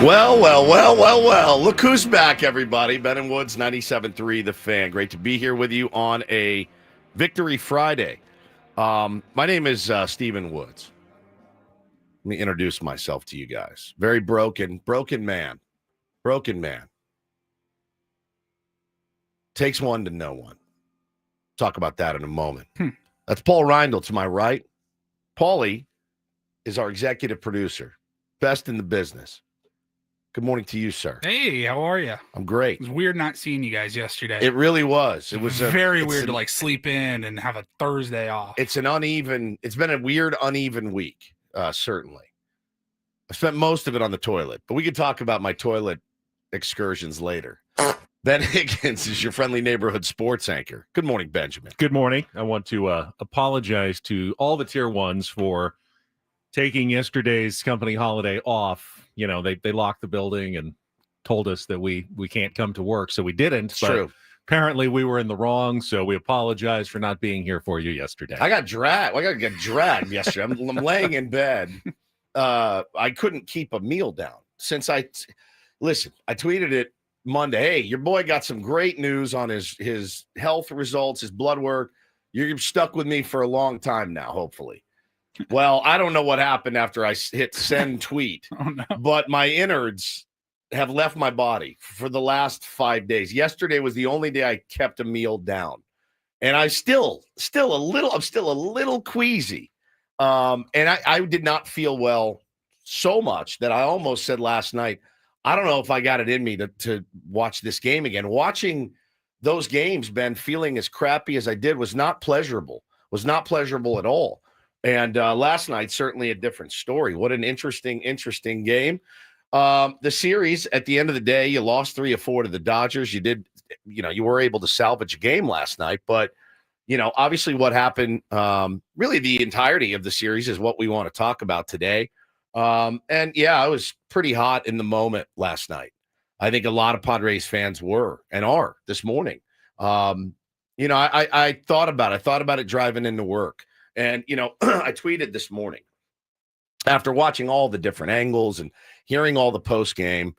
Well. Look who's back, everybody. Ben and Woods, 97.3 The Fan. Great to be here with you on a Victory Friday. My name is Stephen Woods. Let me introduce myself to you guys. Very broken man. Broken man. Takes one to know one. Talk about that in a moment. That's Paul Reindl to my right. Paulie is our executive producer. Best in the business. Good morning to you, sir. Hey, how are you? I'm great. It was weird not seeing you guys yesterday. It really was. It was very weird to sleep in and have a Thursday off. It's been a weird, uneven week, certainly. I spent most of it on the toilet, but we could talk about my toilet excursions later. Ben Higgins is your friendly neighborhood sports anchor. Good morning, Benjamin. Good morning. I want to apologize to all the tier ones for taking yesterday's company holiday off. You know, they locked the building and told us that we can't come to work, so we didn't. It's true. Apparently we were in the wrong, so we apologize for not being here for you yesterday. I got dragged yesterday. I'm laying in bed. I couldn't keep a meal down since I tweeted it Monday. Hey, your boy got some great news on his health results, his blood work. You're stuck with me for a long time now, hopefully. Well, I don't know what happened after I hit send tweet, but my innards have left my body for the last 5 days. Yesterday was the only day I kept a meal down, and I'm still a little queasy. And I did not feel well so much that I almost said last night, I don't know if I got it in me to watch this game again. Watching those games, Ben, feeling as crappy as I did was not pleasurable at all. And last night, certainly a different story. What an interesting game. The series, at the end of the day, you lost 3 or 4 to the Dodgers. You were able to salvage a game last night. But, obviously what happened, really the entirety of the series is what we want to talk about today. And, yeah, I was pretty hot in the moment last night. I think a lot of Padres fans were and are this morning. I thought about it driving into work. And, I tweeted this morning after watching all the different angles and hearing all the post game.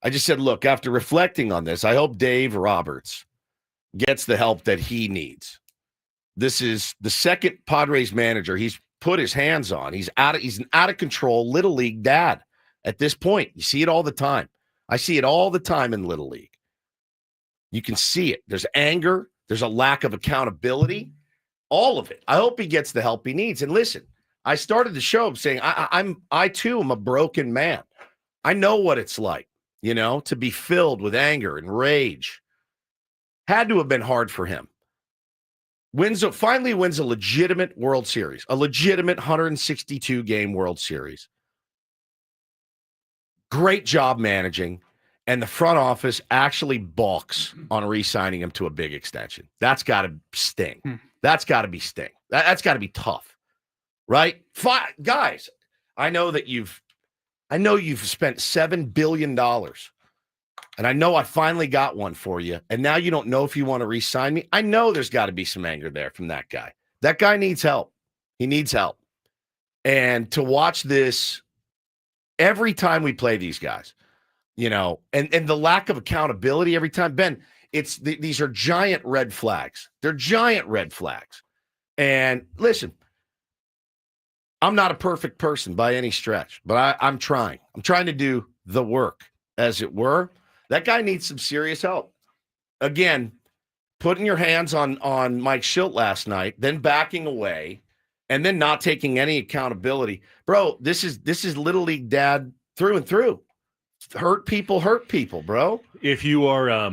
I just said, look, after reflecting on this, I hope Dave Roberts gets the help that he needs. This is the second Padres manager he's put his hands on. He's an out of control little league dad at this point. You see it all the time. I see it all the time in little league. You can see it. There's anger. There's a lack of accountability. All of it. I hope he gets the help he needs. And listen, I started the show saying I too am a broken man. I know what it's like, to be filled with anger and rage. Had to have been hard for him. Finally wins a legitimate World Series, a legitimate 162-game World Series. Great job managing, and the front office actually balks on re-signing him to a big extension. That's got to sting. That's got to be sting. That's got to be tough, right? Guys, I know you've spent $7 billion, and I know I finally got one for you, and now you don't know if you want to re-sign me. I know there's got to be some anger there from that guy. That guy needs help. He needs help. And to watch this every time we play these guys, and the lack of accountability every time, Ben, these are giant red flags. They're giant red flags. And listen, I'm not a perfect person by any stretch, but I'm trying. I'm trying to do the work, as it were. That guy needs some serious help. Again, putting your hands on Mike Shildt last night, then backing away, and then not taking any accountability. Bro, this is little league dad through and through. Hurt people, bro. If you are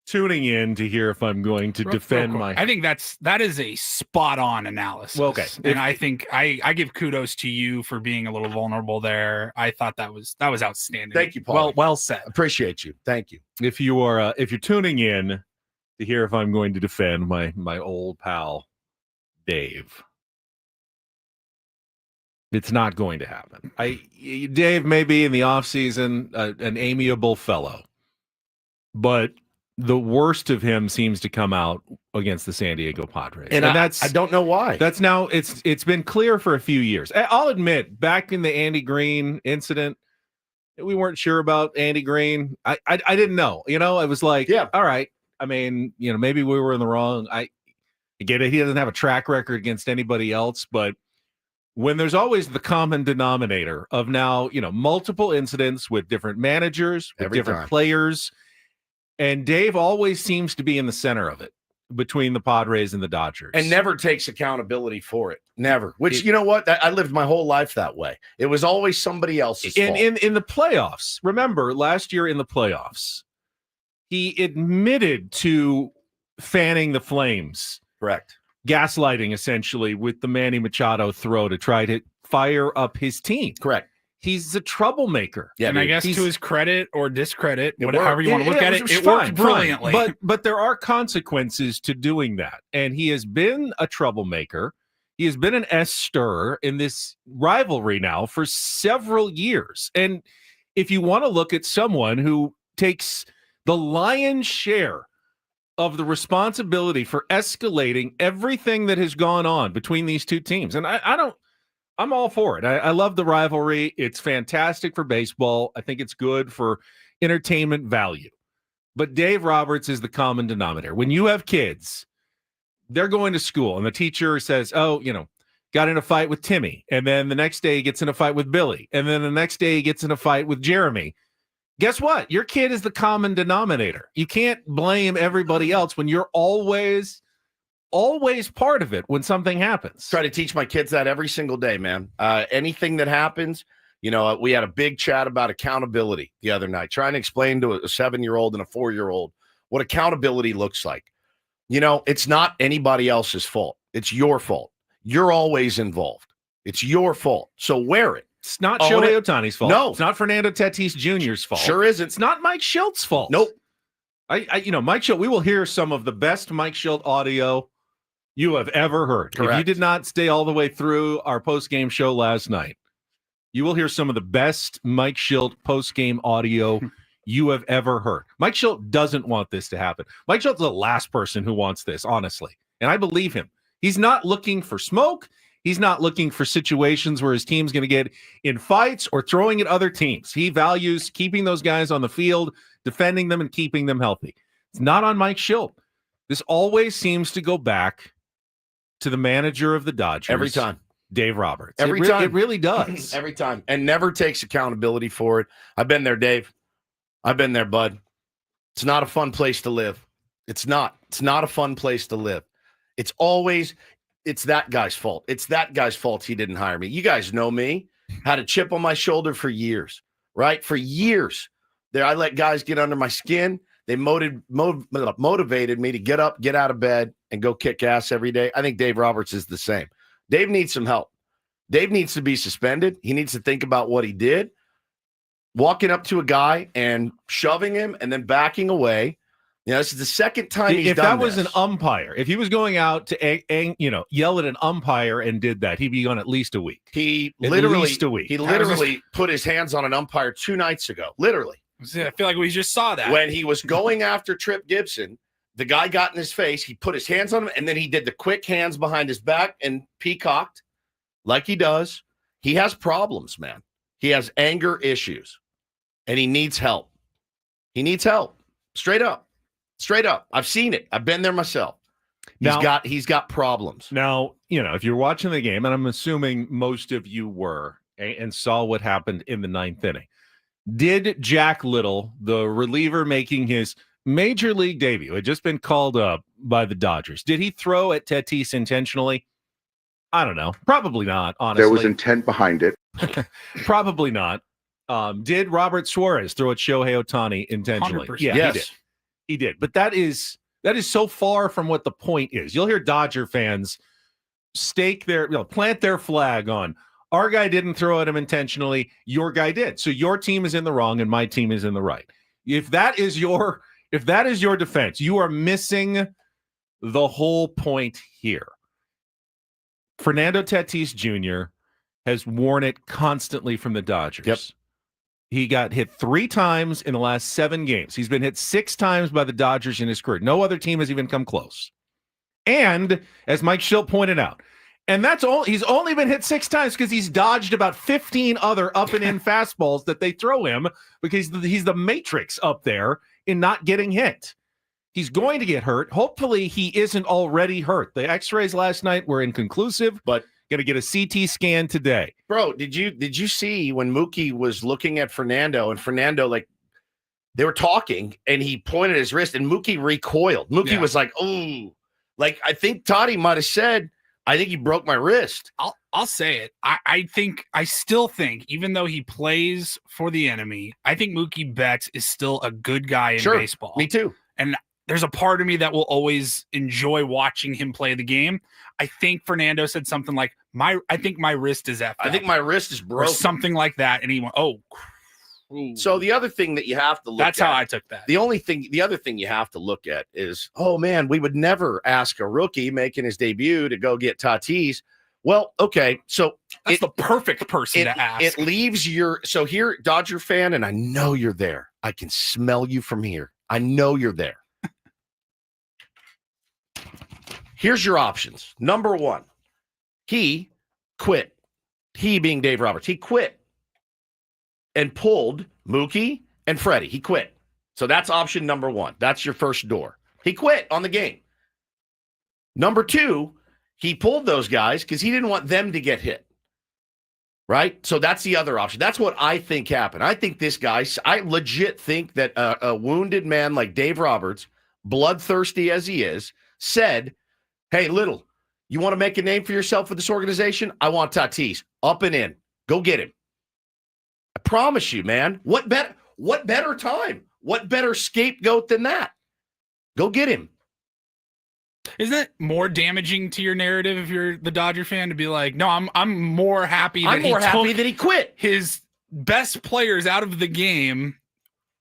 tuning in to hear if I'm going to defend I think that is a spot on analysis. Well, okay. And I think I give kudos to you for being a little vulnerable there. I thought that was outstanding. Thank you, Paul. Well said. Appreciate you. Thank you. If you're tuning in to hear if I'm going to defend my old pal Dave, it's not going to happen. Dave may be in the offseason an amiable fellow, but the worst of him seems to come out against the San Diego Padres. And that's I don't know why. That's now it's been clear for a few years. I'll admit, back in the Andy Green incident, we weren't sure about Andy Green. I didn't know. I was like, Yeah. all right. I mean, maybe we were in the wrong. I get it. He doesn't have a track record against anybody else, but when there's always the common denominator of now, multiple incidents with different managers, with Every different time. players, and Dave always seems to be in the center of it between the Padres and the Dodgers. And never takes accountability for it. Never. Which, you know what? I lived my whole life that way. It was always somebody else's fault. In the playoffs, remember last year in the playoffs, he admitted to fanning the flames. Correct. Gaslighting, essentially, with the Manny Machado throw to try to fire up his team. Correct. He's a troublemaker. Yeah, and I guess to his credit or discredit, however you want to look at it, it fine, worked brilliantly. But there are consequences to doing that. And he has been a troublemaker. He has been an S-stirrer in this rivalry now for several years. And if you want to look at someone who takes the lion's share of the responsibility for escalating everything that has gone on between these two teams, and I'm all for it. I love the rivalry. It's fantastic for baseball. I think it's good for entertainment value. But Dave Roberts is the common denominator. When you have kids, they're going to school and the teacher says, oh, got in a fight with Timmy. And then the next day he gets in a fight with Billy. And then the next day he gets in a fight with Jeremy. Guess what? Your kid is the common denominator. You can't blame everybody else when you're always part of it when something happens. Try to teach my kids that every single day, man. Anything that happens, we had a big chat about accountability the other night, trying to explain to a 7-year-old and a 4-year-old what accountability looks like. It's not anybody else's fault. It's your fault. You're always involved. It's your fault. So wear it. It's not Shohei Ohtani's fault. No. It's not Fernando Tatis Jr.'s fault. Sure isn't. It's not Mike Shilt's fault. Nope. Mike Shildt, we will hear some of the best Mike Shildt audio you have ever heard. Correct. If you did not stay all the way through our post-game show last night, you will hear some of the best Mike Shildt post-game audio you have ever heard. Mike Shildt doesn't want this to happen. Mike Shildt's the last person who wants this, honestly. And I believe him. He's not looking for smoke. He's not looking for situations where his team's going to get in fights or throwing at other teams. He values keeping those guys on the field, defending them, and keeping them healthy. It's not on Mike Shildt. This always seems to go back to the manager of the Dodgers. Every time. Dave Roberts. Every time. It really does. Every time. And never takes accountability for it. I've been there, Dave. I've been there, bud. It's not a fun place to live. It's not. It's not a fun place to live. It's that guy's fault. It's that guy's fault he didn't hire me. You guys know me. Had a chip on my shoulder for years, right? For years. I let guys get under my skin. They motivated me to get up, get out of bed, and go kick ass every day. I think Dave Roberts is the same. Dave needs some help. Dave needs to be suspended. He needs to think about what he did. Walking up to a guy and shoving him and then backing away. This is the second time he's done this. If that was an umpire, if he was going out to yell at an umpire and did that, he'd be on at least a week. He literally put his hands on an umpire 2 nights ago. Literally. I feel like we just saw that. When he was going after Tripp Gibson, the guy got in his face. He put his hands on him, and then he did the quick hands behind his back and peacocked like he does. He has problems, man. He has anger issues, and he needs help. He needs help. Straight up. Straight up. I've seen it. I've been there myself. He's got problems. Now, if you're watching the game, and I'm assuming most of you were and saw what happened in the 9th inning, did Jack Little, the reliever making his major league debut, had just been called up by the Dodgers, did he throw at Tatis intentionally? I don't know. Probably not, honestly. There was intent behind it. Probably not. Did Robert Suarez throw at Shohei Ohtani intentionally? 100%. Yeah, yes. He did. But that is so far from what the point is. You'll hear Dodger fans plant their flag on, our guy didn't throw at him intentionally, your guy did. So your team is in the wrong and my team is in the right. If that is your defense, you are missing the whole point here. Fernando Tatis Jr. has worn it constantly from the Dodgers. Yep. He got hit 3 times in the last 7 games. He's been hit 6 times by the Dodgers in his career. No other team has even come close. And as Mike Shildt pointed out, And that's all. He's only been hit 6 times because he's dodged about 15 other up and in fastballs that they throw him because he's the matrix up there in not getting hit. He's going to get hurt. Hopefully he isn't already hurt. The x-rays last night were inconclusive, but going to get a CT scan today. Bro, did you see when Mookie was looking at Fernando and Fernando, like, they were talking and he pointed his wrist and Mookie recoiled. Mookie was like, oh, like, I think Toddy might have said, I think you broke my wrist. I'll say it. I still think, even though he plays for the enemy, I think Mookie Betts is still a good guy in baseball. Me too. And there's a part of me that will always enjoy watching him play the game. I think Fernando said something like, I think my wrist is effed I think my wrist is broken. Or something like that. And he went, oh. Ooh. So the other thing that you have to look That's how I took that. The other thing you have to look at is, oh man, we would never ask a rookie making his debut to go get Tatis. Well, okay, so that's the perfect person to ask. It leaves so here, Dodger fan, and I know you're there. I can smell you from here. I know you're there. Here's your options. Number 1, he quit. He being Dave Roberts. He quit and pulled Mookie and Freddie. He quit. So that's option number 1. That's your first door. He quit on the game. Number 2, he pulled those guys because he didn't want them to get hit. Right? So that's the other option. That's what I think happened. I think this guy, I legit think that a wounded man like Dave Roberts, bloodthirsty as he is, said, hey, Little, you want to make a name for yourself with this organization? I want Tatis. Up and in. Go get him. I promise you, man. What better time? What better scapegoat than that? Go get him. Isn't that more damaging to your narrative if you're the Dodger fan to be like, no, I'm more happy that he quit his best players out of the game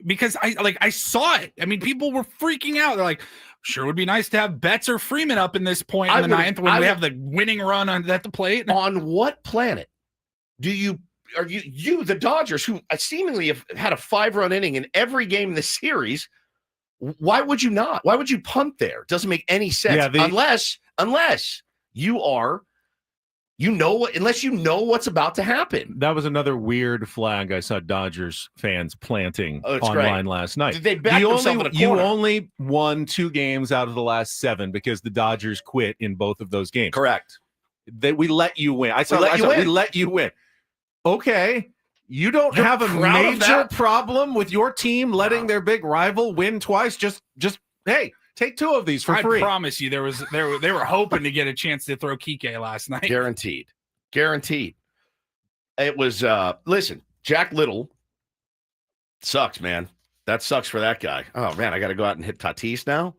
because I saw it. I mean, people were freaking out. They're like, sure would be nice to have Betts or Freeman up in this point in the ninth when we have the winning run at the plate. On what planet are you the Dodgers, who seemingly have had a 5-run inning in every game in the series? Why would you not? Why would you punt there? It doesn't make any sense. Unless you know what's about to happen. That was another weird flag I saw Dodgers fans planting online last night. They backed themselves in a corner. You only won 2 games out of the last 7 because the Dodgers quit in both of those games. Correct. We let you win. We let you win. Okay. You don't have a major problem with your team letting their big rival win twice. Just hey, take 2 of these for free. I promise you, they were hoping to get a chance to throw Kike last night. Guaranteed. It was listen, Jack Little sucks, man. That sucks for that guy. Oh man, I got to go out and hit Tatis now.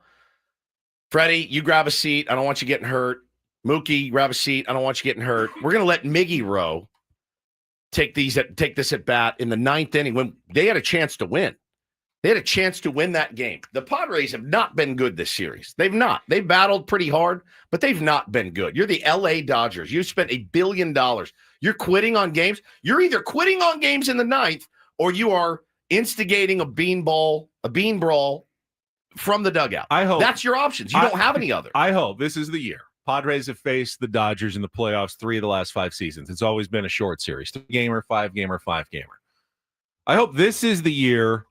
Freddie, you grab a seat. I don't want you getting hurt. Mookie, grab a seat. I don't want you getting hurt. We're gonna let Miggy Rowe take this at bat in the 9th inning when they had a chance to win. They had a chance to win that game. The Padres have not been good this series. They've not. They've battled pretty hard, but they've not been good. You're the LA Dodgers. You spent $1 billion. You're quitting on games. You're either quitting on games in the 9th or you are instigating a bean brawl from the dugout. I hope that's your options. You don't have any other. I hope this is the year. Padres have faced the Dodgers in the playoffs 3 of the last 5 seasons. It's always been a short series, 3-gamer, 5-gamer, 5-gamer. I hope this is the year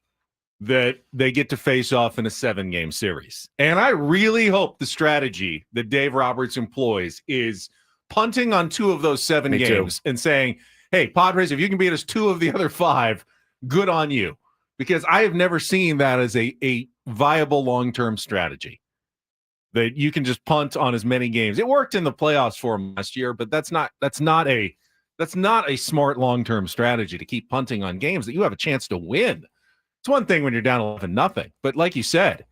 that they get to face off in a 7-game series. And I really hope the strategy that Dave Roberts employs is punting on 2 of those 7 games and saying, hey, Padres, if you can beat us 2 of the other 5, good on you. Because I have never seen that as a viable long-term strategy. That you can just punt on as many games. It worked in the playoffs for him last year, but that's not a smart long-term strategy to keep punting on games that you have a chance to win. It's one thing when you're down 11-0, but like you said,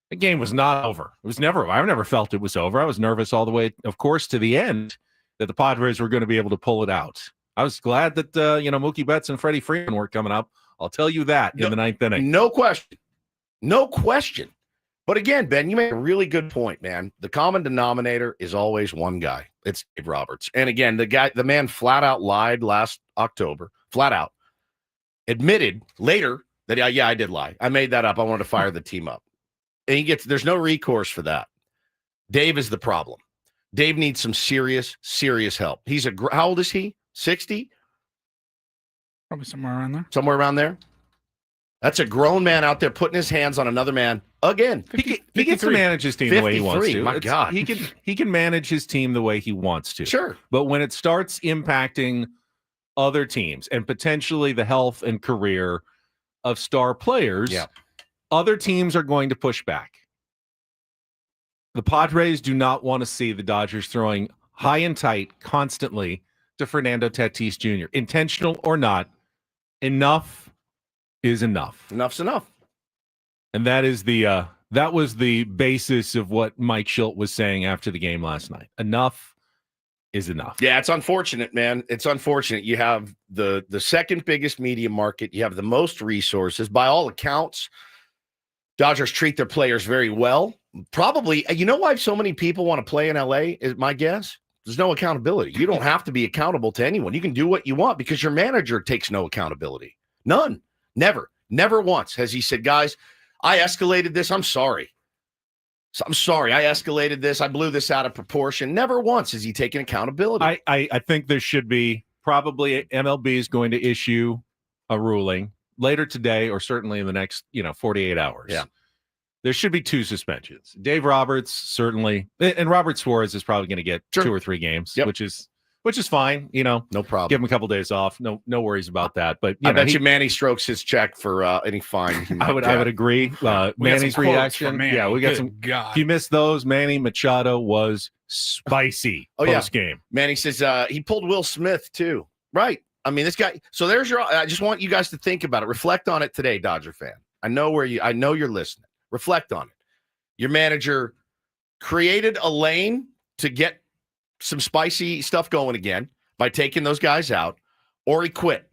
the game was not over. It was never. I've never felt it was over. I was nervous all the way, of course, to the end that the Padres were going to be able to pull it out. I was glad that Mookie Betts and Freddie Freeman weren't coming up. I'll tell you that in the 9th inning. No question. But again, Ben, you make a really good point, man. The common denominator is always one guy. It's Dave Roberts. And again, the man flat out lied last October, flat out admitted later that, yeah, I did lie. I made that up. I wanted to fire the team up. And there's no recourse for that. Dave is the problem. Dave needs some serious help. He's how old is he? 60? Probably somewhere around there. Somewhere around there. That's a grown man out there putting his hands on another man again. He gets to manage his team the way he wants to. My God. He can manage his team the way he wants to. Sure. But when it starts impacting other teams and potentially the health and career of star players, other teams are going to push back. The Padres do not want to see the Dodgers throwing high and tight constantly to Fernando Tatis Jr. Intentional or not, enough is enough. Enough's enough. And that is that was the basis of what Mike Shildt was saying after the game last night. Enough is enough. Yeah, it's unfortunate, man. It's unfortunate. You have the second biggest media market. You have the most resources. By all accounts, Dodgers treat their players very well. Probably, you know why so many people want to play in LA, is my guess? There's no accountability. You don't have to be accountable to anyone. You can do what you want because your manager takes no accountability. None. Never once has he said, guys, I escalated this. I'm sorry. I'm sorry. I escalated this. I blew this out of proportion. Never once has he taken accountability. I think there should be probably MLB is going to issue a ruling later today or certainly in the next 48 hours. Yeah. There should be 2 suspensions. Dave Roberts, certainly, and Robert Suarez is probably going to get 2 or 3 games, which is fine. No problem. Give him a couple days off. No worries about that. But I bet you Manny strokes his check for any fine. I would agree. Manny's reaction. Yeah, we got some. God. If you missed those, Manny Machado was spicy post game. Manny says he pulled Will Smith too. Right. I mean, this guy. So there's I just want you guys to think about it. Reflect on it today, Dodger fan. I know you're listening. Reflect on it. Your manager created a lane to get some spicy stuff going again by taking those guys out, or he quit.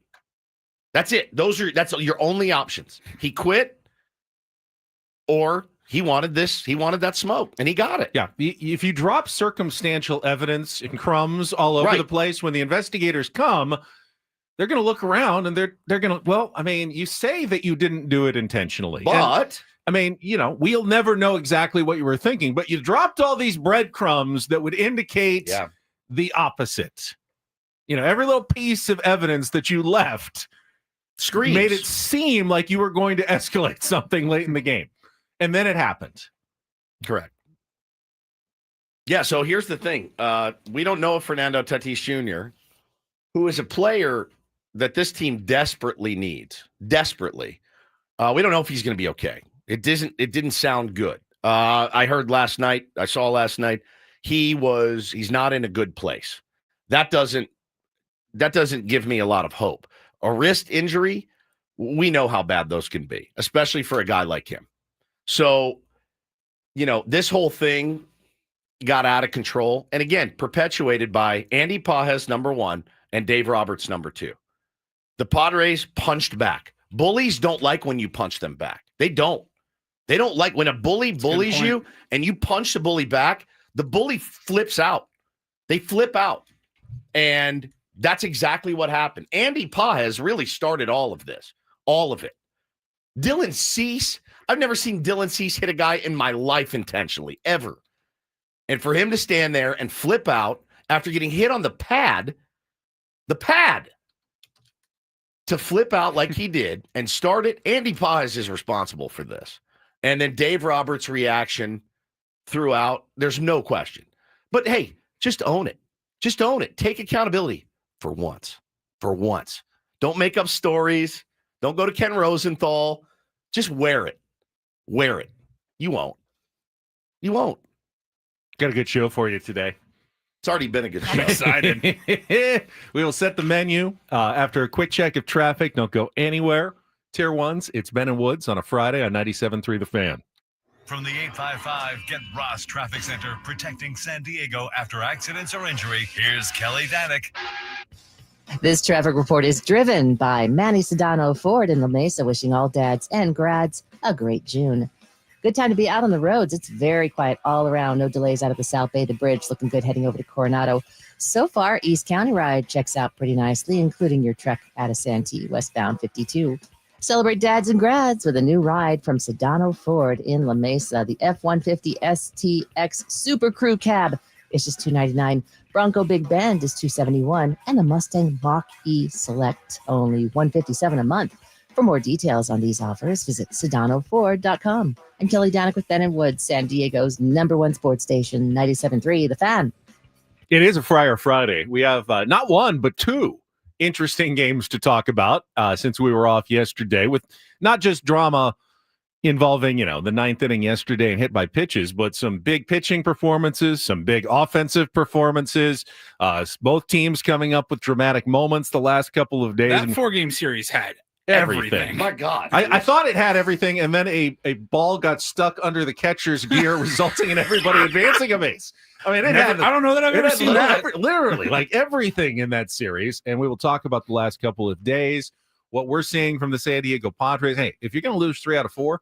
That's it. That's your only options. He quit, or he wanted that smoke, and he got it. Yeah. If you drop circumstantial evidence and crumbs all over the place, when the investigators come, they're going to look around and they're going to, well, I mean, you say that you didn't do it intentionally. But I mean, we'll never know exactly what you were thinking, but you dropped all these breadcrumbs that would indicate the opposite. Every little piece of evidence that you left made it seem like you were going to escalate something late in the game. And then it happened. Correct. Yeah, so here's the thing. We don't know if Fernando Tatis Jr., who is a player that this team desperately needs, we don't know if he's going to be okay. It didn't sound good. I saw last night, he's not in a good place. That doesn't give me a lot of hope. A wrist injury, we know how bad those can be, especially for a guy like him. So, this whole thing got out of control. And again, perpetuated by Andy Pages, number 1, and Dave Roberts, number 2. The Padres punched back. Bullies don't like when you punch them back. They don't. They don't like when a bully bullies you and you punch the bully back, the bully flips out. They flip out. And that's exactly what happened. Andy Pages really started all of this, all of it. Dylan Cease, I've never seen Dylan Cease hit a guy in my life intentionally, ever. And for him to stand there and flip out after getting hit on the pad, to flip out like he did and start it, Andy Pages is responsible for this. And then Dave Roberts' reaction throughout, there's no question. But hey, just own it. Just own it. Take accountability for once. For once. Don't make up stories. Don't go to Ken Rosenthal. Just wear it. Wear it. You won't. You won't. Got a good show for you today. It's already been a good show. I'm excited. We will set the menu after a quick check of traffic. Don't go anywhere. Tier 1s, it's Ben and Woods on a Friday on 97.3 The Fan. From the 855 Get Ross Traffic Center, protecting San Diego after accidents or injury, here's Kelly Danick. This traffic report is driven by Manny Sedano Ford in La Mesa, wishing all dads and grads a great June. Good time to be out on the roads. It's very quiet all around. No delays out of the South Bay. The bridge looking good heading over to Coronado. So far, East County ride checks out pretty nicely, including your trek out of Santee, westbound 52. Celebrate dads and grads with a new ride from Sedano Ford in La Mesa. The F-150 STX Super Crew Cab is just $299. Bronco Big Bend is $271, and the Mustang Mach-E Select only $157 a month. For more details on these offers, visit SedanoFord.com. I'm Kelly Danek with Ben and Woods, San Diego's #1 sports station, 97.3 The Fan. It is a Friar Friday. We have not one, but two interesting games to talk about since we were off yesterday, with not just drama involving, the ninth inning yesterday and hit by pitches, but some big pitching performances, some big offensive performances, both teams coming up with dramatic moments the last couple of days. That and 4-game series had everything. My God. I thought it had everything, and then a ball got stuck under the catcher's gear, resulting in everybody advancing a base. I mean, I don't know that I've ever seen that. Literally, like everything in that series. And we will talk about the last couple of days, what we're seeing from the San Diego Padres. Hey, if you're going to lose 3 out of 4,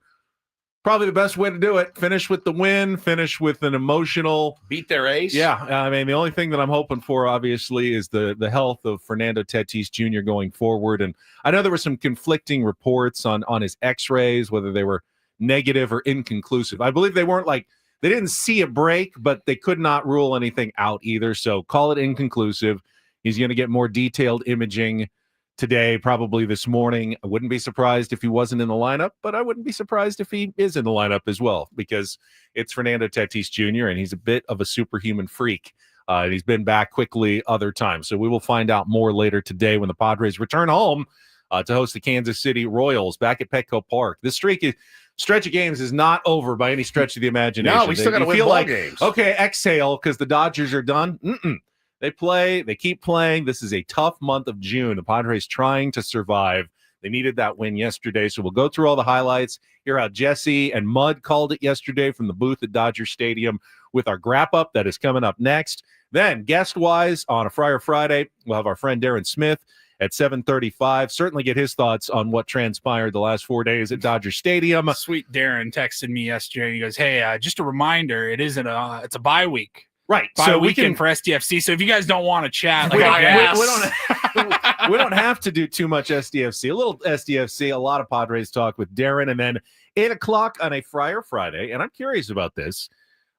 probably the best way to do it. Finish with the win, finish with an emotional beat their ace. Yeah. I mean, the only thing that I'm hoping for, obviously, is the health of Fernando Tatis Jr. going forward. And I know there were some conflicting reports on his x-rays, whether they were negative or inconclusive. I believe they weren't they didn't see a break, but they could not rule anything out either. So call it inconclusive. He's going to get more detailed imaging today, probably this morning. I wouldn't be surprised if he wasn't in the lineup, but I wouldn't be surprised if he is in the lineup as well, because it's Fernando Tatis Jr., and he's a bit of a superhuman freak. And he's been back quickly other times. So we will find out more later today when the Padres return home to host the Kansas City Royals back at Petco Park. This stretch of games is not over by any stretch of the imagination. No, we still got to win ball games. Okay, exhale because the Dodgers are done. They play. They keep playing. This is a tough month of June. The Padres trying to survive. They needed that win yesterday, so we'll go through all the highlights, hear how Jesse and Mud called it yesterday from the booth at Dodger Stadium with our Wrap-Up that is coming up next. Then, guest-wise, on a Friar Friday, we'll have our friend Darren Smith at 7:35. Certainly get his thoughts on what transpired the last 4 days at Dodger Stadium. Sweet Darren texted me yesterday. He goes, "Hey, just a reminder, it's a bye week." Right. Bye So weekend for SDFC. So if you guys don't want to chat, we don't have to do too much SDFC. A little SDFC, a lot of Padres talk with Darren, and then 8 o'clock on a Friar Friday. And I'm curious about this.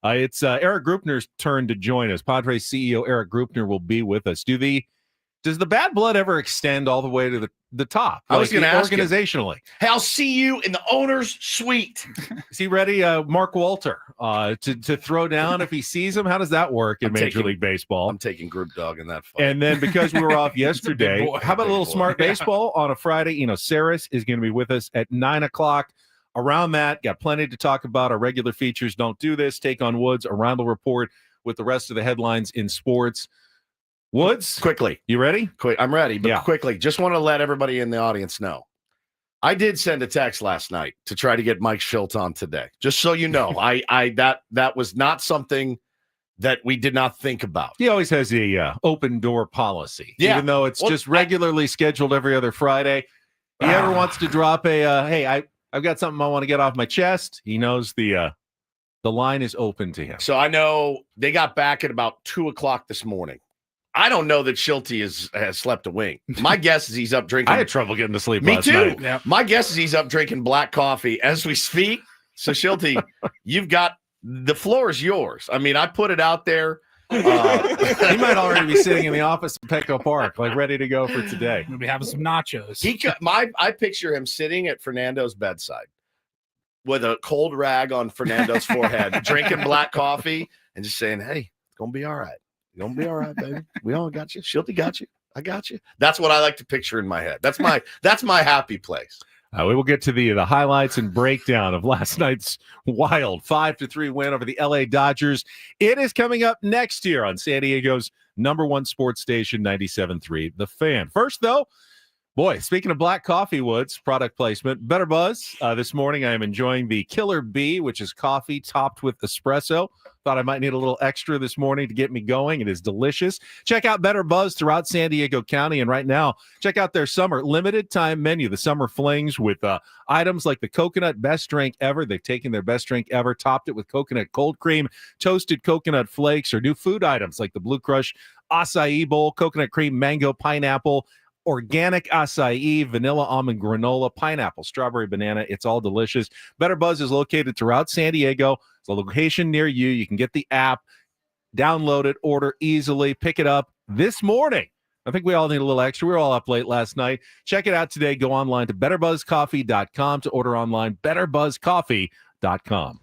It's Erik Greupner's turn to join us. Padres CEO Erik Greupner will be with us. Does the bad blood ever extend all the way to the top? I was going to ask organizationally. Hey, I'll see you in the owner's suite. Is he ready, Mark Walter, to throw down if he sees him? How does that work in Major League Baseball? I'm taking Group Dog in that fight. And then because we were off yesterday, how about a little smart baseball on a Friday? Eno Sarris is going to be with us at 9 o'clock. Around that, got plenty to talk about. Our regular features, Don't Do This, Take on Woods, a Reindl Report with the rest of the headlines in sports. Woods, quickly. You ready? Quick, I'm ready, but quickly. Just want to let everybody in the audience know. I did send a text last night to try to get Mike Shildt on today. Just so you know, that was not something that we did not think about. He always has a open door policy, even though it's just regularly scheduled every other Friday. He ever wants to drop hey, I've got something I want to get off my chest. He knows the line is open to him. So I know they got back at about 2 o'clock this morning. I don't know that Shildt has slept a wink. My guess is he's up drinking. I had trouble getting to sleep. Me too. Night. Yep. My guess is he's up drinking black coffee as we speak. So Shildt, you've got the floor is yours. I mean, I put it out there. He might already be sitting in the office at Petco Park, ready to go for today. We'll be having some nachos. I picture him sitting at Fernando's bedside with a cold rag on Fernando's forehead, drinking black coffee, and just saying, "Hey, it's gonna be all right. You're gonna be all right, baby. We all got you. Shildt got you. I got you." That's what I like to picture in my head. That's my happy place. We will get to the highlights and breakdown of last night's wild 5-3 win over the LA Dodgers. It is coming up next year on San Diego's #1 sports station, 97.3 The Fan. First, though, boy, speaking of black coffee, Woods, product placement, Better Buzz. This morning I am enjoying the Killer Bee, which is coffee topped with espresso. Thought I might need a little extra this morning to get me going. It is delicious. Check out Better Buzz throughout San Diego County. And right now, check out their summer limited time menu, the Summer Flings, with items like the coconut best drink ever. They've taken their best drink ever, topped it with coconut cold cream, toasted coconut flakes, or new food items like the Blue Crush acai bowl, coconut cream, mango, pineapple, organic acai, vanilla almond granola, pineapple, strawberry, banana. It's all delicious. Better Buzz is located throughout San Diego. It's a location near you. You can get the app. Download it, order easily, pick it up this morning. I think we all need a little extra. We were all up late last night. Check it out today. Go online to betterbuzzcoffee.com to order online, betterbuzzcoffee.com.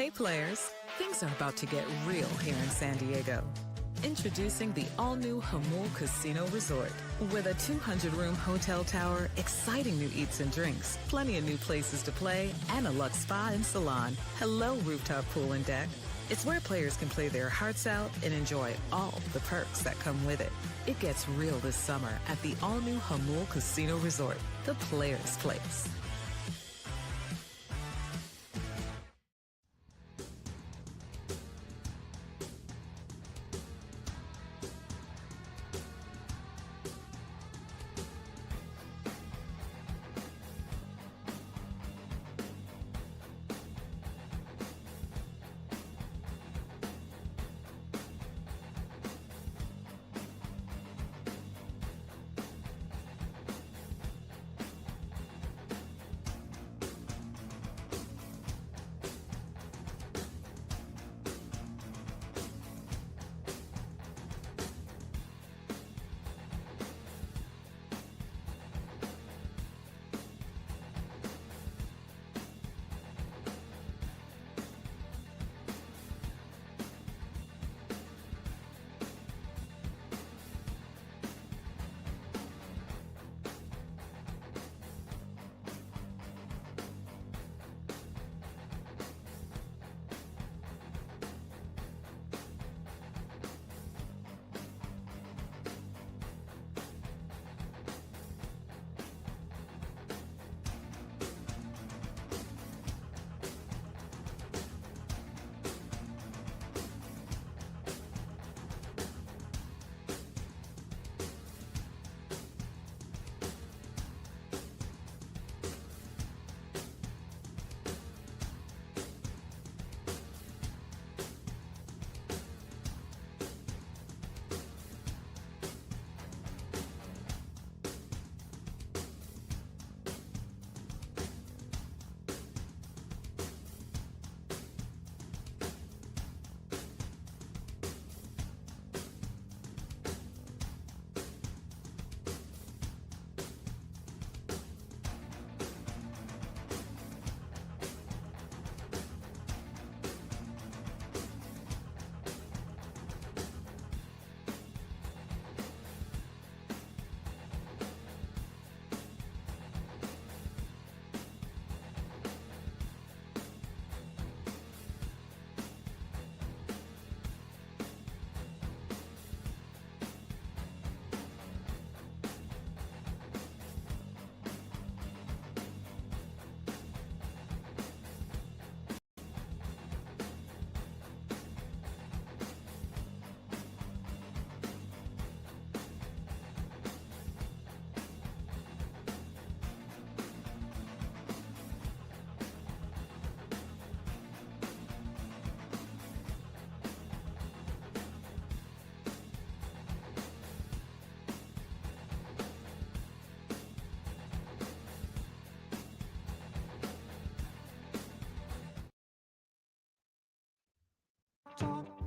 Hey players, things are about to get real here in San Diego. Introducing the all-new Jamul Casino Resort. With a 200-room hotel tower, exciting new eats and drinks, plenty of new places to play, and a luxe spa and salon. Hello, rooftop pool and deck. It's where players can play their hearts out and enjoy all the perks that come with it. It gets real this summer at the all-new Jamul Casino Resort, the players' place.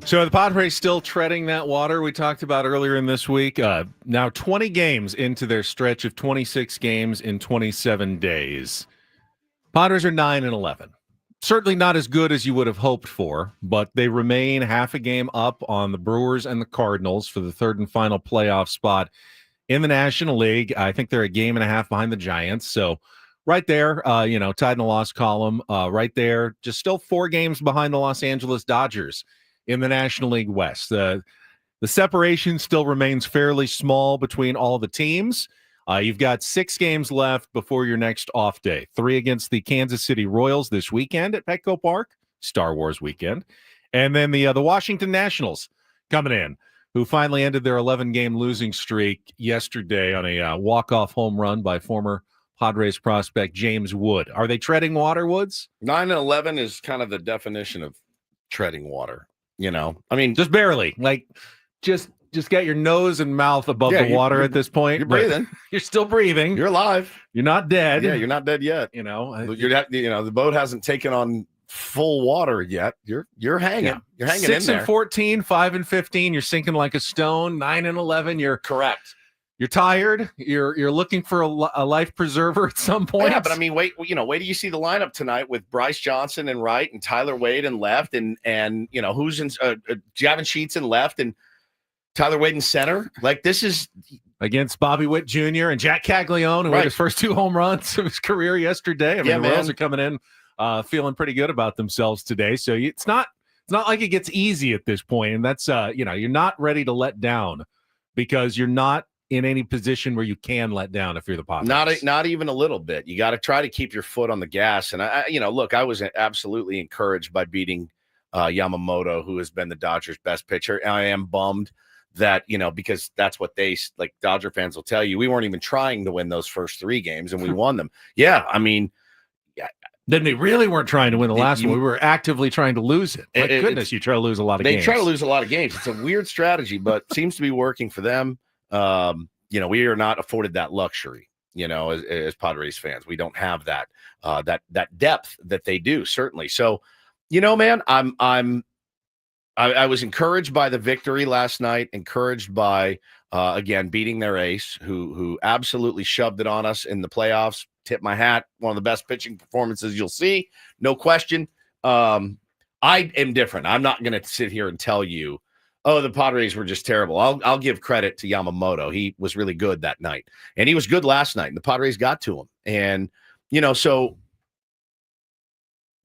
So the Padres still treading that water we talked about earlier in this week. Now 20 games into their stretch of 26 games in 27 days. Padres are 9-11. Certainly not as good as you would have hoped for, but they remain half a game up on the Brewers and the Cardinals for the third and final playoff spot in the National League. I think they're a game and a half behind the Giants. So right there, tied in the loss column, right there, just still 4 games behind the Los Angeles Dodgers in the National League West. The separation still remains fairly small between all the teams. You've got 6 games left before your next off day. 3 against the Kansas City Royals this weekend at Petco Park, Star Wars weekend. And then the Washington Nationals coming in, who finally ended their 11-game losing streak yesterday on a walk-off home run by former Padres prospect James Wood. Are they treading water, Woods? 9-11 is kind of the definition of treading water. I mean, just barely. Like, just get your nose and mouth above the water at this point. You're breathing. You're still breathing. You're alive. You're not dead. Yeah, you're not dead yet. The boat hasn't taken on full water yet. You're hanging. Yeah. You're hanging in there. 6-14, 5-15. You're sinking like a stone. 9-11. You're correct. You're tired. You're looking for a life preserver at some point. Yeah, but I mean, wait till you see the lineup tonight with Bryce Johnson in right and Tyler Wade in left, and who's in Javin Sheets in left and Tyler Wade in center. Like, this is against Bobby Witt Jr. and Jack Caglione, who had his first 2 home runs of his career yesterday. I mean, the Royals are coming in feeling pretty good about themselves today. So it's not like it gets easy at this point, and that's you're not ready to let down because you're not in any position where you can let down if you're the Padres. Not even a little bit. You got to try to keep your foot on the gas. And look, I was absolutely encouraged by beating Yamamoto, who has been the Dodgers' best pitcher. And I am bummed that, because that's what Dodger fans will tell you. We weren't even trying to win those first 3 games and we won them. Yeah. I mean, then they really weren't trying to win the last one. We were actively trying to lose it. My goodness, you try to lose a lot of games. They try to lose a lot of games. It's a weird strategy, but seems to be working for them. We are not afforded that luxury, as Padres fans. We don't have that that depth that they do, certainly. So, man, I was encouraged by the victory last night, encouraged by again beating their ace, who absolutely shoved it on us in the playoffs. Tip my hat, one of the best pitching performances you'll see, no question. I am different. I'm not going to sit here and tell you, oh, the Padres were just terrible. I'll give credit to Yamamoto. He was really good that night. And he was good last night. And the Padres got to him. And, so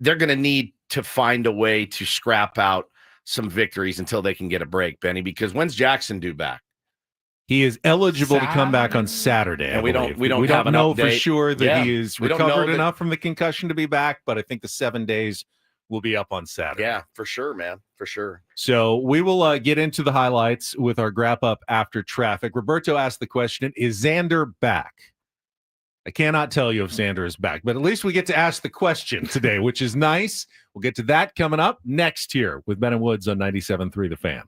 they're going to need to find a way to scrap out some victories until they can get a break, Benny, because when's Jackson due back? He is eligible to come back on Saturday. And we don't know for sure that he is recovered enough from the concussion to be back, but I think the 7 days will be up on Saturday. Yeah, for sure, man. For sure. So we will get into the highlights with our Wrap-Up after traffic. Roberto asked the question, is Xander back? I cannot tell you if Xander is back, but at least we get to ask the question today, which is nice. We'll get to that coming up next here with Ben and Woods on 97.3 The Fan.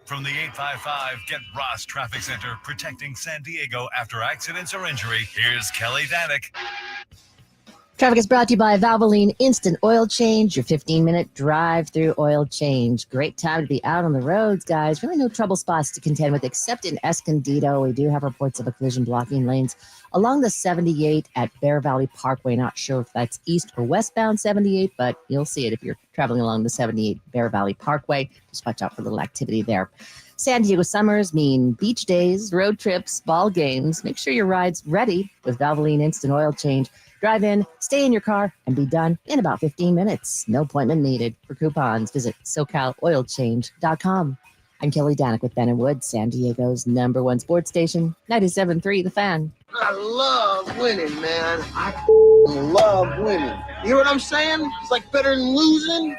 From the 855 Get Ross Traffic Center, protecting San Diego after accidents or injury, here's Kelly Danek. Traffic is brought to you by Valvoline Instant Oil Change, your 15-minute drive-through oil change. Great time to be out on the roads, guys. Really no trouble spots to contend with, except in Escondido. We do have reports of a collision blocking lanes along the 78 at Bear Valley Parkway. Not sure if that's east or westbound 78, but you'll see it if you're traveling along the 78 Bear Valley Parkway. Just watch out for a little activity there. San Diego summers mean beach days, road trips, ball games. Make sure your ride's ready with Valvoline Instant Oil Change. Drive in, stay in your car, and be done in about 15 minutes. No appointment needed. For coupons, visit SoCalOilChange.com. I'm Kelly Danek with Ben and Woods, San Diego's #1 sports station, 97.3 The Fan. I love winning, man. I love winning. You know what I'm saying? It's like better than losing.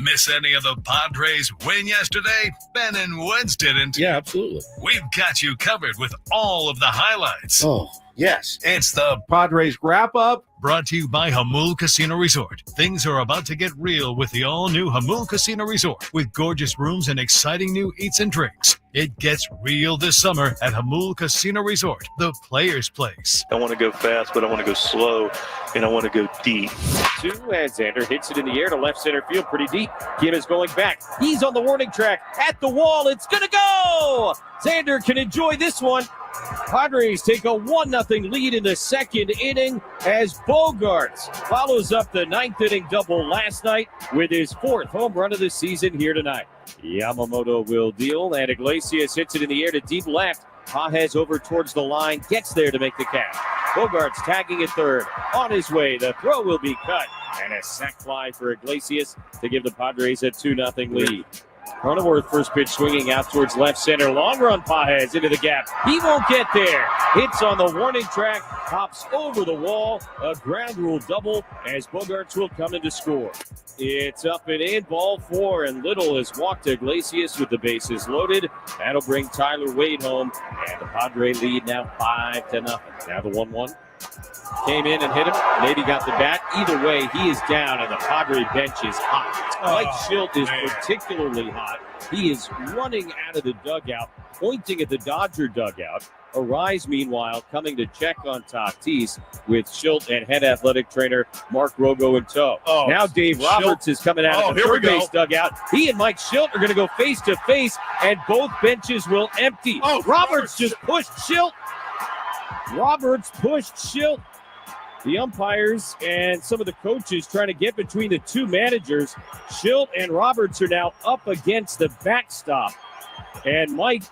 Miss any of the Padres win yesterday? Ben and Woods didn't. Yeah, absolutely. We've got you covered with all of the highlights. Oh, Yes. It's the Padres Wrap-Up. brought to you by Hamul Casino Resort. Things are about to get real with the all-new Hamul Casino Resort with gorgeous rooms and exciting new eats and drinks. It gets real this summer at Hamul Casino Resort, the player's place. I want to go fast, but I want to go slow, and I want to go deep. Two, and Xander hits it in the air to left center field pretty deep. Kim is going back. He's on the warning track at the wall. It's going to go! Xander can enjoy this one. Padres take a 1-0 lead in the second inning as Bergert follows up the ninth inning double last night with his fourth home run of the season here tonight. Yamamoto will deal, and Iglesias hits it in the air to deep left. Pages over towards the line, gets there to make the catch. Bogart's tagging at third. On his way, the throw will be cut. And a sac fly for Iglesias to give the Padres a 2-0 lead. Cronenworth first pitch swinging out towards left center. Long run Pages into the gap. He won't get there. Hits on the warning track. Pops over the wall. A ground rule double as Bogarts will come in to score. It's up and in. Ball 4, and Little has walked Iglesias with the bases loaded. That'll bring Tyler Wade home. And the Padre lead now 5-0. Now the 1-1. Came in and hit him. Maybe got the bat. Either way, he is down, and the Padre bench is hot. Mike Shildt is particularly hot. He is running out of the dugout, pointing at the Dodger dugout. Arise, meanwhile, coming to check on Tatis with Shildt and head athletic trainer Mark Rogo in tow. Now Dave Roberts is coming out of the third base dugout. He and Mike Shildt are going to go face-to-face, and both benches will empty. Roberts just pushed Shildt. Roberts pushed Shildt. The umpires and some of the coaches trying to get between the two managers. Shildt and Roberts are now up against the backstop. And Mike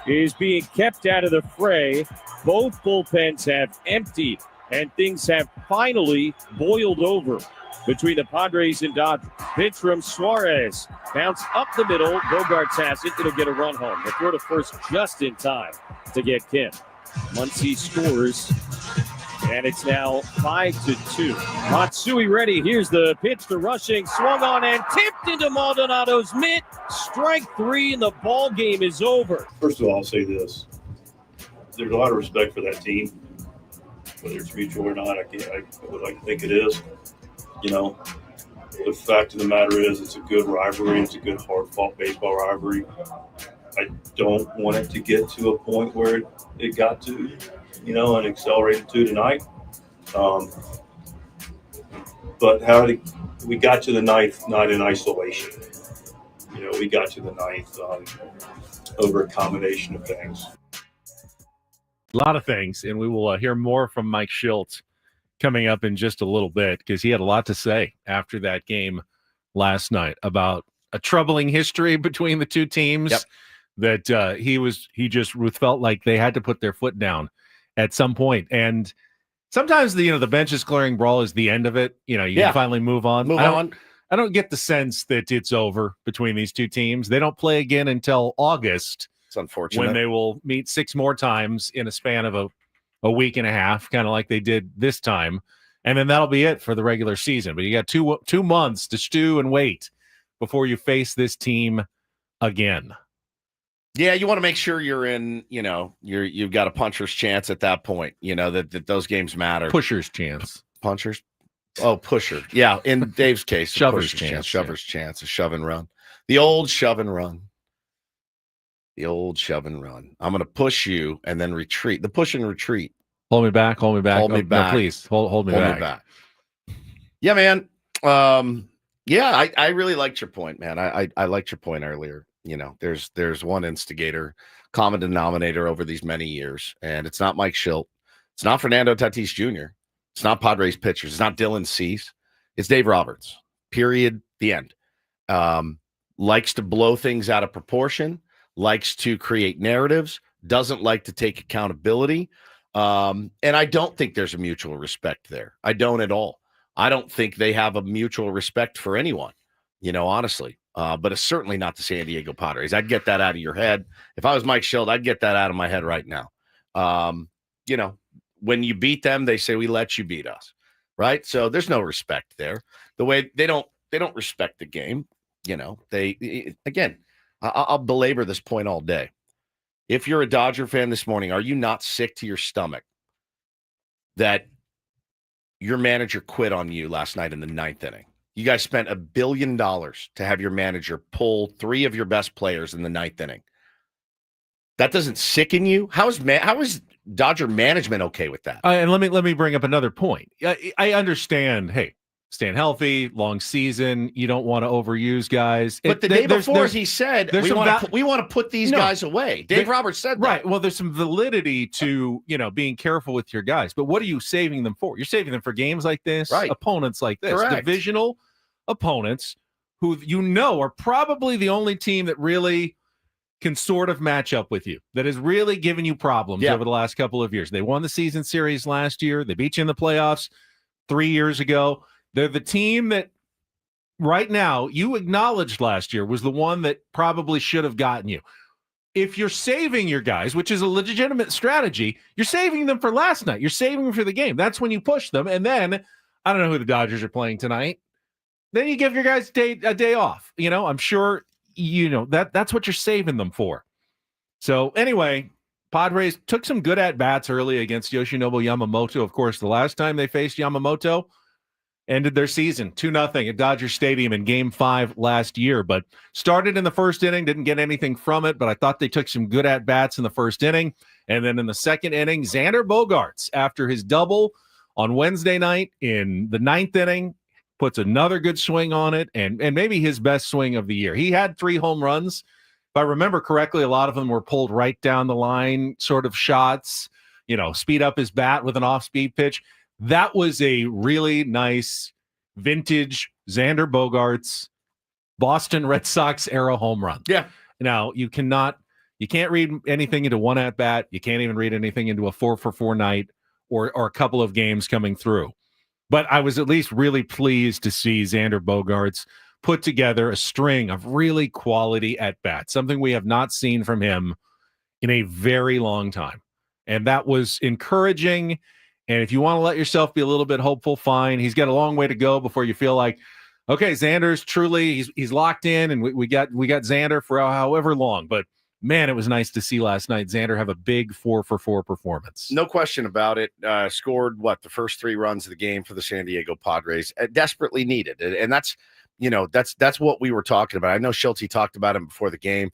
is being kept out of the fray. Both bullpens have emptied, and things have finally boiled over between the Padres and Dodgers. Pitch from Suarez. Bounce up the middle. Bogarts has it. It'll get a run home. The throw to first just in time to get Kim. Muncy scores, and it's now 5-2. Matsui ready. Here's the pitch. The rushing swung on and tipped into Maldonado's mitt. Strike 3, and the ball game is over. First of all, I'll say this: there's a lot of respect for that team, whether it's mutual or not. I would like to think it is. You know, the fact of the matter is, it's a good rivalry. It's a good, hard-fought baseball rivalry. I don't want it to get to a point where it got to, you know, and accelerated to tonight. But we got to the ninth not in isolation. You know, we got to the ninth over a combination of things. A lot of things, and we will hear more from Mike Shildt coming up in just a little bit, because he had a lot to say after that game last night about a troubling history between the two teams. Yep. That he just felt like they had to put their foot down at some point. And sometimes the benches clearing brawl is the end of it. You know, you can finally move on. I don't get the sense that it's over between these two teams. They don't play again until August. It's unfortunate. When they will meet 6 more times in a span of a week and a half, kind of like they did this time. And then that'll be it for the regular season. But you got 2 months to stew and wait before you face this team again. Yeah, you want to make sure you're in, you know, you've got a puncher's chance at that point, you know, that those games matter. Pusher's chance. Punchers? Oh, pusher. Yeah, in Dave's case. Shover's chance. Shover's chance. A shove and run. The old shove and run. The old shove and run. I'm going to push you and then retreat. The push and retreat. Hold me back. Hold me back. Hold me back. No, please. Hold me back. Yeah, man. Yeah, I really liked your point, man. I liked your point earlier. You know, there's one instigator, common denominator over these many years, and it's not Mike Shildt. It's not Fernando Tatis Jr. It's not Padres pitchers. It's not Dylan Cease. It's Dave Roberts. Period. The end. Likes to blow things out of proportion, likes to create narratives, doesn't like to take accountability. And I don't think there's a mutual respect there. I don't at all. I don't think they have a mutual respect for anyone, you know, honestly. But it's certainly not the San Diego Padres. I'd get that out of your head. If I was Mike Shildt, I'd get that out of my head right now. You know, when you beat them, they say, we let you beat us, right? So there's no respect there. The way they don't respect the game, you know, I'll belabor this point all day. If you're a Dodger fan this morning, are you not sick to your stomach that your manager quit on you last night in the 9th inning. You guys spent $1 billion to have your manager pull 3 of your best players in the 9th inning. That doesn't sicken you? How is Dodger management okay with that? And let me bring up another point. I understand. Hey, staying healthy, long season. You don't want to overuse guys. But the day before, he said we want to put these guys away. Dave Roberts said that. Right. Well, there's some validity to being careful with your guys. But what are you saving them for? You're saving them for games like this, right? Opponents like this, Correct. Divisional opponents who are probably the only team that really can sort of match up with you, that has really given you problems over the last couple of years. They won the season series last year. They beat you in the playoffs 3 years ago. They're the team that right now you acknowledged last year was the one that probably should have gotten you. If you're saving your guys, which is a legitimate strategy, you're saving them for last night. You're saving them for the game. That's when you push them. And then, I don't know who the Dodgers are playing tonight. Then you give your guys a day off. I'm sure that's what you're saving them for. So anyway, Padres took some good at-bats early against Yoshinobu Yamamoto. Of course, the last time they faced Yamamoto, ended their season 2-0 at Dodger Stadium in Game 5 last year. But started in the first inning, didn't get anything from it, but I thought they took some good at-bats in the first inning. And then in the second inning, Xander Bogaerts, after his double on Wednesday night in the 9th inning, puts another good swing on it, and maybe his best swing of the year. He had 3 home runs. If I remember correctly, a lot of them were pulled right down the line sort of shots, speed up his bat with an off-speed pitch. That was a really nice vintage Xander Bogaerts Boston Red Sox era home run. Yeah. Now, you can't read anything into one at-bat. You can't even read anything into a 4-for-4 night or a couple of games coming through. But I was at least really pleased to see Xander Bogaerts put together a string of really quality at-bats, something we have not seen from him in a very long time. And that was encouraging. And if you want to let yourself be a little bit hopeful, fine. He's got a long way to go before you feel like, okay, Xander's truly, he's locked in, and we got Xander for however long. But man, it was nice to see last night Xander have a big 4-for-4 performance. No question about it. Scored the first 3 runs of the game for the San Diego Padres. Desperately needed, and that's what we were talking about. I know Shildt talked about him before the game.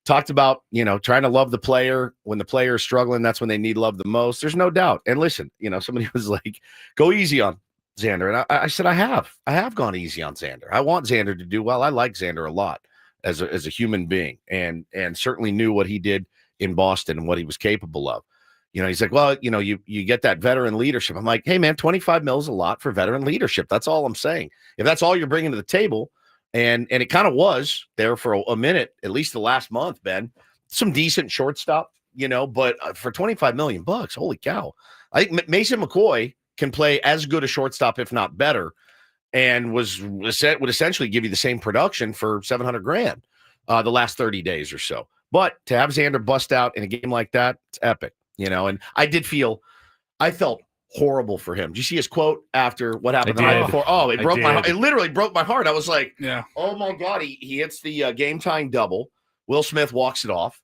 Talked about trying to love the player when the player is struggling. That's when they need love the most. There's no doubt. And listen, somebody was like, "Go easy on Xander," and I said, I have gone easy on Xander. I want Xander to do well. I like Xander a lot as a human being, and certainly knew what he did in Boston and what he was capable of. He's like, well, you get that veteran leadership. I'm like, hey man, $25 million is a lot for veteran leadership. That's all I'm saying. If that's all you're bringing to the table, and it kind of was there for a minute, at least the last month, Ben, some decent shortstop, but for $25 million, holy cow. I think Mason McCoy can play as good a shortstop, if not better, and would essentially give you the same production for $700,000 the last 30 days or so. But to have Xander bust out in a game like that, it's epic, and I felt horrible for him. Did you see his quote after what happened the night before? Oh, it broke my heart. It literally broke my heart. I was like, oh my God, he hits the game-tying double. Will Smith walks it off.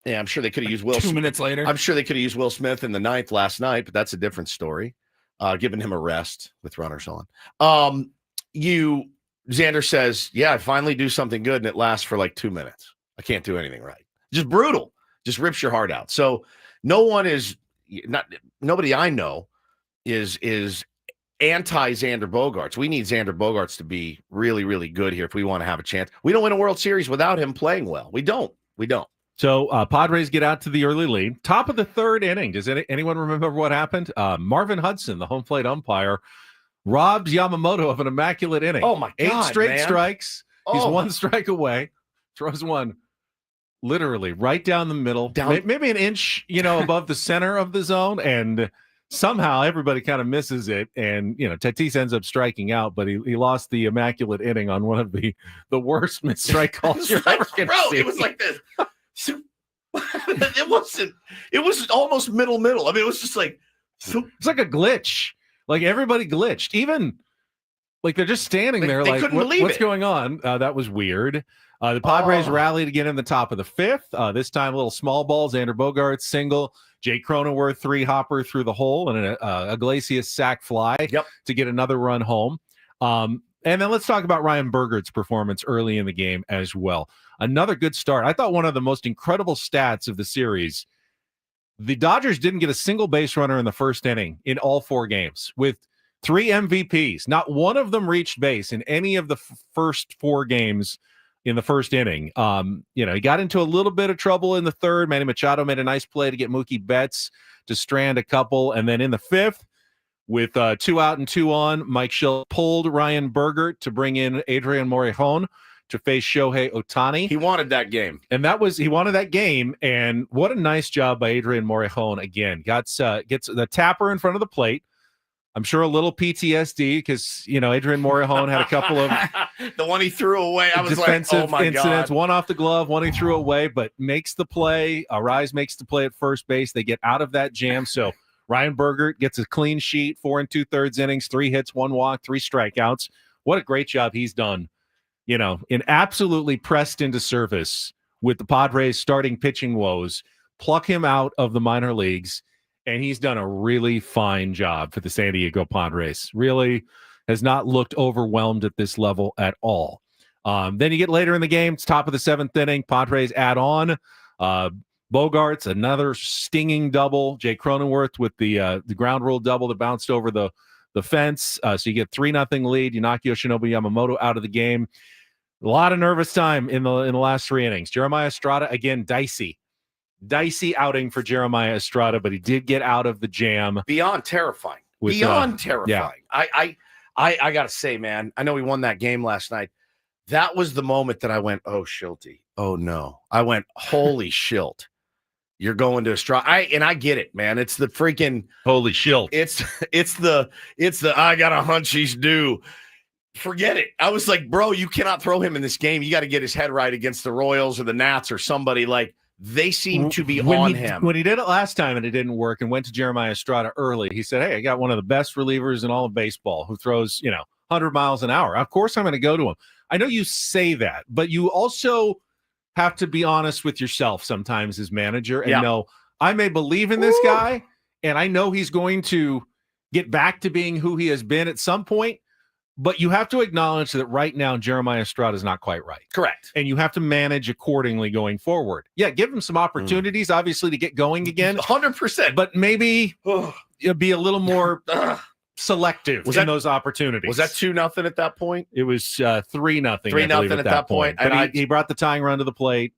Yeah, I'm sure they could have used Will 2 minutes later. I'm sure they could have used Will Smith in the 9th last night, but that's a different story. Giving him a rest with runners on. Xander says, I finally do something good, and it lasts for like 2 minutes. I can't do anything right. Just brutal. Just rips your heart out. So nobody I know is anti Xander Bogaerts. We need Xander Bogaerts to be really, really good here if we want to have a chance. We don't win a World Series without him playing well. We don't. So Padres get out to the early lead. Top of the 3rd inning. Does anyone remember what happened? Marvin Hudson, the home plate umpire, robs Yamamoto of an immaculate inning. Oh, my God, 8 straight man. Strikes. He's 1 strike away. Throws one literally right down the middle. Maybe an inch, above the center of the zone. And somehow everybody kind of misses it. And, Tatis ends up striking out, but he lost the immaculate inning on one of the worst missed strike calls you're ever going to see. It was like this. It was almost middle. I mean, it was just like, it's like a glitch. Like everybody glitched, even like they're just standing there. They like, couldn't believe what's it. going on? That was weird. The Padres rallied again in the top of the 5th. This time, a little small ball. Xander Bogaerts single. Jake Cronenworth 3-hopper through the hole, and an Iglesias sac fly to get another run home. And then let's talk about Ryan Bergert's performance early in the game as well. Another good start. I thought one of the most incredible stats of the series, the Dodgers didn't get a single base runner in the first inning in all 4 games with 3 MVPs. Not one of them reached base in any of the first 4 games in the first inning. He got into a little bit of trouble in the third. Manny Machado made a nice play to get Mookie Betts to strand a couple. And then in the 5th, with 2 out and 2 on, Mike Shildt pulled Ryan Bergert to bring in Adrian Morejon to face Shohei Ohtani. He wanted that game. And he wanted that game. And what a nice job by Adrian Morejon again. Gets the tapper in front of the plate. I'm sure a little PTSD because, Adrian Morejon had a couple of the one he threw away. I was defensive like, oh my incidents, God. One off the glove, one he threw away, but makes the play. Arise makes the play at first base. They get out of that jam. So Ryan Bergert gets a clean sheet, 4 2/3 innings, 3 hits, 1 walk, 3 strikeouts. What a great job he's done, in absolutely pressed into service with the Padres starting pitching woes. Pluck him out of the minor leagues. And he's done a really fine job for the San Diego Padres. Really has not looked overwhelmed at this level at all. Then you get later in the game, it's top of the 7th inning. Padres add on. Bogarts, another stinging double. Jay Cronenworth with the ground rule double that bounced over the fence. So you get 3-0 lead. You knock Yoshinobu Yamamoto out of the game. A lot of nervous time in the last 3 innings. Jeremiah Estrada, again, dicey outing for Jeremiah Estrada, but he did get out of the jam. Beyond terrifying. Terrifying. Yeah. I gotta say, man, I know we won that game last night. That was the moment that I went, oh, Shilty. Oh no. I went, holy Shildt. You're going to Estrada. I get it, man. It's the freaking holy Shildt. It's the I got a hunch he's due. Forget it. I was like, bro, you cannot throw him in this game. You got to get his head right against the Royals or the Nats or somebody. Like, they seem to be on him. When he did it last time and it didn't work and went to Jeremiah Estrada early, he said, hey, I got one of the best relievers in all of baseball who throws, 100 miles an hour. Of course I'm going to go to him. I know you say that, but you also have to be honest with yourself sometimes as manager and know, I may believe in this guy and I know he's going to get back to being who he has been at some point. But you have to acknowledge that right now, Jeremiah Estrada is not quite right. Correct. And you have to manage accordingly going forward. Yeah, give him some opportunities, obviously, to get going again. 100%. But maybe be a little more selective in those opportunities. Was that 2-0 at that point? It was 3-0. 3-0 at that point. But he brought the tying run to the plate.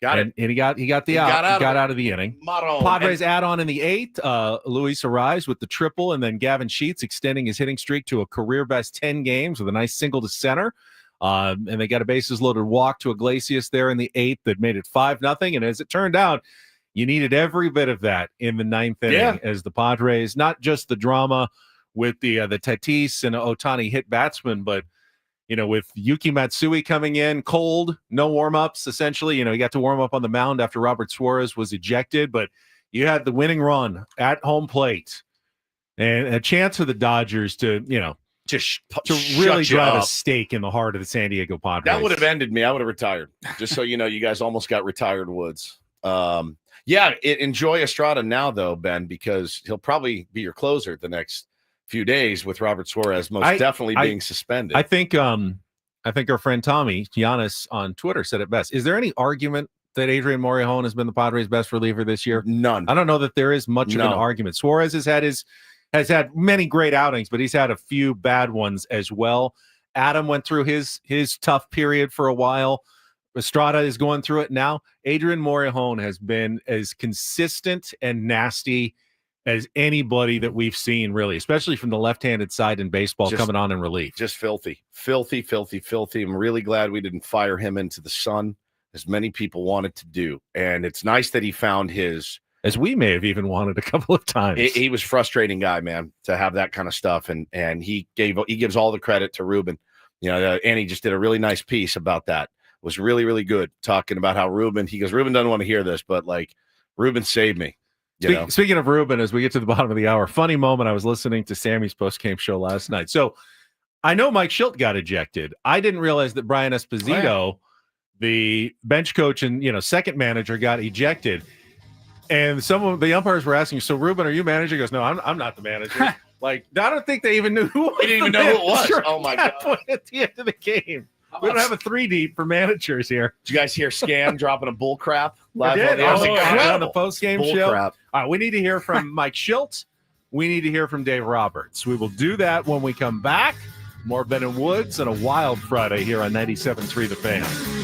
Got it. And he got out of the inning. Padres add on in the 8th. Luis Arise with the triple, and then Gavin Sheets extending his hitting streak to a career best 10 games with a nice single to center. And they got a bases loaded walk to Iglesias there in the 8th that made it 5-0. And as it turned out, you needed every bit of that in the 9th inning as the Padres, not just the drama with the Tatis and Ohtani hit batsman, but with Yuki Matsui coming in cold, no warm-ups, essentially. He got to warm up on the mound after Robert Suarez was ejected, but you had the winning run at home plate and a chance for the Dodgers to really drive a stake in the heart of the San Diego Padres. That would have ended me. I would have retired. Just so you know, you guys almost got retired Woods. Enjoy Estrada now, though, Ben, because he'll probably be your closer the next few days with Robert Suarez definitely being suspended. I think our friend Tommy Giannis on Twitter said it best. Is there any argument that Adrian Morejon has been the Padres' best reliever this year? None. I don't know that there is much of an argument. Suarez has had many great outings, but he's had a few bad ones as well. Adam went through his tough period for a while. Estrada is going through it now. Adrian Morejon has been as consistent and nasty as anybody that we've seen, really, especially from the left-handed side in baseball, coming on in relief. Just filthy. I'm really glad we didn't fire him into the sun, as many people wanted to do. And it's nice that he found his... As we may have even wanted a couple of times. He was a frustrating guy, man, to have that kind of stuff. And he gives all the credit to Ruben. And he just did a really nice piece about that. It was really, really good, talking about how Ruben doesn't want to hear this, but, Ruben saved me. Speaking of Ruben, as we get to the bottom of the hour, funny moment. I was listening to Sammy's postgame show last night. So I know Mike Shildt got ejected. I didn't realize that Brian Esposito, the bench coach and second manager, got ejected. And some of the umpires were asking, so Ruben, are you manager? He goes, no, I'm not the manager. Like, I don't think they even knew who They didn't even know who it was. Oh, my God. At the end of the game. We don't have a 3-deep for managers here. Did you guys hear Scam dropping a bull crap live I on did. the air? On the post-game Bull show. crap. All right, we need to hear from Mike Shildt. We need to hear from Dave Roberts. We will do that when we come back. More Ben and Woods and a wild Friday here on 97.3 The Fan.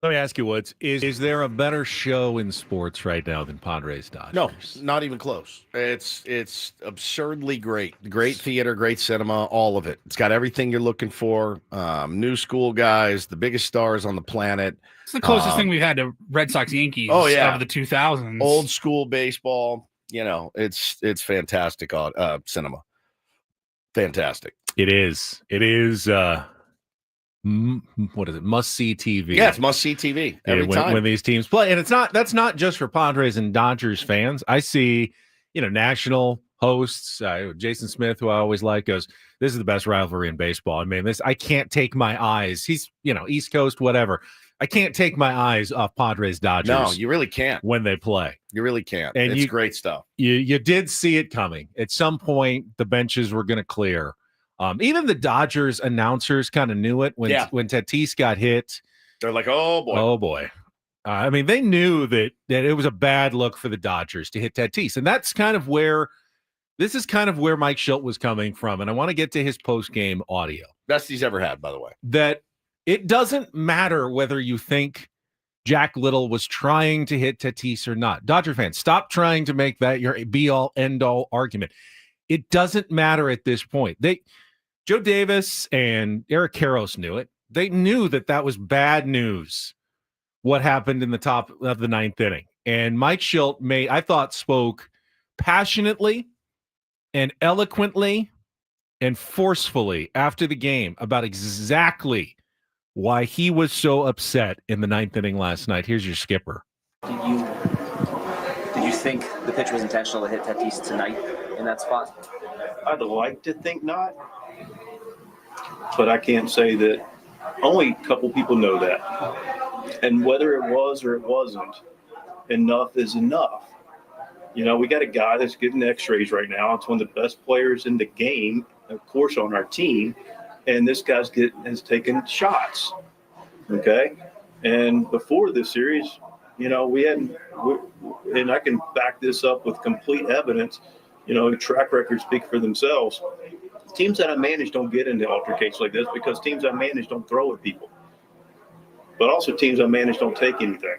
Let me ask you, Woods, is there a better show in sports right now than Padres Dodgers? No, not even close. It's absurdly great. Great theater, great cinema, all of it. It's got everything you're looking for. New school guys, the biggest stars on the planet. It's the closest thing we've had to Red Sox Yankees of the 2000s. Old school baseball. It's fantastic cinema. Fantastic. It is. What is it? Must-see TV. Yeah, it's must-see TV every time when these teams play. And that's not just for Padres and Dodgers fans. I see, national hosts, Jason Smith, who I always like, goes, this is the best rivalry in baseball. I mean, I can't take my eyes. He's, East Coast, whatever. I can't take my eyes off Padres Dodgers. No, you really can't. When they play. You really can't. And it's great stuff. You did see it coming. At some point, the benches were going to clear. Even the Dodgers announcers kind of knew it when Tatis got hit. They're like, oh, boy. Oh, boy. I mean, they knew that it was a bad look for the Dodgers to hit Tatis. And that's kind of where Mike Shildt was coming from. And I want to get to his post-game audio. Best he's ever had, by the way. That it doesn't matter whether you think Jack Little was trying to hit Tatis or not. Dodger fans, stop trying to make that your be-all, end-all argument. It doesn't matter at this point. Joe Davis and Eric Karros knew it. They knew that was bad news, what happened in the top of the ninth inning. And Mike Shildt I thought, spoke passionately and eloquently and forcefully after the game about exactly why he was so upset in the ninth inning last night. Here's your skipper. Did you think the pitch was intentional to hit Tatis tonight in that spot? I'd like to think not, but I can't say that. Only a couple people know that. And whether it was or it wasn't, enough is enough. We got a guy that's getting x-rays right now. It's one of the best players in the game, of course, on our team. And this guy's has taken shots. Okay? And before this series, we hadn't, and I can back this up with complete evidence. Track records speak for themselves. Teams that I manage don't get into altercations like this because teams I manage don't throw at people. But also teams I manage don't take anything.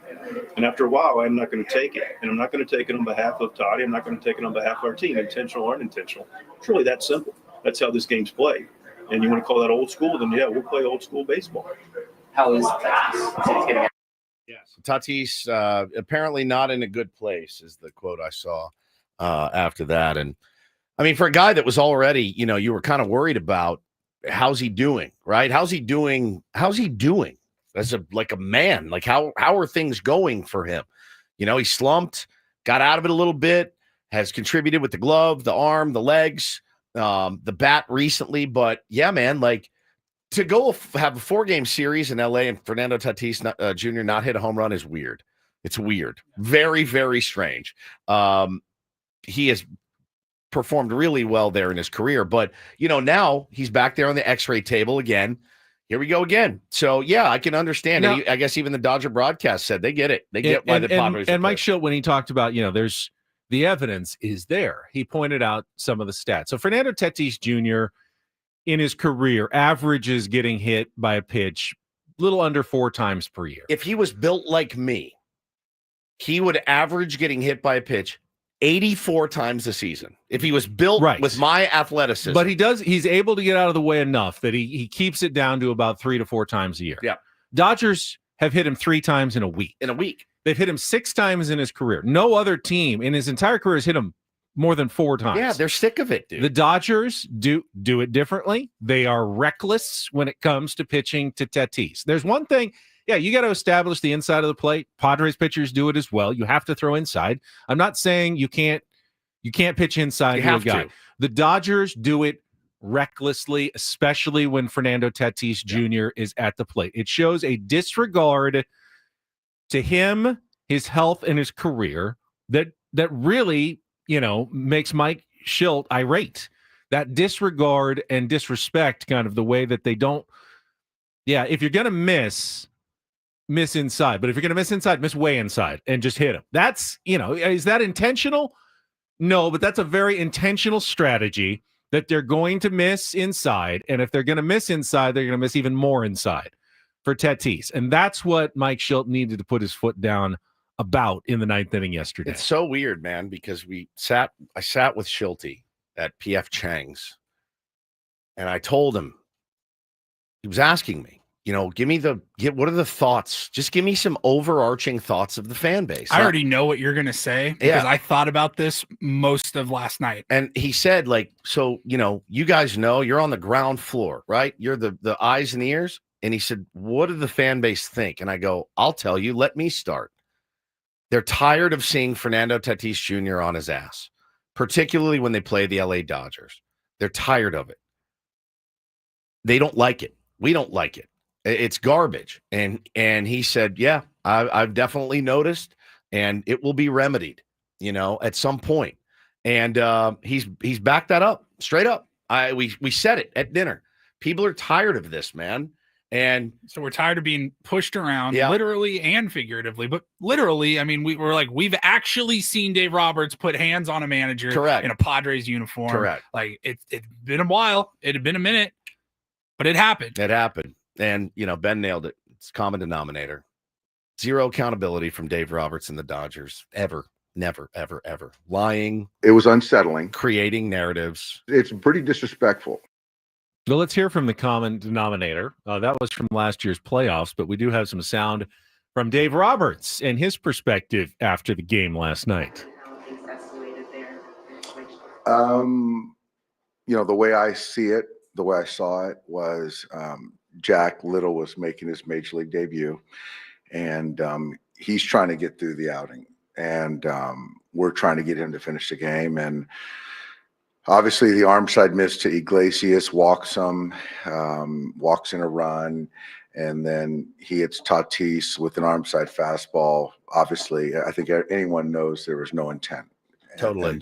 And after a while, I'm not going to take it. And I'm not going to take it on behalf of Toddy. I'm not going to take it on behalf of our team, intentional or unintentional. It's really that simple. That's how this game's played. And you want to call that old school, then yeah, we'll play old school baseball. How is Tatis? Yes. Tatis, apparently not in a good place, is the quote I saw after that. And I mean, for a guy that was already, you were kind of worried about, how's he doing, right? How's he doing as a man? Like, how are things going for him? He slumped, got out of it a little bit, has contributed with the glove, the arm, the legs, the bat recently. But yeah, man, like, to go have a 4-game series in LA and Fernando Tatis Jr. not hit a home run is weird. It's weird. Very, very strange. He has performed really well there in his career, but now he's back there on the x-ray table again. Here we go again. So yeah, I can understand. Now, I guess even the Dodger broadcast said they get it. They get why the Padres. And Mike Shildt, when he talked about, there's the evidence is there. He pointed out some of the stats. So Fernando Tatis Jr. in his career averages getting hit by a pitch a little under 4 times per year. If he was built like me, he would average getting hit by a pitch 84 times a season. If he was built with my athleticism. But he's able to get out of the way enough that he keeps it down to about 3 to 4 times a year. Yeah. Dodgers have hit him 3 times in a week. They've hit him 6 times in his career. No other team in his entire career has hit him more than 4 times. Yeah, they're sick of it, dude. The Dodgers do it differently. They are reckless when it comes to pitching to Tatis. There's one thing. Yeah, you got to establish the inside of the plate. Padres pitchers do it as well. You have to throw inside. I'm not saying you can't pitch inside to a guy. The Dodgers do it recklessly, especially when Fernando Tatis Jr. is at the plate. It shows a disregard to him, his health, and his career that really, makes Mike Shildt irate. That disregard and disrespect, kind of the way that they don't. Yeah, if you're gonna miss inside, but if you're gonna miss inside, miss way inside and just hit him. That's is that intentional? No, but that's a very intentional strategy that they're going to miss inside, and if they're going to miss inside, they're going to miss even more inside. for Tatis. And that's what Mike Shildt needed to put his foot down about in the 9th inning yesterday. It's so weird, man, because I sat with Shildt at PF Chang's, and I told him, he was asking me, what are the thoughts? Just give me some overarching thoughts of the fan base. I already know what you're going to say because I thought about this most of last night. And he said, you guys know you're on the ground floor, right? You're the eyes and ears. And he said, what do the fan base think? And I go, I'll tell you, let me start. They're tired of seeing Fernando Tatis Jr. on his ass, particularly when they play the LA Dodgers. They're tired of it. They don't like it. We don't like it. It's garbage. And he said, yeah, I've definitely noticed, and it will be remedied, at some point. And he's backed that up straight up. We said it at dinner. People are tired of this, man. And so we're tired of being pushed around, literally and figuratively. But literally, I mean, we've actually seen Dave Roberts put hands on a manager in a Padres uniform. Correct. Like it's been a while. It had been a minute, but it happened. It happened. And, Ben nailed it. It's common denominator. Zero accountability from Dave Roberts and the Dodgers. Ever. Never, ever, ever. Lying. It was unsettling. Creating narratives. It's pretty disrespectful. Well, let's hear from the common denominator. That was from last year's playoffs, but we do have some sound from Dave Roberts and his perspective after the game last night. The way I see it, the way I saw it was Jack Little was making his major league debut, and he's trying to get through the outing, and we're trying to get him to finish the game. And obviously, the arm side miss to Iglesias, walks in a run, and then he hits Tatis with an arm side fastball. Obviously, I think anyone knows there was no intent. Totally.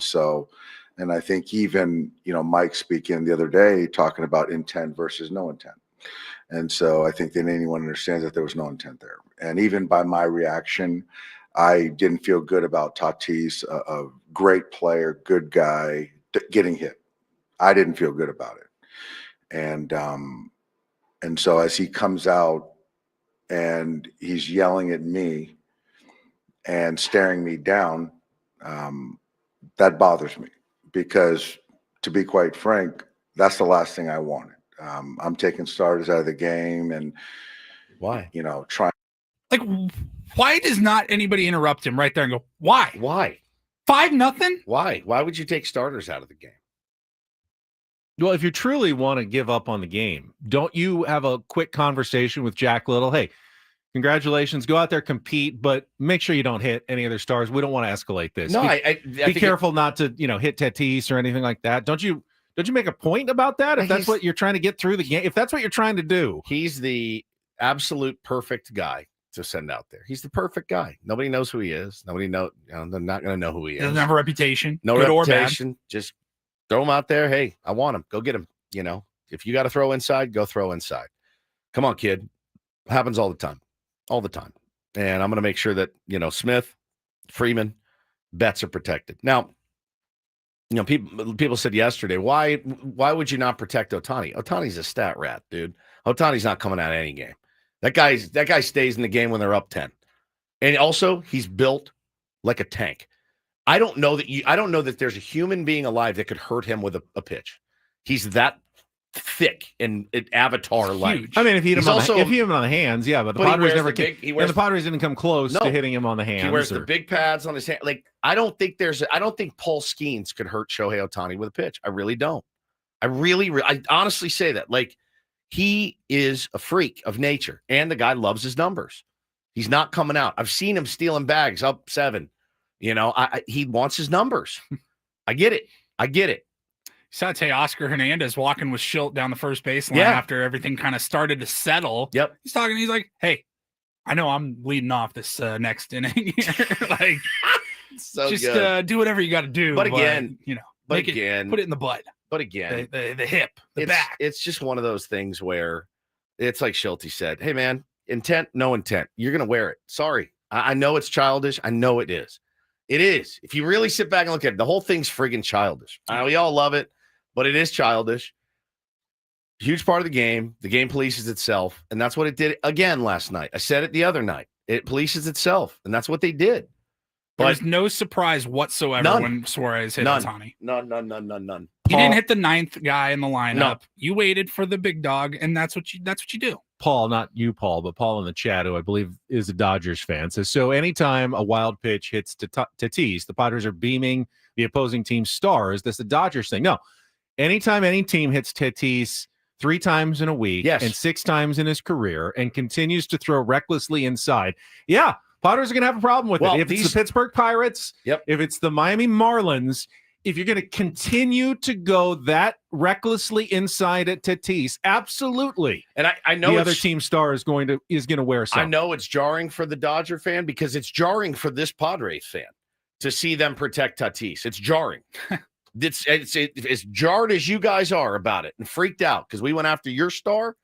And I think even, Mike speaking the other day, talking about intent versus no intent. And so I think that anyone understands that there was no intent there. And even by my reaction, I didn't feel good about Tatis, a great player, good guy, getting hit. I didn't feel good about it. And so as he comes out and he's yelling at me and staring me down, that bothers me, because to be quite frank, that's the last thing I wanted. I'm taking starters out of the game, and why? Trying. Like, why does not anybody interrupt him right there and go, why? Why? 5-0? Why? Why would you take starters out of the game? Well, if you truly want to give up on the game, don't you have a quick conversation with Jack Little? Hey, congratulations, go out there, compete, but make sure you don't hit any of their stars. We don't want to escalate this. No, be careful not to, hit Tatis or anything like that. Don't you make a point about that? If that's what you're trying to get through the game, if that's what you're trying to do. He's the absolute perfect guy to send out there. He's the perfect guy. Nobody knows who he is. Nobody they're not going to know who he is. Doesn't have a reputation. No good reputation. Or bad. Just throw him out there. Hey, I want him. Go get him. If you got to throw inside, go throw inside. Come on, kid. It happens all the time. All the time. And I'm going to make sure that, Smith, Freeman, Betts are protected. Now, people said yesterday, why would you not protect Ohtani? Ohtani's a stat rat, dude. Ohtani's not coming out of any game. That guy stays in the game when they're up 10. And also, he's built like a tank. I don't know that there's a human being alive that could hurt him with a pitch. He's that thick and avatar-like. I mean, if you hit him on the hands, yeah, but the Padres never came. The Padres didn't come close to hitting him on the hands. He wears the big pads on his hand. Like, I don't think Paul Skeens could hurt Shohei Ohtani with a pitch. I really don't. I honestly say that. Like, he is a freak of nature, and the guy loves his numbers. He's not coming out. I've seen him stealing bags up 7. He wants his numbers. I get it. Saw Oscar Hernandez walking with Shildt down the first baseline after everything kind of started to settle. Yep. He's talking. He's like, "Hey, I know I'm leading off this next inning. Like, so just do whatever you got to do. But again, put it in the butt. But again, the hip, the back. It's just one of those things where it's like Shildt said, "Hey, man, intent, no intent. You're gonna wear it. Sorry, I know it's childish. I know it is. It is. If you really sit back and look at it, the whole thing's friggin' childish. We all love it." But it is childish. Huge part of the game. The game polices itself, and that's what it did again last night. I said it the other night. It polices itself, and that's what they did. There's no surprise whatsoever when Suarez hit Ohtani. None. He didn't hit the 9th guy in the lineup. No. You waited for the big dog, and that's what you do. Paul, not you, Paul, but Paul in the chat, who I believe is a Dodgers fan, says, so anytime a wild pitch hits Tatis, the Padres are beaming the opposing team's stars. That's the Dodgers thing. No, anytime any team hits Tatis 3 times in a week and 6 times in his career and continues to throw recklessly inside, Padres are going to have a problem with it. If it's the Pittsburgh Pirates, if it's the Miami Marlins, if you're going to continue to go that recklessly inside at Tatis, absolutely. And I know the other team star is going to wear something. I know it's jarring for the Dodger fan because it's jarring for this Padres fan to see them protect Tatis. It's jarring. It's as jarred as you guys are about it and freaked out because we went after your star.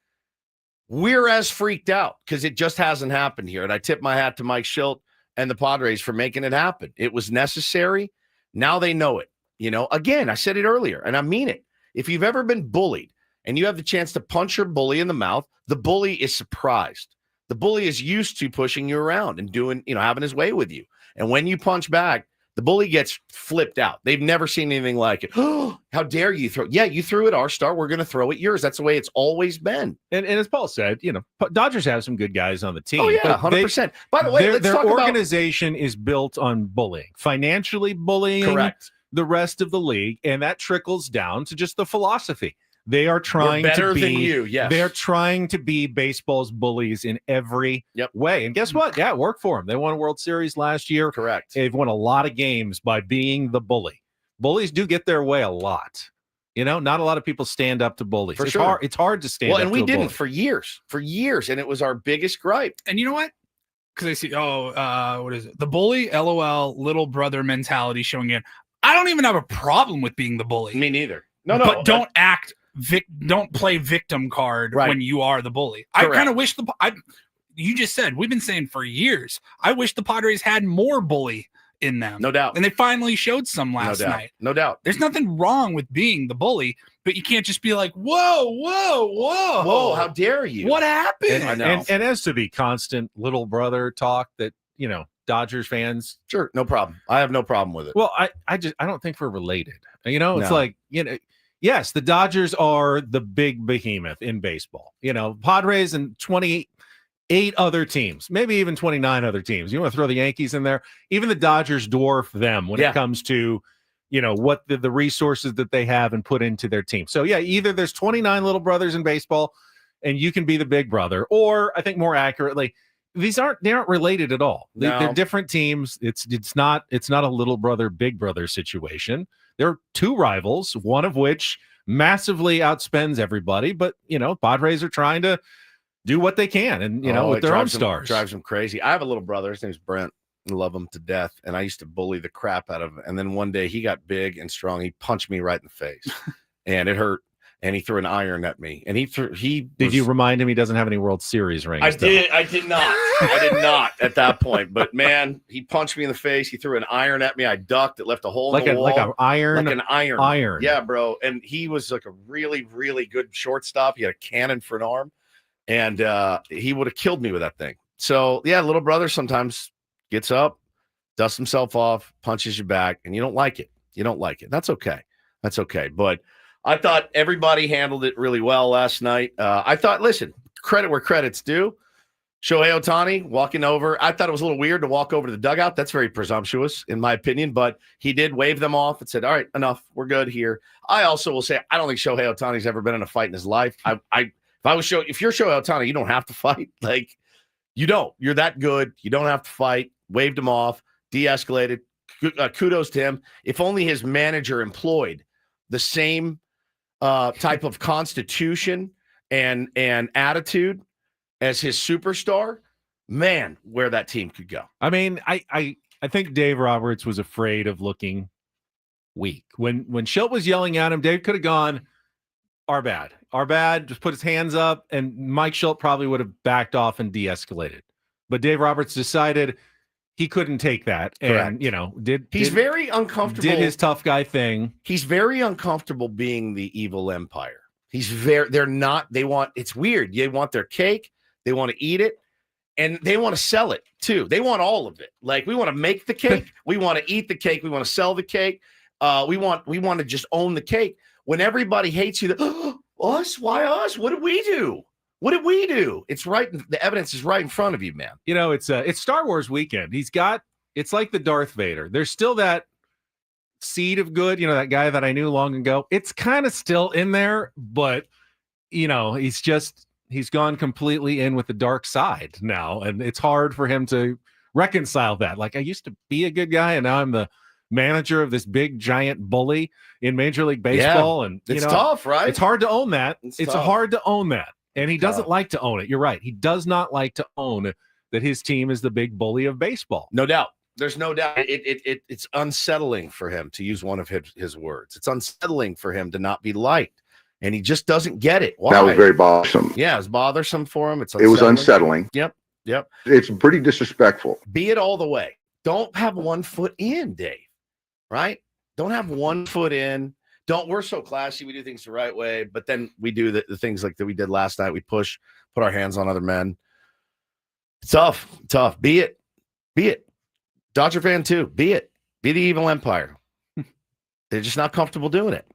We're as freaked out because it just hasn't happened here. And I tip my hat to Mike Shildt and the Padres for making it happen. It was necessary. Now they know it. Again, I said it earlier, and I mean it. If you've ever been bullied and you have the chance to punch your bully in the mouth, the bully is surprised. The bully is used to pushing you around and doing, having his way with you. And when you punch back, the bully gets flipped out. They've never seen anything like it. Oh, how dare you throw? Yeah, you threw at our star. We're going to throw at yours. That's the way it's always been. And as Paul said, Dodgers have some good guys on the team. Oh, yeah, 100%. By the way, their organization is built on bullying, financially bullying the rest of the league, and that trickles down to just the philosophy. They are trying to be than you. Yes. They're trying to be baseball's bullies in every way. And guess what? Yeah, it worked for them. They won a World Series last year. Correct. They've won a lot of games by being the bully. Bullies do get their way a lot. Not a lot of people stand up to bullies. It's hard to stand up to a bully. And we didn't for years, and it was our biggest gripe. And you know what? Because I see, what is it? The bully, LOL, little brother mentality showing in. I don't even have a problem with being the bully. Me neither. But don't act. Don't play victim card when you are the bully. Correct. I kind of wish you just said, we've been saying for years, I wish the Padres had more bully in them. No doubt. And they finally showed some last night. No doubt. There's nothing wrong with being the bully, but you can't just be like, whoa, how dare you? What happened? And as to the constant little brother talk that, Dodgers fans. Sure. No problem. I have no problem with it. Well, I don't think we're related. It's like, yes, the Dodgers are the big behemoth in baseball. Padres and 28 other teams, maybe even 29 other teams. You want to throw the Yankees in there? Even the Dodgers dwarf them when it comes to, what the resources that they have and put into their team. So, either there's 29 little brothers in baseball and you can be the big brother, or I think more accurately, they aren't related at all. They're different teams. It's not a little brother, big brother situation. There are 2 rivals, one of which massively outspends everybody, but Padres are trying to do what they can and with their own stars. Drives them crazy. I have a little brother, his name's Brent. I love him to death, and I used to bully the crap out of him. And then one day he got big and strong. He punched me right in the face, and it hurt. And he threw an iron at me. And did you remind him he doesn't have any World Series rings? I did not. I did not at that point. But man, he punched me in the face. He threw an iron at me. I ducked. It left a hole in the wall. Like an iron. Yeah, bro. And he was like a really, really good shortstop. He had a cannon for an arm. And he would have killed me with that thing. So yeah, little brother sometimes gets up, dusts himself off, punches you back, and you don't like it. That's okay. But I thought everybody handled it really well last night. I thought, listen, credit where credit's due. Shohei Ohtani walking over. I thought it was a little weird to walk over to the dugout. That's very presumptuous, in my opinion. But he did wave them off and said, all right, enough. We're good here. I also will say, I don't think Shohei Ohtani's ever been in a fight in his life. If you're Shohei Ohtani, you don't have to fight. Like, you don't. You're that good. You don't have to fight. Waved him off. De-escalated. Kudos to him. If only his manager employed the same type of constitution and attitude as his superstar, man, where that team could go. I mean, I think Dave Roberts was afraid of looking weak. When Shildt was yelling at him, Dave could have gone, our bad, just put his hands up, and Mike Shildt probably would have backed off and de-escalated. But Dave Roberts decided he couldn't take that. And, he's very uncomfortable. Did his tough guy thing. He's very uncomfortable being the evil empire. It's weird. They want their cake. They want to eat it. And they want to sell it too. They want all of it. Like, we want to make the cake. We want to eat the cake. We want to sell the cake. We want to just own the cake. When everybody hates you, us? Why us? What did we do? What did we do? It's right. The evidence is right in front of you, man. You know, it's Star Wars weekend. It's like the Darth Vader. There's still that seed of good, that guy that I knew long ago. It's kind of still in there, but he's gone completely in with the dark side now. And it's hard for him to reconcile that. Like, I used to be a good guy and now I'm the manager of this big giant bully in Major League Baseball. And it's tough, right? It's hard to own that. It's tough. hard to own that. And he doesn't like to own it. You're right. He does not like to own that his team is the big bully of baseball. No doubt. There's no doubt. It's unsettling for him, to use one of his words. It's unsettling for him to not be liked. And he just doesn't get it. Why? That was very bothersome. Yeah, it was bothersome for him. It was unsettling. Yep. It's pretty disrespectful. Be it all the way. Don't have one foot in, Dave. Right? Don't have one foot in. We're so classy. We do things the right way. But then we do the things like that we did last night. We put our hands on other men. It's tough. Be it. Dodger fan too. Be it. Be the evil empire. They're just not comfortable doing it.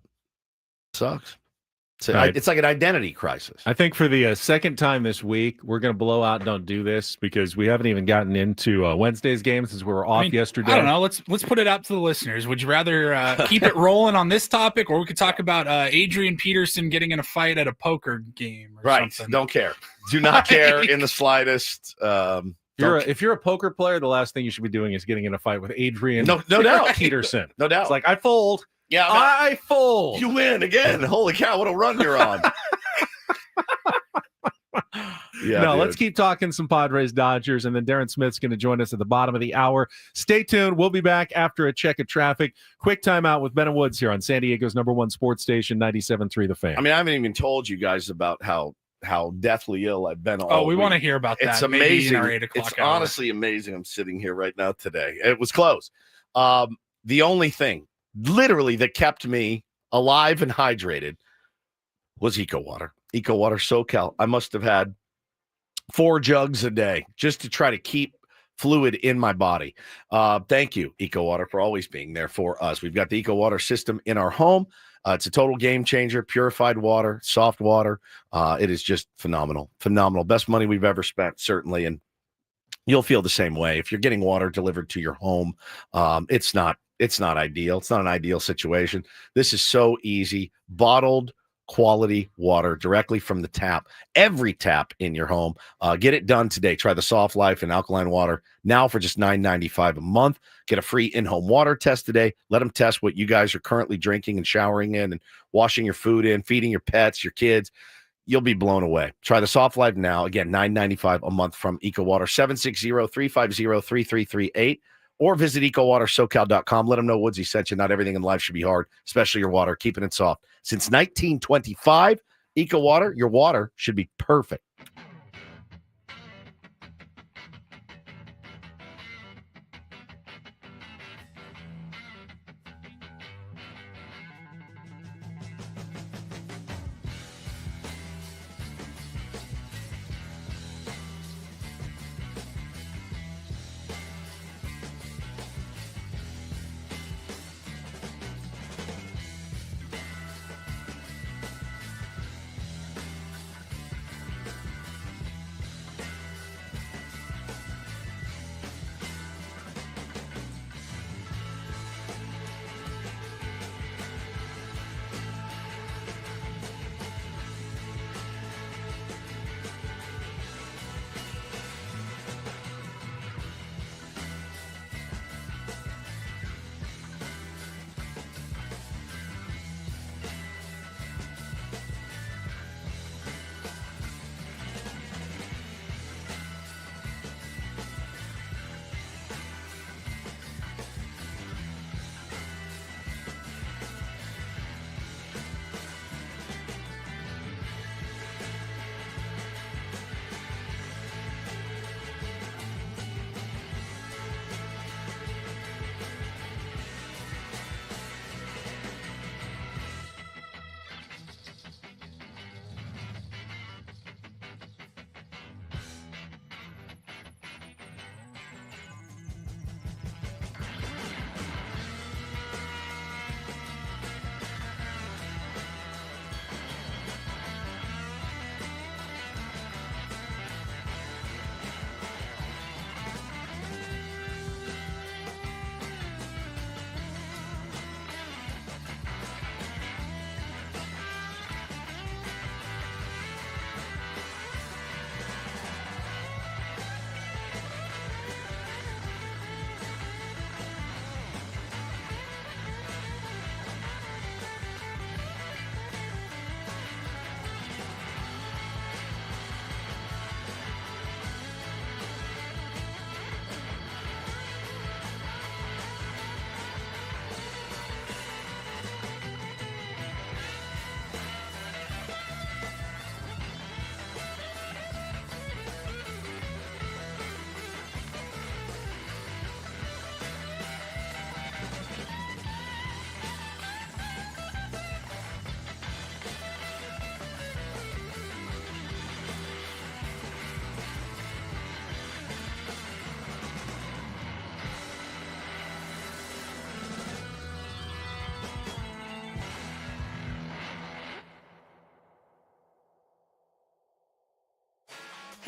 Sucks. It's like an identity crisis. I think for the second time this week, we're going to blow out Don't Do This, because we haven't even gotten into Wednesday's games since we were off yesterday. I don't know. Let's put it out to the listeners. Would you rather keep it rolling on this topic, or we could talk about Adrian Peterson getting in a fight at a poker game or something? Don't care. Do not care in the slightest. If you're a poker player, the last thing you should be doing is getting in a fight with Adrian no doubt. Peterson. No doubt. It's like, I fold. Yeah, I fold. You win again. Holy cow, what a run you're on. Let's keep talking some Padres Dodgers, and then Darren Smith's going to join us at the bottom of the hour. Stay tuned. We'll be back after a check of traffic. Quick timeout with Ben and Woods here on San Diego's #1 sports station, 97.3 The Fan. I mean, I haven't even told you guys about how deathly ill I've been all we week. Want to hear about that. It's amazing. In our 8 o'clock it's hour. Honestly amazing. I'm sitting here right now today. It was close. The only thing literally that kept me alive and hydrated was Eco Water. Eco Water SoCal. I must have had 4 jugs a day just to try to keep fluid in my body. Thank you, Eco Water, for always being there for us. We've got the Eco Water system in our home. It's a total game changer. Purified water, soft water. It is just phenomenal. Best money we've ever spent, certainly. And you'll feel the same way. If you're getting water delivered to your home, it's not ideal. It's not an ideal situation. This is so easy. Bottled quality water directly from the tap. Every tap in your home. Get it done today. Try the Soft Life and alkaline water now for just $9.95 a month. Get a free in-home water test today. Let them test what you guys are currently drinking and showering in and washing your food in, feeding your pets, your kids. You'll be blown away. Try the Soft Life now. Again, $9.95 a month from Eco Water. 760-350-3338. Or visit EcoWaterSoCal.com. Let them know Woodsy sent you. Not everything in life should be hard, especially your water. Keeping it soft. Since 1925, Eco Water, your water should be perfect.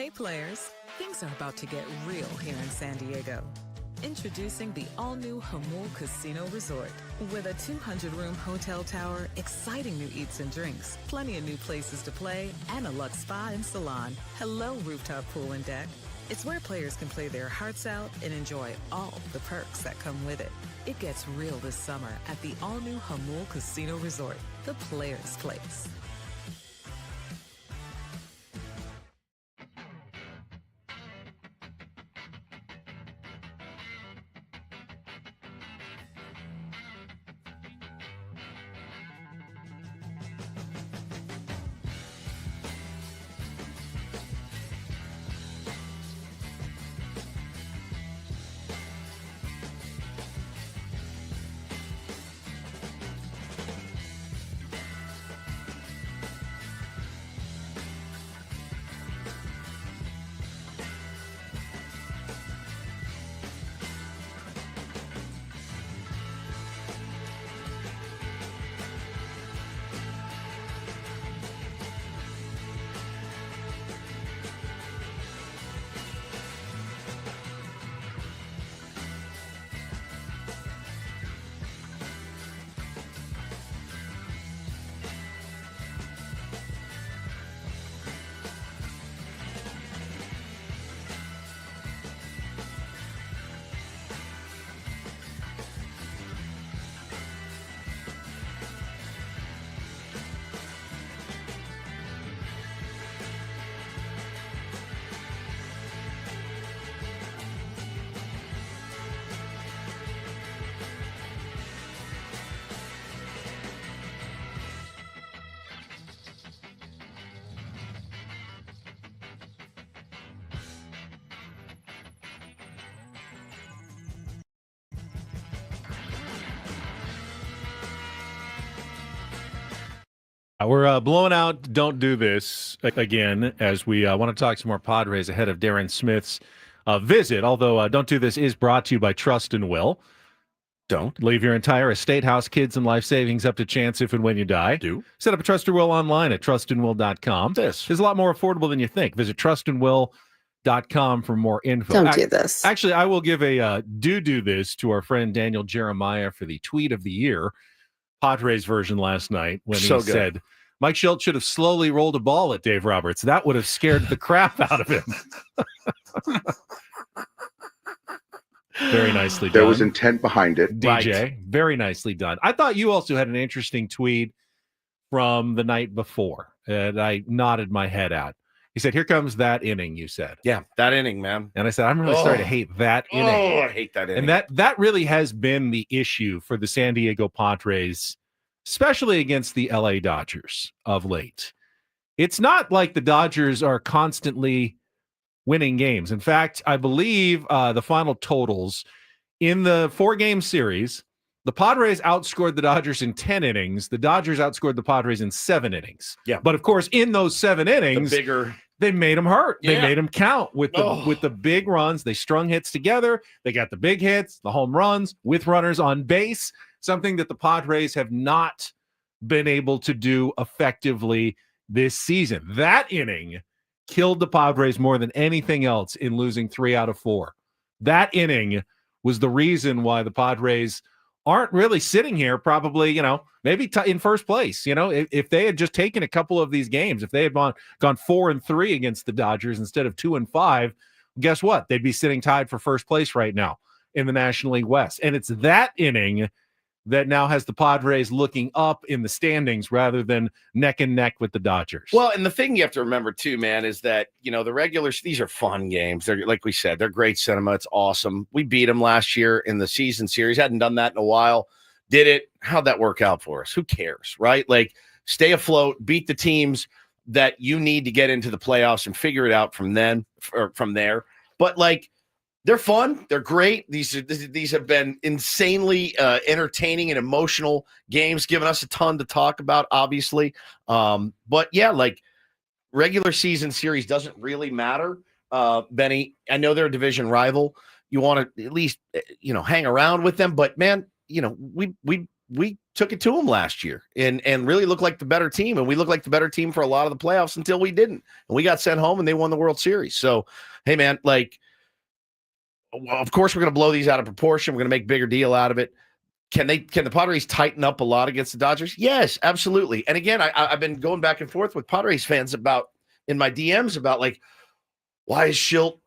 Hey players, things are about to get real here in San Diego. Introducing the all-new Hamul Casino Resort. With a 200-room hotel tower, exciting new eats and drinks, plenty of new places to play, and a luxe spa and salon. Hello, rooftop pool and deck. It's where players can play their hearts out and enjoy all the perks that come with it. It gets real this summer at the all-new Hamul Casino Resort, the players' place. We're blowing out Don't Do This again as we want to talk some more Padres ahead of Darren Smith's visit, although Don't Do This is brought to you by Trust and Will. Don't leave your entire estate, house, kids, and life savings up to chance if and when you die. Do. Set up a Trust and Will online at trustandwill.com. This is a lot more affordable than you think. Visit trustandwill.com for more info. Don't do this. Actually, I will give a do this to our friend Daniel Jeremiah for the tweet of the year, Padres version last night, when he said, Mike Shildt should have slowly rolled a ball at Dave Roberts. That would have scared the crap out of him. Very nicely done. There was intent behind it. DJ, Right. Very nicely done. I thought you also had an interesting tweet from the night before, and I nodded my head at. He said, here comes that inning, you said. Yeah, that inning, man. And I said, I'm really starting to hate that inning. Oh, I hate that inning. And that really has been the issue for the San Diego Padres, especially against the LA Dodgers of late. It's not like the Dodgers are constantly winning games. In fact, I believe the final totals in the 4-game series, the Padres outscored the Dodgers in 10 innings. The Dodgers outscored the Padres in 7 innings. Yeah. But of course, in those 7 innings, they made them hurt. They made them count with the big runs. They strung hits together. They got the big hits, the home runs with runners on base, something that the Padres have not been able to do effectively this season. That inning killed the Padres more than anything else in losing 3 out of 4. That inning was the reason why the Padres aren't really sitting here probably, maybe in first place. If they had just taken a couple of these games, if they had gone 4-3 against the Dodgers instead of 2-5, guess what? They'd be sitting tied for first place right now in the National League West. And it's that inning that now has the Padres looking up in the standings rather than neck and neck with the Dodgers. Well, and the thing you have to remember too, man, is that, the regulars, these are fun games. They're, like we said, they're great cinema. It's awesome. We beat them last year in the season series. Hadn't done that in a while. Did it. How'd that work out for us? Who cares, right? Like, stay afloat, beat the teams that you need to get into the playoffs and figure it out from there. But like, they're fun. They're great. These have been insanely entertaining and emotional games, giving us a ton to talk about, obviously. But yeah, like, regular season series doesn't really matter. Benny, I know they're a division rival. You want to at least, hang around with them. But man, we we took it to them last year and really looked like the better team. And we looked like the better team for a lot of the playoffs until we didn't. And we got sent home and they won the World Series. So, hey, man, like, of course, we're going to blow these out of proportion. We're going to make bigger deal out of it. Can the Padres tighten up a lot against the Dodgers? Yes, absolutely. And again, I've been going back and forth with Padres fans in my DMs about, like, why is Shildt,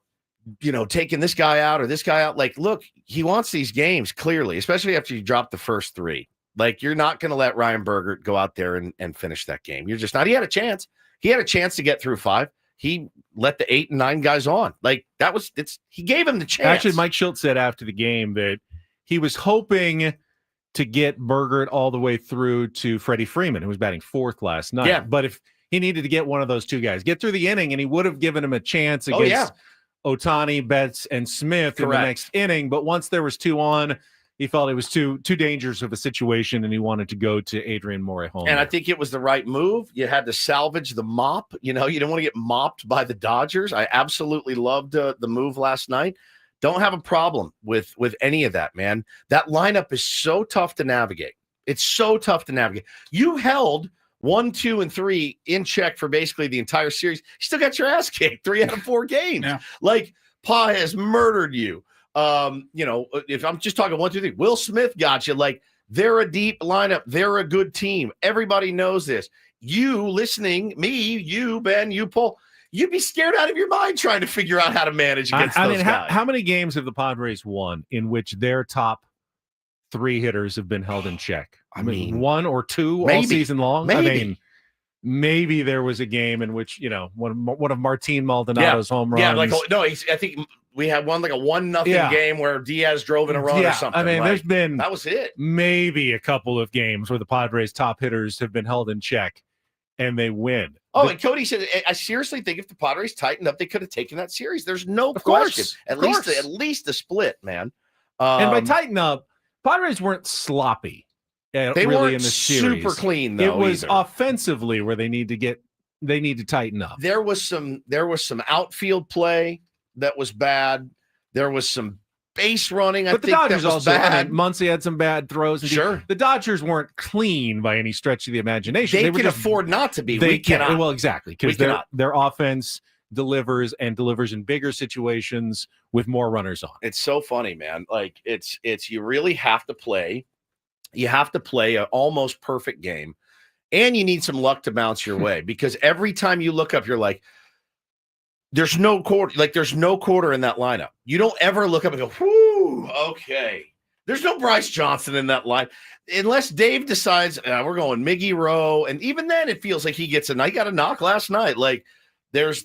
taking this guy out or this guy out? Like, look, he wants these games clearly, especially after you drop the first 3. Like, you're not going to let Ryan Bergert go out there and finish that game. You're just not. He had a chance. He had a chance to get through 5. He let the 8 and 9 guys on. Like, he gave him the chance. Actually, Mike Shildt said after the game that he was hoping to get Bergert all the way through to Freddie Freeman, who was batting 4th last night. Yeah. But if he needed to get one of those 2 guys, get through the inning, and he would have given him a chance against Ohtani, Betts, and Smith in the next inning. But once there was 2 on, he felt it was too dangerous of a situation, and he wanted to go to Adrian Morejon. And I think it was the right move. You had to salvage the mop. You didn't want to get mopped by the Dodgers. I absolutely loved the move last night. Don't have a problem with any of that, man. That lineup is so tough to navigate. It's so tough to navigate. You held 1, 2, and 3 in check for basically the entire series. You still got your ass kicked 3 out of 4 games. Yeah. Like, Pa has murdered you. If I'm just talking 1, 2, 3, Will Smith got you. Like, they're a deep lineup. They're a good team. Everybody knows this. You listening, me, you, Ben, you, Paul, you'd be scared out of your mind trying to figure out how to manage against those guys. How many games have the Padres won in which their top 3 hitters have been held in check? I mean 1 or 2 all season long? Maybe. I mean, maybe there was a game in which, one of Martin Maldonado's home runs. Yeah, I think we had one, like a 1-0 game where Diaz drove in a run or something. I mean, there's been that was it. Maybe a couple of games where the Padres' top hitters have been held in check and they win. Oh, and Cody said, I seriously think if the Padres tightened up, they could have taken that series. There's no question. At least a split, man. And by tighten up, Padres weren't sloppy. They really weren't in the series. super clean, though. It was either. Offensively where they need to tighten up. There was some outfield play that was bad. There was some base running. But the Dodgers also bad. Muncy had some bad throws. Sure. The Dodgers weren't clean by any stretch of the imagination. They can afford not to be. We cannot. Well, exactly. Because their offense delivers in bigger situations with more runners on. It's so funny, man. Like it's you really have to play. You have to play an almost perfect game, and you need some luck to bounce your way because every time you look up, you're like, there's no quarter. Like there's no quarter in that lineup. You don't ever look up and go, whoo, okay. There's no Bryce Johnson in that line. Unless Dave decides we're going Miggy Rowe. And even then it feels like he got a knock last night. Like there's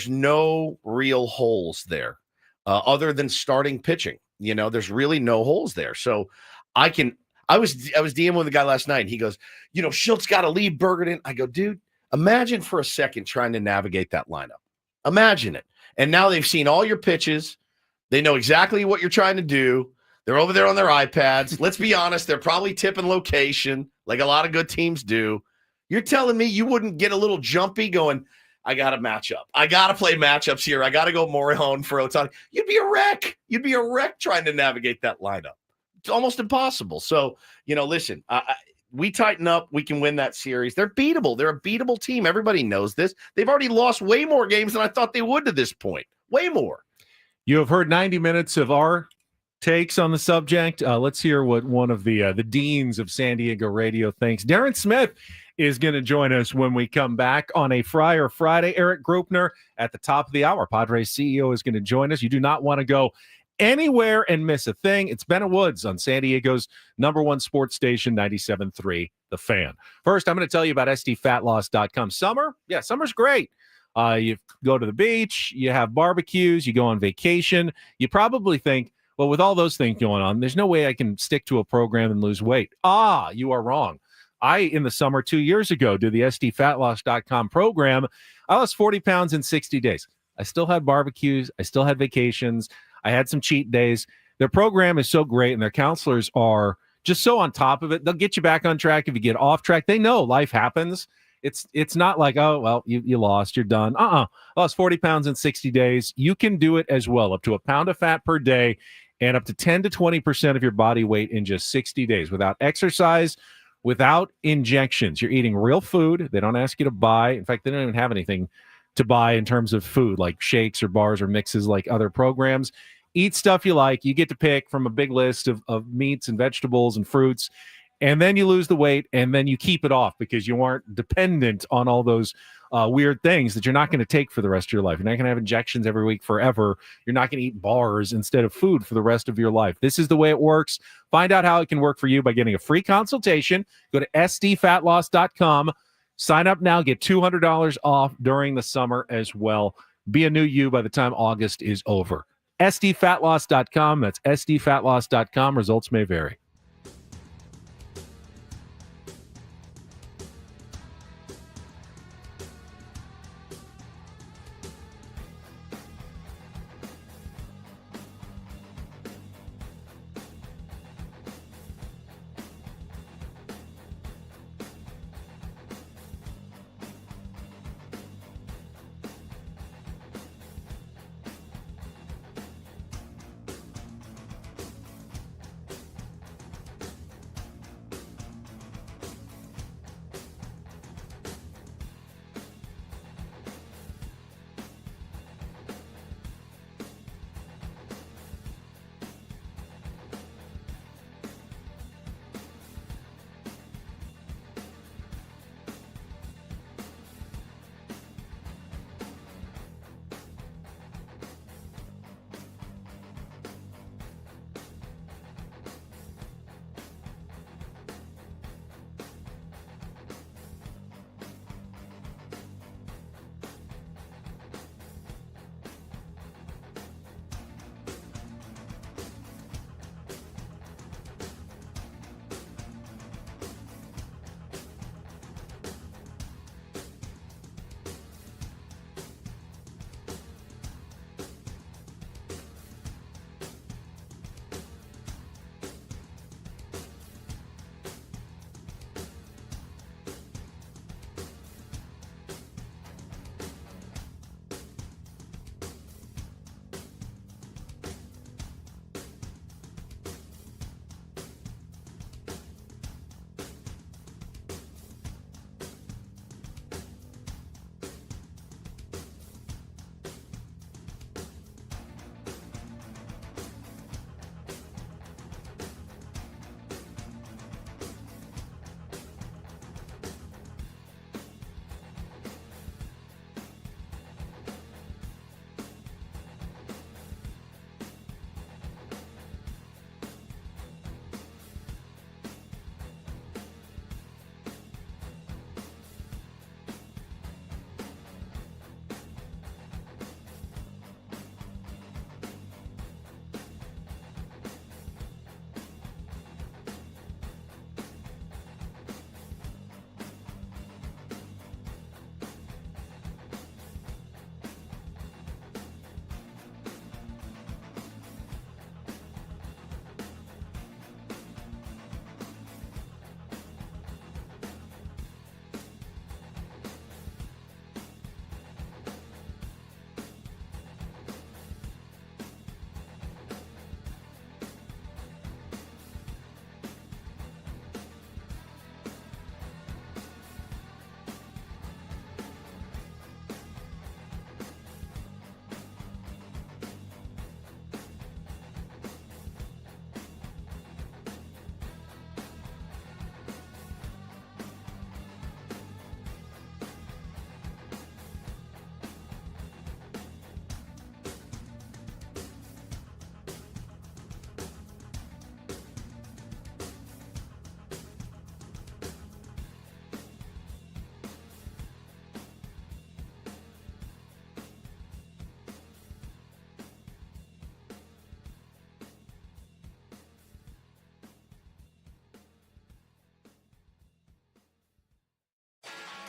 no real holes there other than starting pitching. There's really no holes there. So I was DMing with the guy last night and he goes, Shilt's got to leave Bergert in. I go, dude, imagine for a second trying to navigate that lineup. Imagine it. And now they've seen all your pitches. They know exactly what you're trying to do. They're over there on their iPads. Let's be honest. They're probably tipping location like a lot of good teams do. You're telling me you wouldn't get a little jumpy going, I got to match up. I got to play matchups here. I got to go Morejon for Ohtani. You'd be a wreck. You'd be a wreck trying to navigate that lineup. It's almost impossible. So, listen, we tighten up. We can win that series. They're beatable. They're a beatable team. Everybody knows this. They've already lost way more games than I thought they would to this point. Way more. You have heard 90 minutes of our takes on the subject. Let's hear what one of the deans of San Diego radio thinks. Darren Smith is going to join us when we come back on a Friar Friday. Erik Greupner at the top of the hour. Padres CEO is going to join us. You do not want to go anywhere and miss a thing. It's Bennett Woods on San Diego's #1 sports station, 97.3 The Fan. First, I'm going to tell you about SDFatLoss.com. Summer's great. You go to the beach, you have barbecues, you go on vacation. You probably think, well, with all those things going on, there's no way I can stick to a program and lose weight. You are wrong. I, in the summer 2 years ago, did the SDFatLoss.com program. I lost 40 pounds in 60 days. I still had barbecues. I still had vacations. I had some cheat days. Their program is so great, and their counselors are just so on top of it. They'll get you back on track if you get off track. They know life happens. It's not like, oh, well, you lost, you're done. I lost 40 pounds in 60 days. You can do it as well, up to a pound of fat per day, and up to 10 to 20% of your body weight in just 60 days without exercise, without injections. You're eating real food. They don't ask you to buy. In fact, they don't even have anything to buy in terms of food, like shakes or bars or mixes like other programs. Eat stuff you like. You get to pick from a big list of meats and vegetables and fruits, and then you lose the weight, and then you keep it off because you aren't dependent on all those weird things that you're not going to take for the rest of your life. You're not going to have injections every week forever. You're not going to eat bars instead of food for the rest of your life. This is the way it works. Find out how it can work for you by getting a free consultation. Go to sdfatloss.com. Sign up now. Get $200 off during the summer as well. Be a new you by the time August is over. sdfatloss.com. That's sdfatloss.com. Results may vary.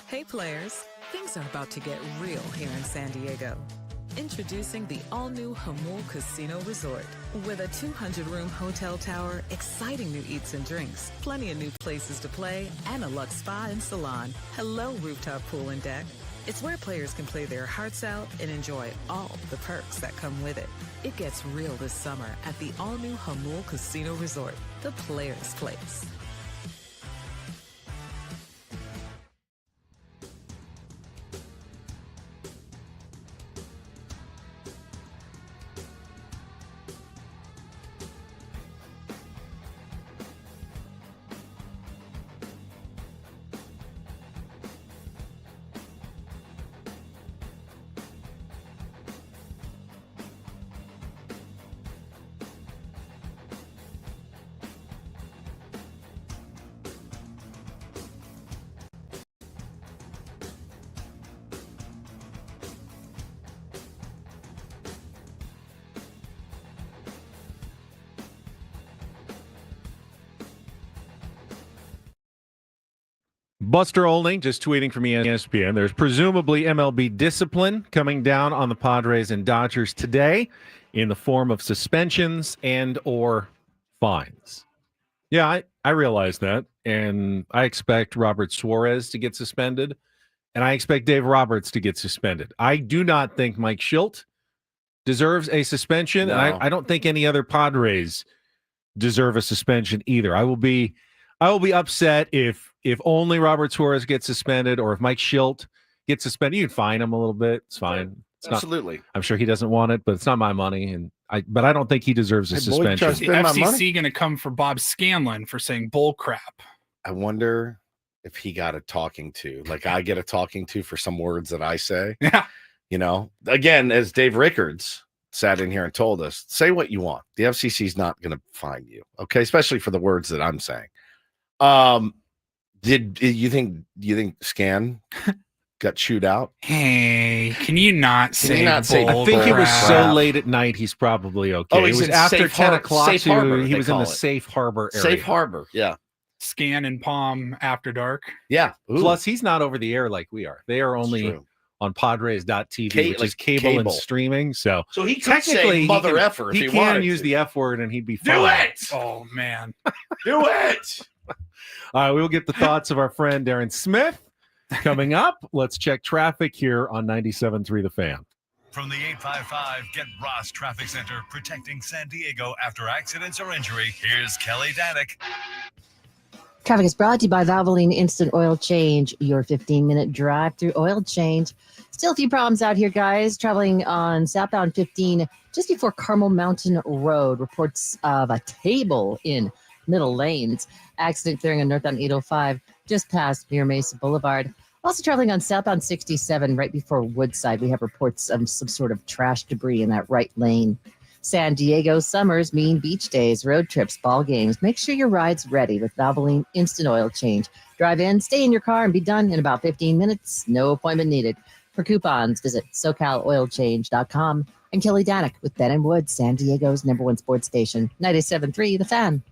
Hey players, things are about to get real here in San Diego. Introducing the all-new Jamul Casino Resort. With a 200-room hotel tower, exciting new eats and drinks, plenty of new places to play, and a luxe spa and salon. Hello, rooftop pool and deck. It's where players can play their hearts out and enjoy all the perks that come with it. It gets real this summer at the all-new Jamul Casino Resort, the Players' Place. Buster Olney just tweeting from ESPN. There's presumably MLB discipline coming down on the Padres and Dodgers today in the form of suspensions and or fines. Yeah, I realize that. And I expect Robert Suarez to get suspended. And I expect Dave Roberts to get suspended. I do not think Mike Shildt deserves a suspension. No. And I don't think any other Padres deserve a suspension either. I will be upset if only Robert Suarez gets suspended, or if Mike Shildt gets suspended. You can fine him a little bit. It's fine. It's Absolutely. I'm sure he doesn't want it, but it's not my money, but I don't think he deserves a suspension. Is the FCC going to come for Bob Scanlon for saying bull crap? I wonder if he got a talking to, like I get a talking to for some words that I say. Yeah. You know, again, as Dave Rickards sat in here and told us, say what you want. The FCC is not going to fine you, okay? Especially for the words that I'm saying. Did you think Scan got chewed out? Hey, can you not say? I think it was so late at night. He's probably okay. Oh, it was after 10 o'clock. Safe harbor, he was in the it. safe harbor area. Safe harbor, yeah. Scan and Palm after dark. Yeah. Ooh. Plus, he's not over the air like we are. They are only on Padres.tv, which is cable and streaming. So he could say mother effer if he can wanted use to. the F word and he'd be fine. Do it! Oh, man. Do it! All right, we'll get the thoughts of our friend Darren Smith coming up. Let's check traffic here on 97.3 The Fan. From the 855 Get Ross Traffic Center, protecting San Diego after accidents or injury, here's Kelly Danick. Traffic is brought to you by Valvoline Instant Oil Change, your 15-minute drive-through oil change. Still a few problems out here, guys. Traveling on southbound 15 just before Carmel Mountain Road. Reports of a table in middle lanes. Accident clearing on northbound 805 just past Mira Mesa Boulevard. Also traveling on southbound 67 right before Woodside. We have reports of some sort of trash debris in that right lane. San Diego summers mean beach days, road trips, ball games. Make sure your ride's ready with Valvoline Instant Oil Change. Drive in, stay in your car, and be done in about 15 minutes. No appointment needed. For coupons, visit SoCalOilChange.com. And Kelly Danick with Ben and Woods, San Diego's #1 sports station, 97.3 The Fan.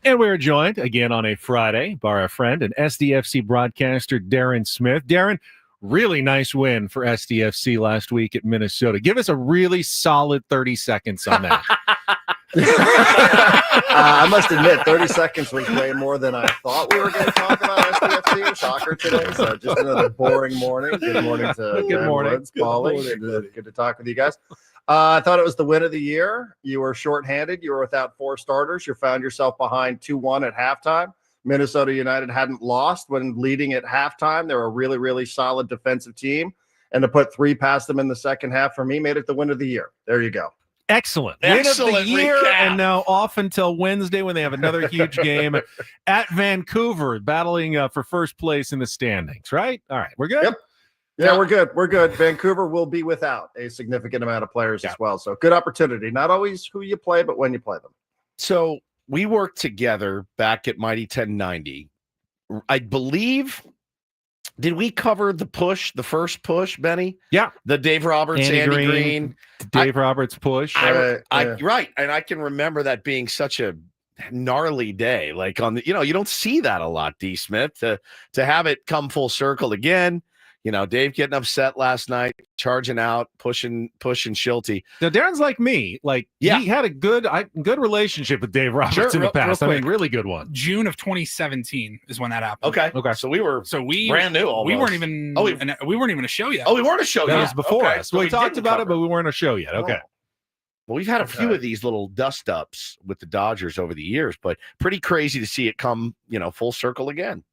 And we're joined again on a Friday by our friend and SDFC broadcaster Darren Smith. Darren, really nice win for SDFC last week at Minnesota. Give us a really solid 30 seconds on that. I must admit, 30 seconds was way more than I thought we were going to talk about SDFC and soccer today. So just another boring morning. Good morning to Good morning. Woods, Paulie. Good to talk with you guys. I thought it was the win of the year. You were shorthanded. You were without 4 starters. You found yourself behind 2-1 at halftime. Minnesota United hadn't lost when leading at halftime. They're a really, really solid defensive team. And to put 3 past them in the second half, for me, made it the win of the year. There you go. Excellent. Excellent Win of the year, recap. and now off until Wednesday when they have another huge game at Vancouver, battling for first place in the standings, right? All right, we're good? Yep. Yeah, we're good. We're good. Vancouver will be without a significant amount of players as well. So good opportunity. Not always who you play, but when you play them. So we worked together back at Mighty 1090. I believe, did we cover the first push, Benny? Yeah. The Dave Roberts, Andy Green. Dave Roberts push. Right. And I can remember that being such a gnarly day. Like on the, you don't see that a lot, D. Smith, to have it come full circle again. Dave getting upset last night, charging out, pushing Shildt. Now, Darren's like me. He had a good relationship with Dave Roberts in the past. I mean, really good one. June of 2017 is when that happened. Okay. So we brand new. Almost. We weren't even. We weren't even a show yet. Oh, we weren't a show yet. That was before us. So we talked about it, but we weren't a show yet. Okay. Well, we've had a few of these little dust ups with the Dodgers over the years, but pretty crazy to see it come, full circle again.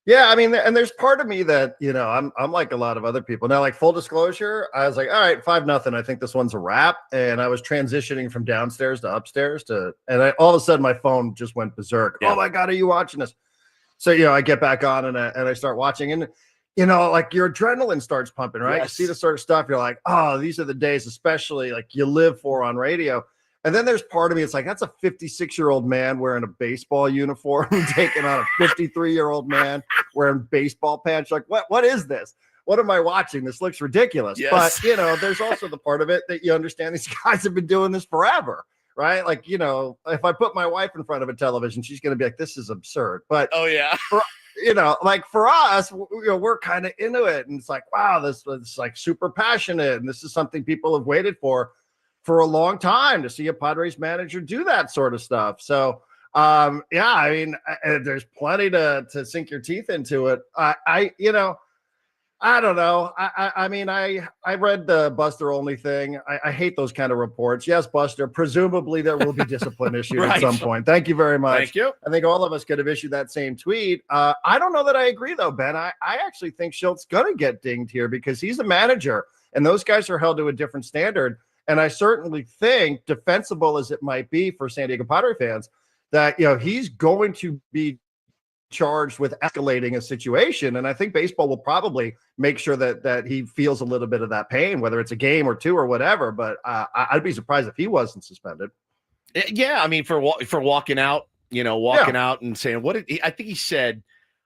Yeah, I mean, and there's part of me that, I'm like a lot of other people. Now, like full disclosure, I was like, all right, 5-0. I think this one's a wrap. And I was transitioning from downstairs to upstairs all of a sudden my phone just went berserk. Yeah. Oh my God, are you watching this? So, I get back on and I start watching, and like your adrenaline starts pumping, right? Yes. You see the sort of stuff, you're like, oh, these are the days, especially like you live for on radio. And then there's part of me, it's like, that's a 56-year-old man wearing a baseball uniform, taking on a 53-year-old man wearing baseball pants. Like, what is this? What am I watching? This looks ridiculous. Yes. But, there's also the part of it that you understand these guys have been doing this forever, right? Like, if I put my wife in front of a television, she's going to be like, this is absurd. But, oh, yeah. Like for us, we're kind of into it. And it's like, wow, this is like super passionate. And this is something people have waited for a long time, to see a Padres manager do that sort of stuff. So, I mean, there's plenty to sink your teeth into it. I don't know. I mean, I read the Buster only thing. I hate those kind of reports. Yes, Buster, presumably there will be discipline issued at some point. Thank you very much. Thank you. I think all of us could have issued that same tweet. I don't know that I agree though, Ben. I actually think Shilt's going to get dinged here because he's a manager and those guys are held to a different standard. And I certainly think, defensible as it might be for San Diego Padre fans, that he's going to be charged with escalating a situation. And I think baseball will probably make sure that he feels a little bit of that pain, whether it's a game or two or whatever. But I'd be surprised if he wasn't suspended. Yeah, I mean, for walking out, out and saying I think he said.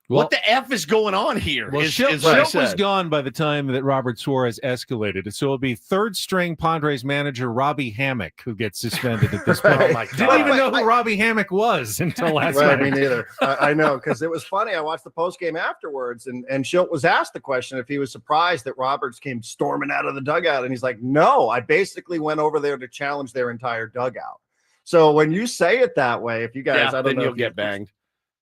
What the F is going on here? Well, Shildt was gone by the time that Robert Suarez escalated. So it'll be third-string Padres manager Robbie Hammock who gets suspended at this point. Oh my God. Didn't even know who Robbie Hammock was until last night. Me neither. I know, because it was funny. I watched the postgame afterwards, and Shildt was asked the question if he was surprised that Roberts came storming out of the dugout. And he's like, no, I basically went over there to challenge their entire dugout. So when you say it that way, if you guys, I don't know, you'll get banged.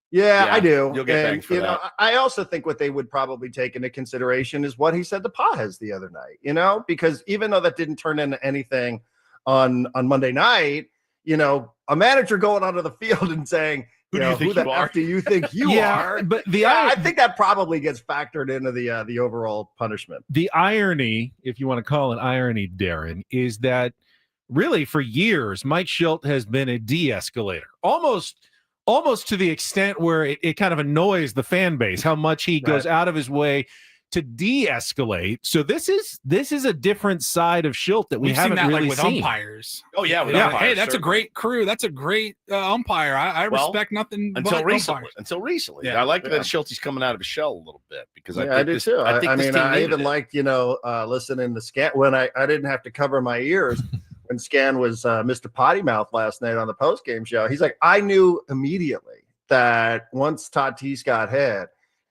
Yeah, I do. You'll get banged for that. I also think what they would probably take into consideration is what he said to Pajes the other night, because even though that didn't turn into anything on Monday night, a manager going onto the field and saying, who the F do you think you are? But I think that probably gets factored into the overall punishment. The irony, if you want to call it irony, Darren, is that really for years, Mike Shildt has been a de-escalator, almost to the extent where it kind of annoys the fan base how much he goes out of his way to de-escalate. So this is a different side of Shildt that we've haven't seen that, really with seen. Umpires. Oh yeah, umpires, hey, that's a great crew. That's a great umpire. I respect nothing until recently. Umpires. Until recently, I like that Shilt's coming out of his shell a little bit because I do too. I even liked listening to Scan when I didn't have to cover my ears. When Scan was Mr. Potty Mouth last night on the post-game show, he's like, I knew immediately that once Tatis got hit,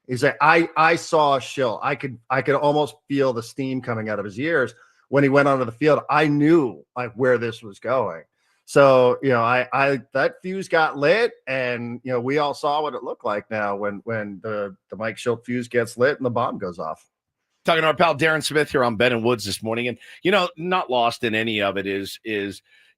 he's like, I saw Shildt. I could almost feel the steam coming out of his ears when he went onto the field. I knew like where this was going. So, I that fuse got lit, and we all saw what it looked like now when the Mike Shildt fuse gets lit and the bomb goes off. Talking to our pal Darren Smith here on Ben and Woods this morning. And, not lost in any of it is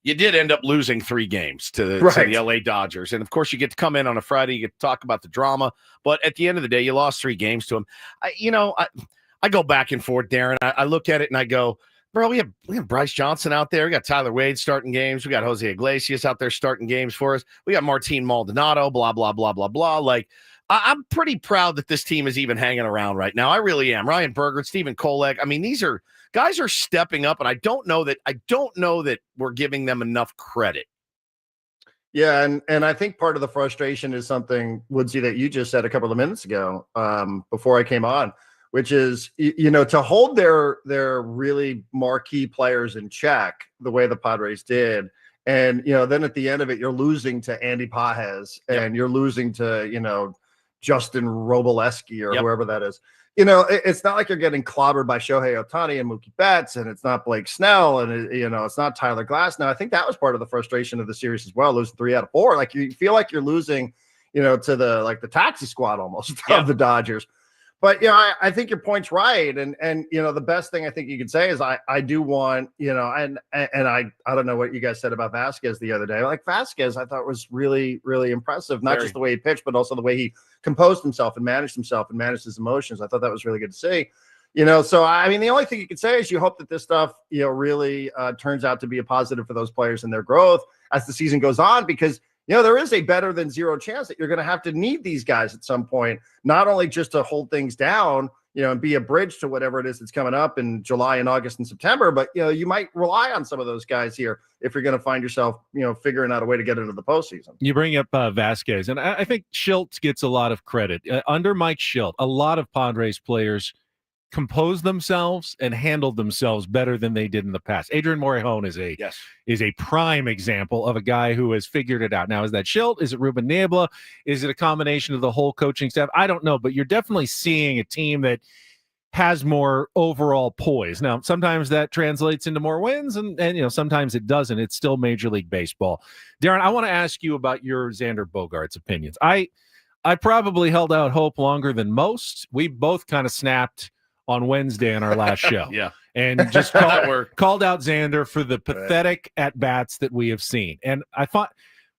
you did end up losing 3 games to the LA Dodgers. And, of course, you get to come in on a Friday. You get to talk about the drama. But at the end of the day, you lost 3 games to them. I go back and forth, Darren. I look at it and I go, bro, we have Bryce Johnson out there. We got Tyler Wade starting games. We got Jose Iglesias out there starting games for us. We got Martin Maldonado, blah, blah, blah, blah, blah. Like, I'm pretty proud that this team is even hanging around right now. I really am. Ryan Bergert, Stephen Kolek. I mean, these are guys are stepping up, and I don't know that we're giving them enough credit. Yeah, and I think part of the frustration is something, Woodsy, that you just said a couple of minutes ago before I came on, which is to hold their really marquee players in check the way the Padres did. And, then at the end of it, you're losing to Andy Pajes and you're losing to, Justin Robleski or whoever that is. it's not like you're getting clobbered by Shohei Ohtani and Mookie Betts, and it's not Blake Snell, and it's not Tyler Glass. Now, I think that was part of the frustration of the series as well, losing 3 out of 4. Like, you feel like you're losing, to the taxi squad almost of the Dodgers. But I think your point's right, and the best thing I think you can say is I do want and I don't know what you guys said about Vasquez the other day. Like, Vasquez, I thought was really, really impressive, not just the way he pitched, but also the way he composed himself and managed his emotions. I thought that was really good to see. So I mean, the only thing you can say is you hope that this stuff really turns out to be a positive for those players and their growth as the season goes on, because there is a better than zero chance that you're going to have to need these guys at some point, not only just to hold things down, and be a bridge to whatever it is that's coming up in July and August and September, but, you might rely on some of those guys here if you're going to find yourself, figuring out a way to get into the postseason. You bring up Vasquez, and I think Shildt gets a lot of credit. Under Mike Shildt, a lot of Padres players composed themselves and handled themselves better than they did in the past. Adrian Morejon is a prime example of a guy who has figured it out. Now, is that Shildt? Is it Ruben Niebla? Is it a combination of the whole coaching staff? I don't know, but you're definitely seeing a team that has more overall poise. Now, sometimes that translates into more wins, and sometimes it doesn't. It's still Major League Baseball. Darren, I want to ask you about your Xander Bogaerts opinions. I probably held out hope longer than most. We both kind of snapped on Wednesday on our last show. And just called out Xander for the pathetic at-bats that we have seen. And I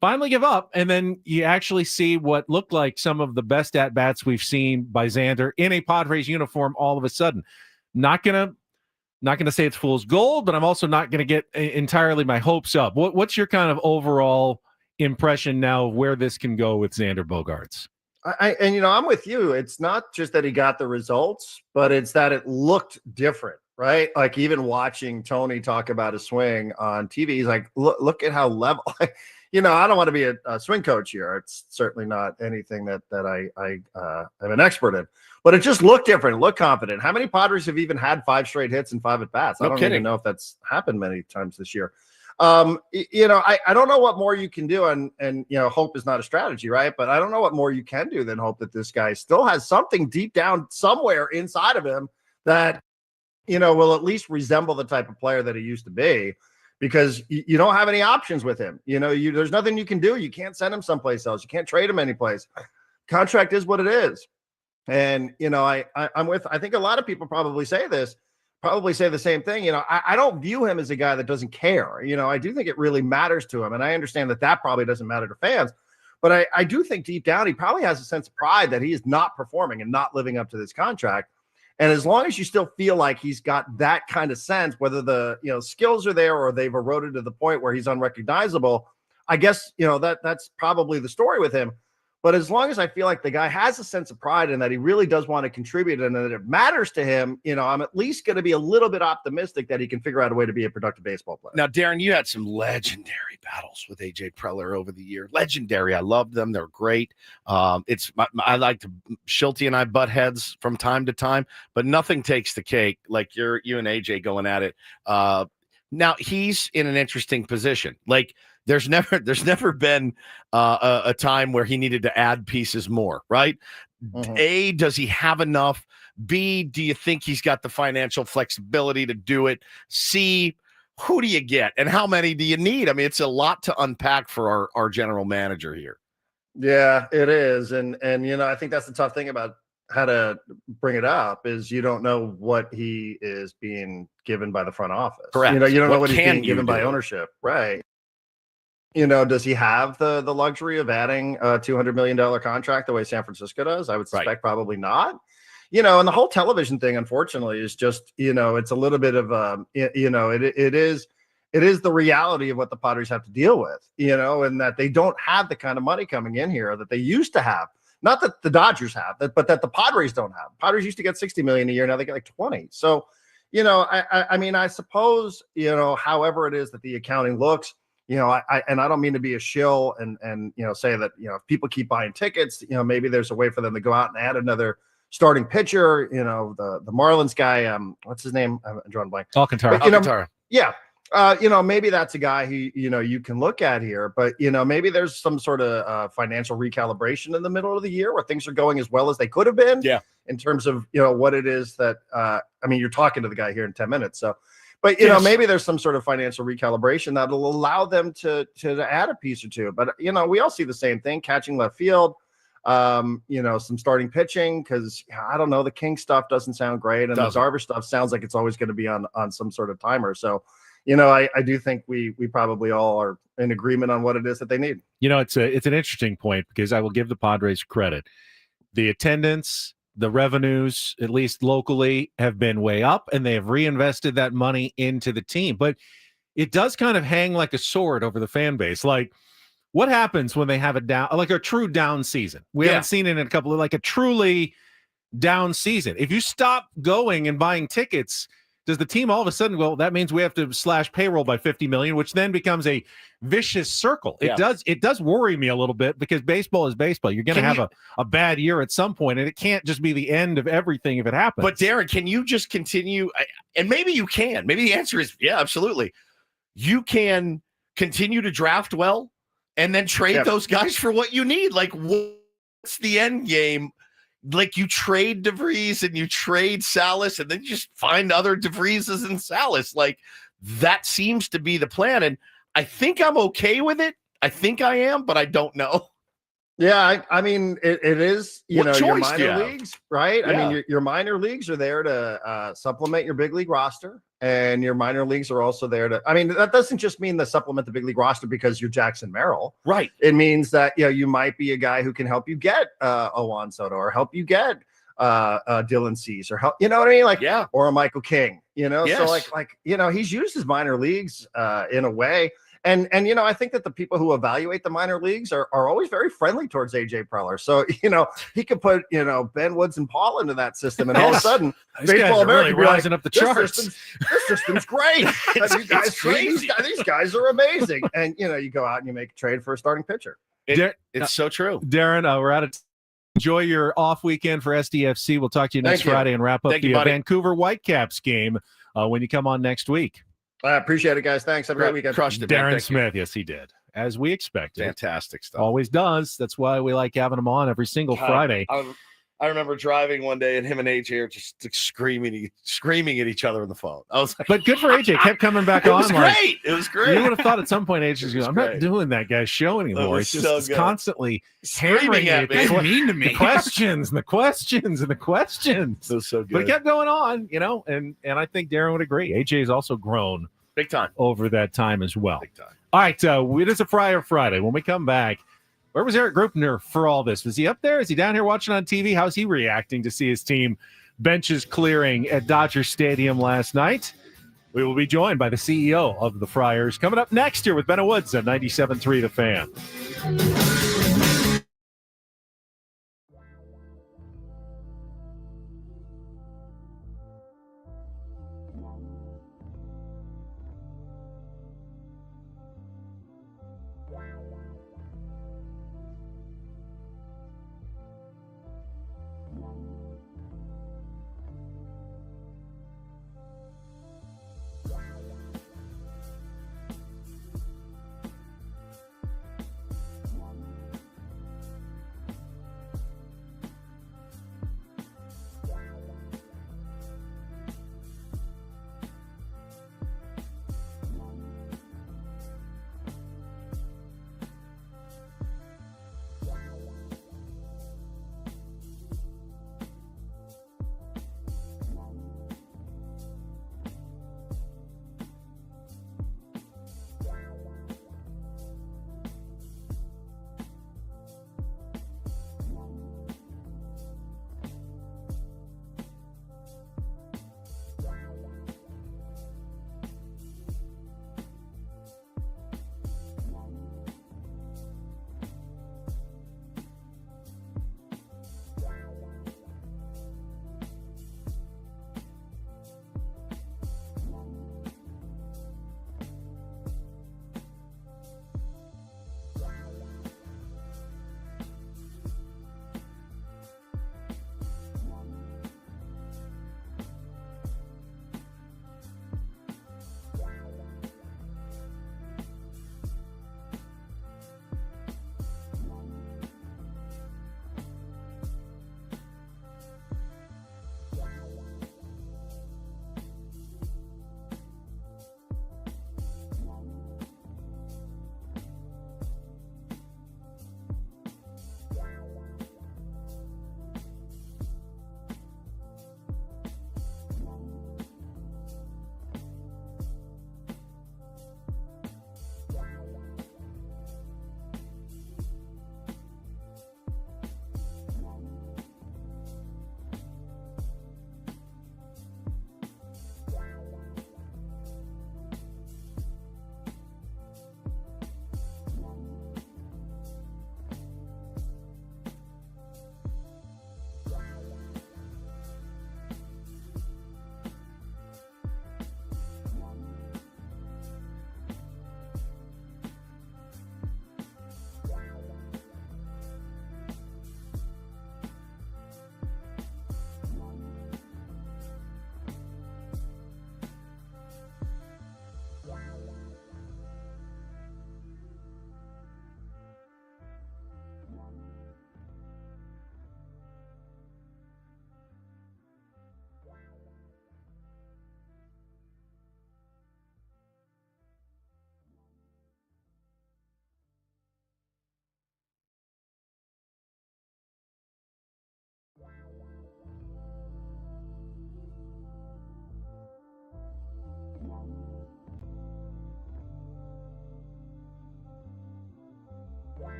finally give up, and then you actually see what looked like some of the best at-bats we've seen by Xander in a Padres uniform all of a sudden. Not gonna say it's fool's gold, but I'm also not going to get entirely my hopes up. What's your kind of overall impression now of where this can go with Xander Bogaerts? I'm with you. It's not just that he got the results, but it's that it looked different, right? Like, even watching Tony talk about his swing on TV, he's like, look at how level. I don't want to be a swing coach here. It's certainly not anything that I am an expert in, but it just looked different. It looked confident. How many Padres have even had 5 straight hits and 5 at bats? I don't even know if that's happened many times this year. I don't know what more you can do, and hope is not a strategy, right? But I don't know what more you can do than hope that this guy still has something deep down somewhere inside of him that will at least resemble the type of player that he used to be, because you don't have any options with him. There's nothing you can do. You can't send him someplace else. You can't trade him anyplace. Contract is what it is. And I think a lot of people probably say the same thing. I don't view him as a guy that doesn't care. I do think it really matters to him. And I understand that probably doesn't matter to fans, but I do think deep down, he probably has a sense of pride that he is not performing and not living up to this contract. And as long as you still feel like he's got that kind of sense, whether the skills are there or they've eroded to the point where he's unrecognizable, I guess, that's probably the story with him. But as long as I feel like the guy has a sense of pride and that he really does want to contribute and that it matters to him, I'm at least going to be a little bit optimistic that he can figure out a way to be a productive baseball player. Now, Darren, you had some legendary battles with AJ Preller over the year. Legendary. I love them. They're great. I like to Shilty and I butt heads from time to time, but nothing takes the cake like you and AJ going at it. Now he's in an interesting position. Like, there's never been a time where he needed to add pieces more, right? Mm-hmm. A, does he have enough? B, do you think he's got the financial flexibility to do it? C, who do you get? And how many do you need? I mean, it's a lot to unpack for our general manager here. Yeah, it is. And I think that's the tough thing about how to bring it up is you don't know what he is being given by the front office. Correct. You don't know what he's being given by ownership. Right. Does he have the luxury of adding a $200 million contract the way San Francisco does? I would suspect probably not. And the whole television thing, unfortunately, is just, it's a little bit of, it is the reality of what the Padres have to deal with, and that they don't have the kind of money coming in here that they used to have. Not that the Dodgers have, but that the Padres don't have. Padres used to get $60 million a year. Now they get like 20. So, I mean, I suppose, however it is that the accounting looks, I don't mean to be a shill and say that, if people keep buying tickets, maybe there's a way for them to go out and add another starting pitcher, the Marlins guy, what's his name? I'm drawing a blank. Alcantara. But, yeah. Maybe that's a guy who, you can look at here, but, maybe there's some sort of financial recalibration in the middle of the year where things are going as well as they could have been. Yeah. In terms of, what it is that, you're talking to the guy here in 10 minutes. So, but, maybe there's some sort of financial recalibration that'll allow them to add a piece or two. But, we all see the same thing, catching left field, some starting pitching, because I don't know, the King stuff doesn't sound great. And the Darvish stuff sounds like it's always going to be on some sort of timer. So, I do think we probably all are in agreement on what it is that they need. It's an interesting point because I will give the Padres credit. The attendance, the revenues, at least locally, have been way up, and they have reinvested that money into the team. But it does kind of hang like a sword over the fan base. Like, what happens when they have a true down season? We haven't seen it in a couple of, like a truly down season. If you stop going and buying tickets, does the team all of a sudden go, that means we have to slash payroll by $50 million, which then becomes a vicious circle? It does worry me a little bit because baseball is baseball. You're going to have a bad year at some point, and it can't just be the end of everything if it happens. But Darren, can you just continue? And maybe you can. Maybe the answer is, yeah, absolutely. You can continue to draft well and then trade those guys for what you need. Like, what's the end game? Like, you trade DeVries and you trade Salas, and then you just find other DeVrieses and Salas. Like, that seems to be the plan. And I think I'm okay with it. I think I am, but I don't know. Yeah, it is, your minor you leagues, right? Yeah. Your minor leagues are there to supplement your big league roster, and your minor leagues are also there to, that doesn't just mean to supplement the big league roster because you're Jackson Merrill. Right. It means that, you might be a guy who can help you get a Juan Soto or help you get Dylan Cease or help, you know what I mean? Or a Michael King, so he's used his minor leagues in a way. And I think that the people who evaluate the minor leagues are always very friendly towards AJ Preller. So, he could put, Ben Woods and Paul into that system, and all of a sudden, Baseball America really rising up the charts. This system's great. Crazy. These guys are amazing. And, you go out and you make a trade for a starting pitcher. It's so true. Darren, we're out of enjoy your off weekend for SDFC. We'll talk to you next Friday and wrap up the Vancouver Whitecaps game when you come on next week. I appreciate it, guys. Thanks. Have a great weekend. Crushed it, Darren Smith. Yes, he did. As we expected. Fantastic stuff. Always does. That's why we like having him on every single Friday. I remember driving one day and him and AJ are just screaming at each other on the phone. I was like, but good for AJ. Kept coming back on. It was great. You would have thought at some point AJ's going, I'm not doing that guy's show anymore. It's just constantly screaming at me. Mean to me. The questions and the questions and the questions. It was so good. But it kept going on, and I think Darren would agree. AJ has also grown big time over that time as well. Big time. All right, it is a Friar Friday. When we come back, where was Erik Greupner for all this? Was he up there? Is he down here watching on TV? How's he reacting to see his team benches clearing at Dodger Stadium last night? We will be joined by the CEO of the Friars coming up next year with Eno Woods at 97.3 The Fan.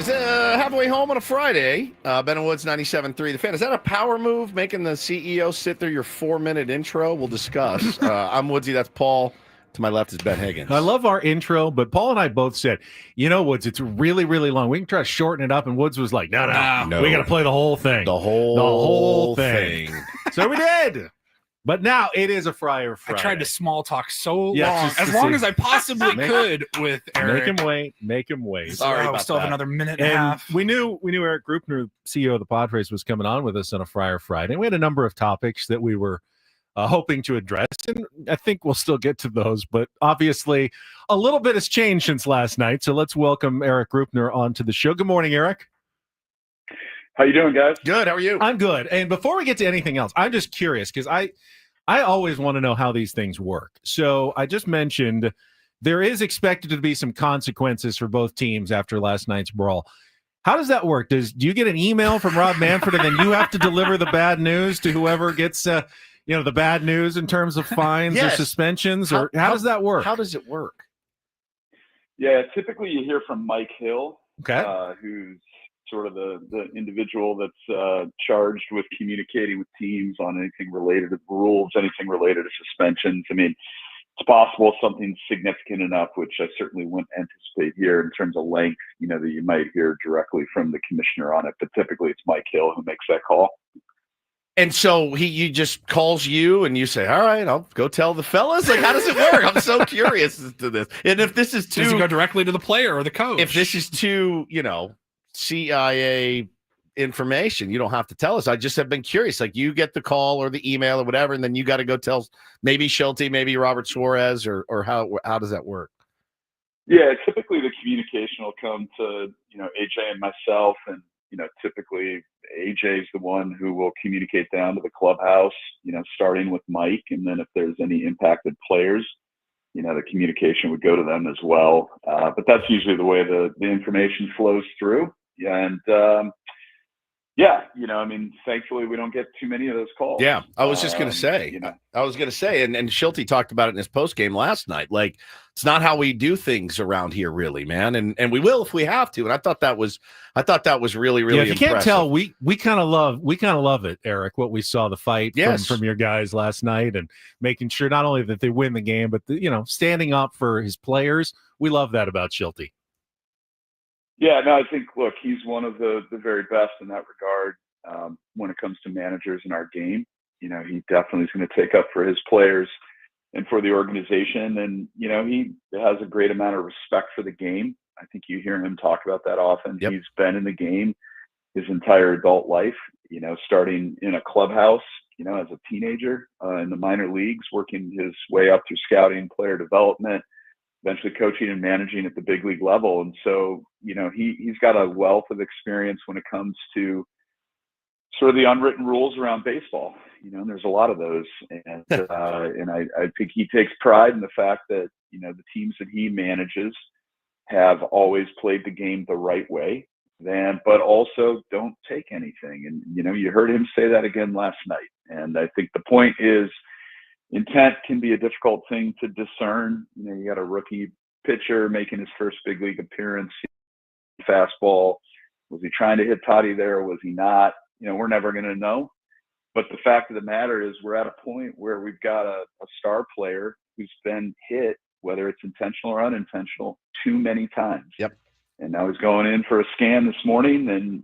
It's halfway home on a Friday. Ben and Woods 97.3. The Fan. Is that a power move, making the CEO sit through your 4-minute intro? We'll discuss. I'm Woodsy. That's Paul. To my left is Ben Higgins. I love our intro, but Paul and I both said, Woods, it's really, really long. We can try to shorten it up. And Woods was like, no. We got to play the whole thing. The whole thing. So we did. But now it is a Friday. I tried to small talk so long, just as long as I possibly could with Erik. Make him wait. Sorry, we still have another minute and a half. We knew Erik Greupner, CEO of the Padres, was coming on with us on a Friday. We had a number of topics that we were hoping to address, and I think we'll still get to those. But obviously, a little bit has changed since last night. So let's welcome Erik Greupner onto the show. Good morning, Erik. How you doing, guys? Good. How are you? I'm good. And before we get to anything else, I'm just curious because I always want to know how these things work. So I just mentioned there is expected to be some consequences for both teams after last night's brawl. How does that work? Do you get an email from Rob Manfred and then you have to deliver the bad news to whoever gets the bad news in terms of fines or suspensions? Or how does that work? How does it work? Yeah, typically you hear from Mike Hill, okay, who's sort of the individual that's charged with communicating with teams on anything related to rules, anything related to suspensions. I mean, it's possible something significant enough, which I certainly wouldn't anticipate here in terms of length, that you might hear directly from the commissioner on it. But typically it's Mike Hill who makes that call. And so he just calls you and you say, all right, I'll go tell the fellas. Like, how does it work? I'm so curious as to this. And if this is does it go directly to the player or the coach? If this is too, CIA information, you don't have to tell us. I just have been curious. Like, you get the call or the email or whatever, and then you got to go tell maybe Shildt, maybe Robert Suarez, or how does that work? Yeah, typically the communication will come to, AJ and myself, and, typically AJ is the one who will communicate down to the clubhouse, starting with Mike. And then if there's any impacted players, the communication would go to them as well. But that's usually the way the information flows through. And thankfully we don't get too many of those calls. Yeah, I was just going to say, and Shildt talked about it in his post game last night. Like, it's not how we do things around here, really, man. And we will if we have to. And I thought that was really, really if you impressive. can't tell, we kind of love it, Erik, what we saw the fight from your guys last night and making sure not only that they win the game, but standing up for his players. We love that about Shildt. Yeah, no, I think, look, he's one of the very best in that regard when it comes to managers in our game. He definitely is going to take up for his players and for the organization. And, he has a great amount of respect for the game. I think you hear him talk about that often. Yep. He's been in the game his entire adult life, starting in a clubhouse, as a teenager in the minor leagues, working his way up through scouting, player development, eventually coaching and managing at the big league level. And so, he's got a wealth of experience when it comes to sort of the unwritten rules around baseball. And there's a lot of those. And I think he takes pride in the fact that, the teams that he manages have always played the game the right way, but also don't take anything. And, you heard him say that again last night. And I think the point is, intent can be a difficult thing to discern. You got a rookie pitcher making his first big league appearance, fastball. Was he trying to hit Toddy there, or was he not? We're never going to know. But the fact of the matter is, we're at a point where we've got a star player who's been hit, whether it's intentional or unintentional, too many times. Yep. And now he's going in for a scan this morning, and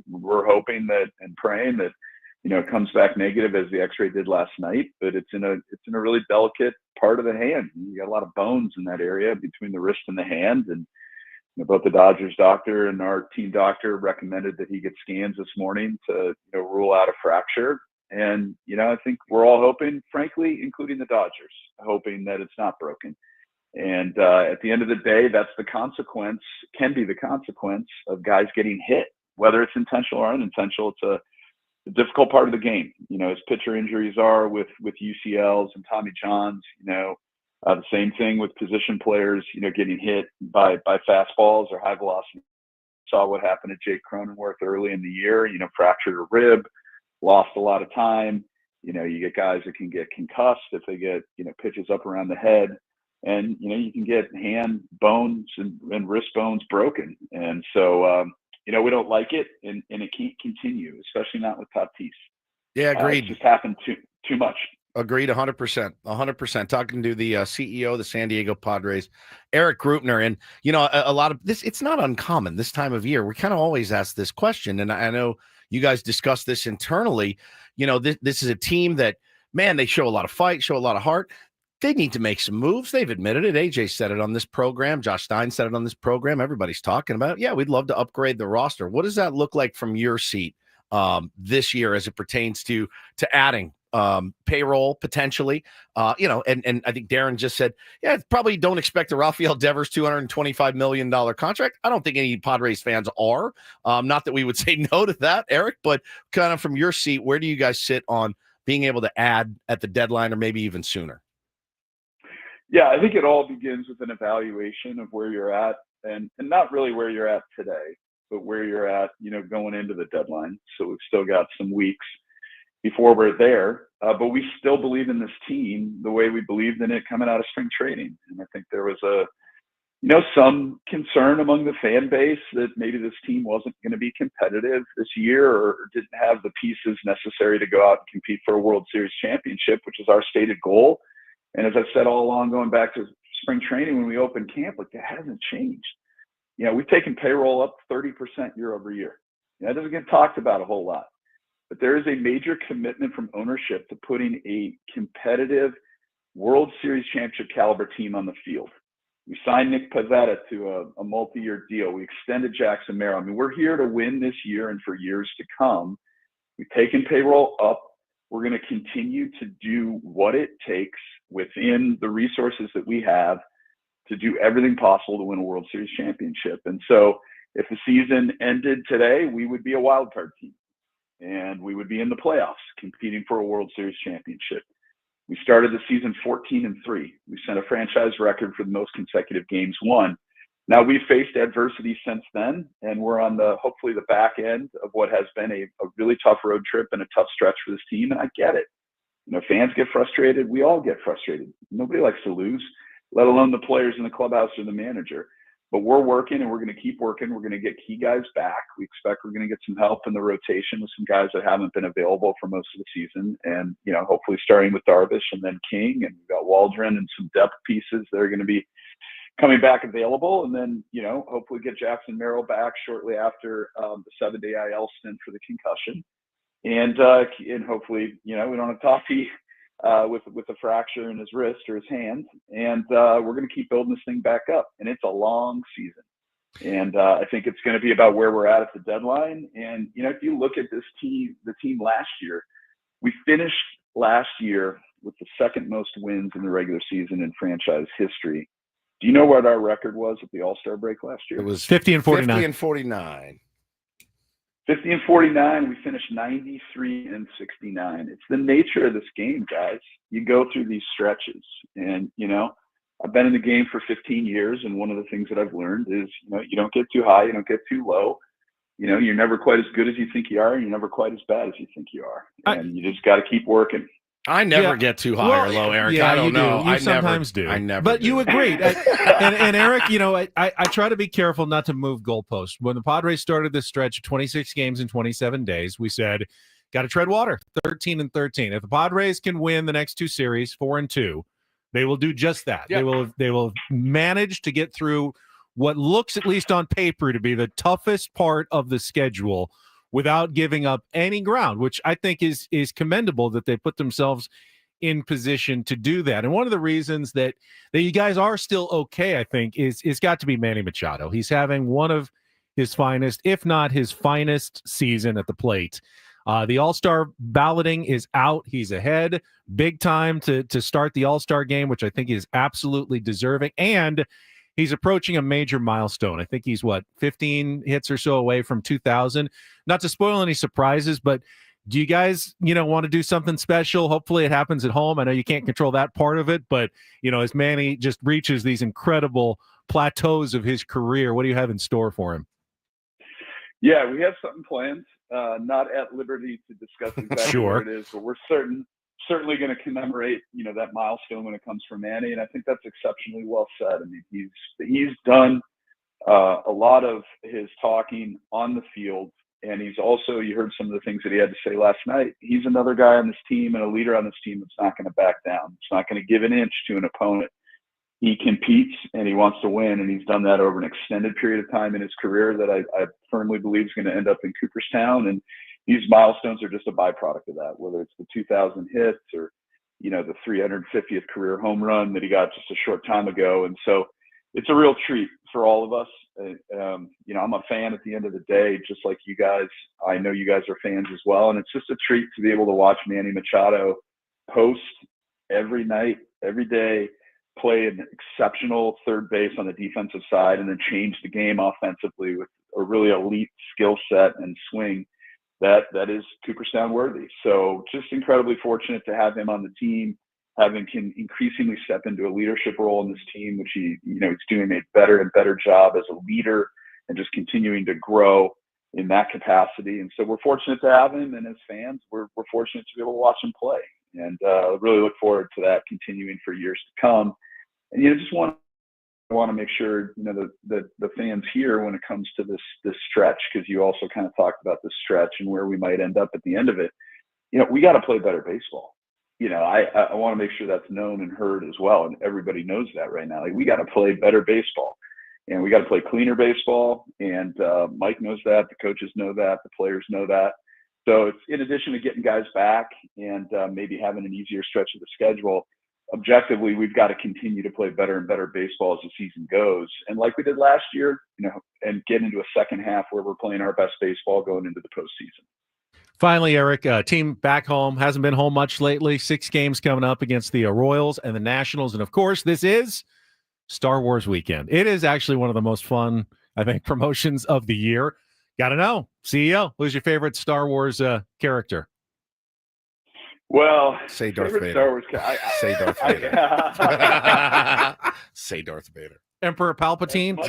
we're hoping that and praying that it comes back negative as the X-ray did last night. But it's in a really delicate part of the hand. You got a lot of bones in that area between the wrist and the hand, and both the Dodgers doctor and our team doctor recommended that he get scans this morning to rule out a fracture. And I think we're all hoping, frankly, including the Dodgers, hoping that it's not broken. And at the end of the day, that's the consequence, can be the consequence of guys getting hit, whether it's intentional or unintentional. It's a difficult part of the game, as pitcher injuries are with UCLs and Tommy Johns. The same thing with position players, getting hit by fastballs or high velocity. Saw what happened to Jake Cronenworth early in the year, fractured a rib, lost a lot of time. You get guys that can get concussed if they get, pitches up around the head. and you can get hand bones and wrist bones broken. And so we don't like it, and it can't continue, especially not with Tatis. Yeah, agreed. It's just happened too much. Agreed, 100%. 100%. Talking to the CEO of the San Diego Padres, Erik Greupner, and a lot of this. It's not uncommon this time of year. We kind of always ask this question, and I know you guys discuss this internally. This is a team that, man, they show a lot of fight, show a lot of heart. They need to make some moves. They've admitted it. AJ said it on this program. Josh Stein said it on this program. Everybody's talking about it. Yeah, we'd love to upgrade the roster. What does that look like from your seat this year as it pertains to adding payroll potentially? And I think Darren just said, yeah, probably don't expect the Rafael Devers $225 million contract. I don't think any Padres fans are. Not that we would say no to that, Erik, but kind of from your seat, where do you guys sit on being able to add at the deadline or maybe even sooner? Yeah, I think it all begins with an evaluation of where you're at, and not really where you're at today, but where you're at, going into the deadline. So we've still got some weeks before we're there, but we still believe in this team the way we believed in it coming out of spring training. And I think there was some concern among the fan base that maybe this team wasn't going to be competitive this year or didn't have the pieces necessary to go out and compete for a World Series championship, which is our stated goal. And as I've said all along, going back to spring training when we opened camp, that hasn't changed. We've taken payroll up 30% year over year. That doesn't get talked about a whole lot. But there is a major commitment from ownership to putting a competitive World Series championship caliber team on the field. We signed Nick Pivetta to a multi-year deal. We extended Jackson Merrill. I mean, we're here to win this year and for years to come. We've taken payroll up. We're going to continue to do what it takes within the resources that we have to do everything possible to win a World Series championship. And so if the season ended today, we would be a wild card team and we would be in the playoffs competing for a World Series championship. We started the season 14-3. We set a franchise record for the most consecutive games won. Now we've faced adversity since then, and we're on hopefully the back end of what has been a really tough road trip and a tough stretch for this team. And I get it. Fans get frustrated. We all get frustrated. Nobody likes to lose, let alone the players in the clubhouse or the manager. But we're working, and we're going to keep working. We're going to get key guys back. We expect we're going to get some help in the rotation with some guys that haven't been available for most of the season. And, hopefully starting with Darvish and then King, and we've got Waldron and some depth pieces that are going to be coming back available. And then, hopefully get Jackson Merrill back shortly after the 7-day IL stint for the concussion. And hopefully, we don't have Toffee with a fracture in his wrist or his hand. And we're going to keep building this thing back up. And it's a long season. And I think it's going to be about where we're at the deadline. And, if you look at this team, the team last year, we finished last year with the second most wins in the regular season in franchise history. Do you know what our record was at the All-Star break last year? It was 50 and 49. 50 and 49. 50 and 49. We finished 93 and 69. It's the nature of this game, guys. You go through these stretches, and I've been in the game for 15 years, and one of the things that I've learned is you don't get too high, you don't get too low. You're never quite as good as you think you are, and you're never quite as bad as you think you are. And you just got to keep working. I never get too high or low, Erik. Yeah, I don't know. You I sometimes do. I never. But do. you agreed. And Erik, I try to be careful not to move goalposts. When the Padres started this stretch of 26 games in 27 days, we said, got to tread water, 13 and 13. If the Padres can win the next two series, 4-2, they will do just that. Yep. They will manage to get through what looks, at least on paper, to be the toughest part of the schedule without giving up any ground, which I think is commendable that they put themselves in position to do that. And one of the reasons that you guys are still okay, I think, is got to be Manny Machado. He's having one of his finest, if not his finest season at the plate. The All-Star balloting is out. He's ahead big time to start the All-Star game, which I think is absolutely deserving. And he's approaching a major milestone. I think he's 15 hits or so away from 2,000. Not to spoil any surprises, but do you guys, want to do something special? Hopefully it happens at home. I know you can't control that part of it, but, as Manny just reaches these incredible plateaus of his career, what do you have in store for him? Yeah, we have something planned. Not at liberty to discuss exactly Sure. what it is, but we're certainly going to commemorate, that milestone when it comes for Manny. And I think that's exceptionally well said. I mean, he's done a lot of his talking on the field. And he's also, you heard some of the things that he had to say last night. He's another guy on this team and a leader on this team that's not going to back down. It's not going to give an inch to an opponent. He competes and he wants to win. And he's done that over an extended period of time in his career that I firmly believe is going to end up in Cooperstown. And these milestones are just a byproduct of that, whether it's the 2,000 hits or, the 350th career home run that he got just a short time ago. And so it's a real treat for all of us. I'm a fan at the end of the day, just like you guys. I know you guys are fans as well. And it's just a treat to be able to watch Manny Machado post every night, every day, play an exceptional third base on the defensive side, and then change the game offensively with a really elite skill set and swing that is Cooperstown worthy. So just incredibly fortunate to have him on the team, having can increasingly step into a leadership role in this team, which he's doing a better and better job as a leader and just continuing to grow in that capacity. And so we're fortunate to have him, and as fans, we're fortunate to be able to watch him play. And really look forward to that continuing for years to come. And just want to make sure the fans here, when it comes to this stretch, because you also kind of talked about this stretch and where we might end up at the end of it. We got to play better baseball. I want to make sure that's known and heard as well, and everybody knows that right now. Like, we got to play better baseball, and we got to play cleaner baseball. And Mike knows that, the coaches know that, the players know that. So it's in addition to getting guys back and maybe having an easier stretch of the schedule. Objectively, we've got to continue to play better and better baseball as the season goes. And like we did last year, and get into a second half where we're playing our best baseball going into the postseason. Finally, Erik, team back home, hasn't been home much lately. 6 games coming up against the Royals and the Nationals. And of course, this is Star Wars weekend. It is actually one of the most fun, I think, promotions of the year. Got to know, CEO, who's your favorite Star Wars character? Well, say Darth Vader. Star Wars, say Darth Vader. Say Darth Vader. Emperor Palpatine.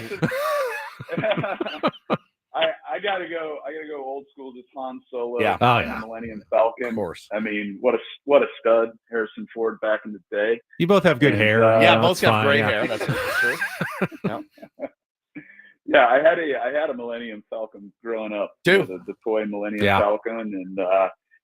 I gotta go old school, just Han Solo. Yeah. Oh, yeah. Millennium Falcon. Of course. I mean, what a stud, Harrison Ford back in the day. You both have good hair. Yeah, both got fine, great yeah. hair. That's true. Yeah. Yeah, I had a Millennium Falcon growing up. Too. The toy Millennium Yeah. Falcon, and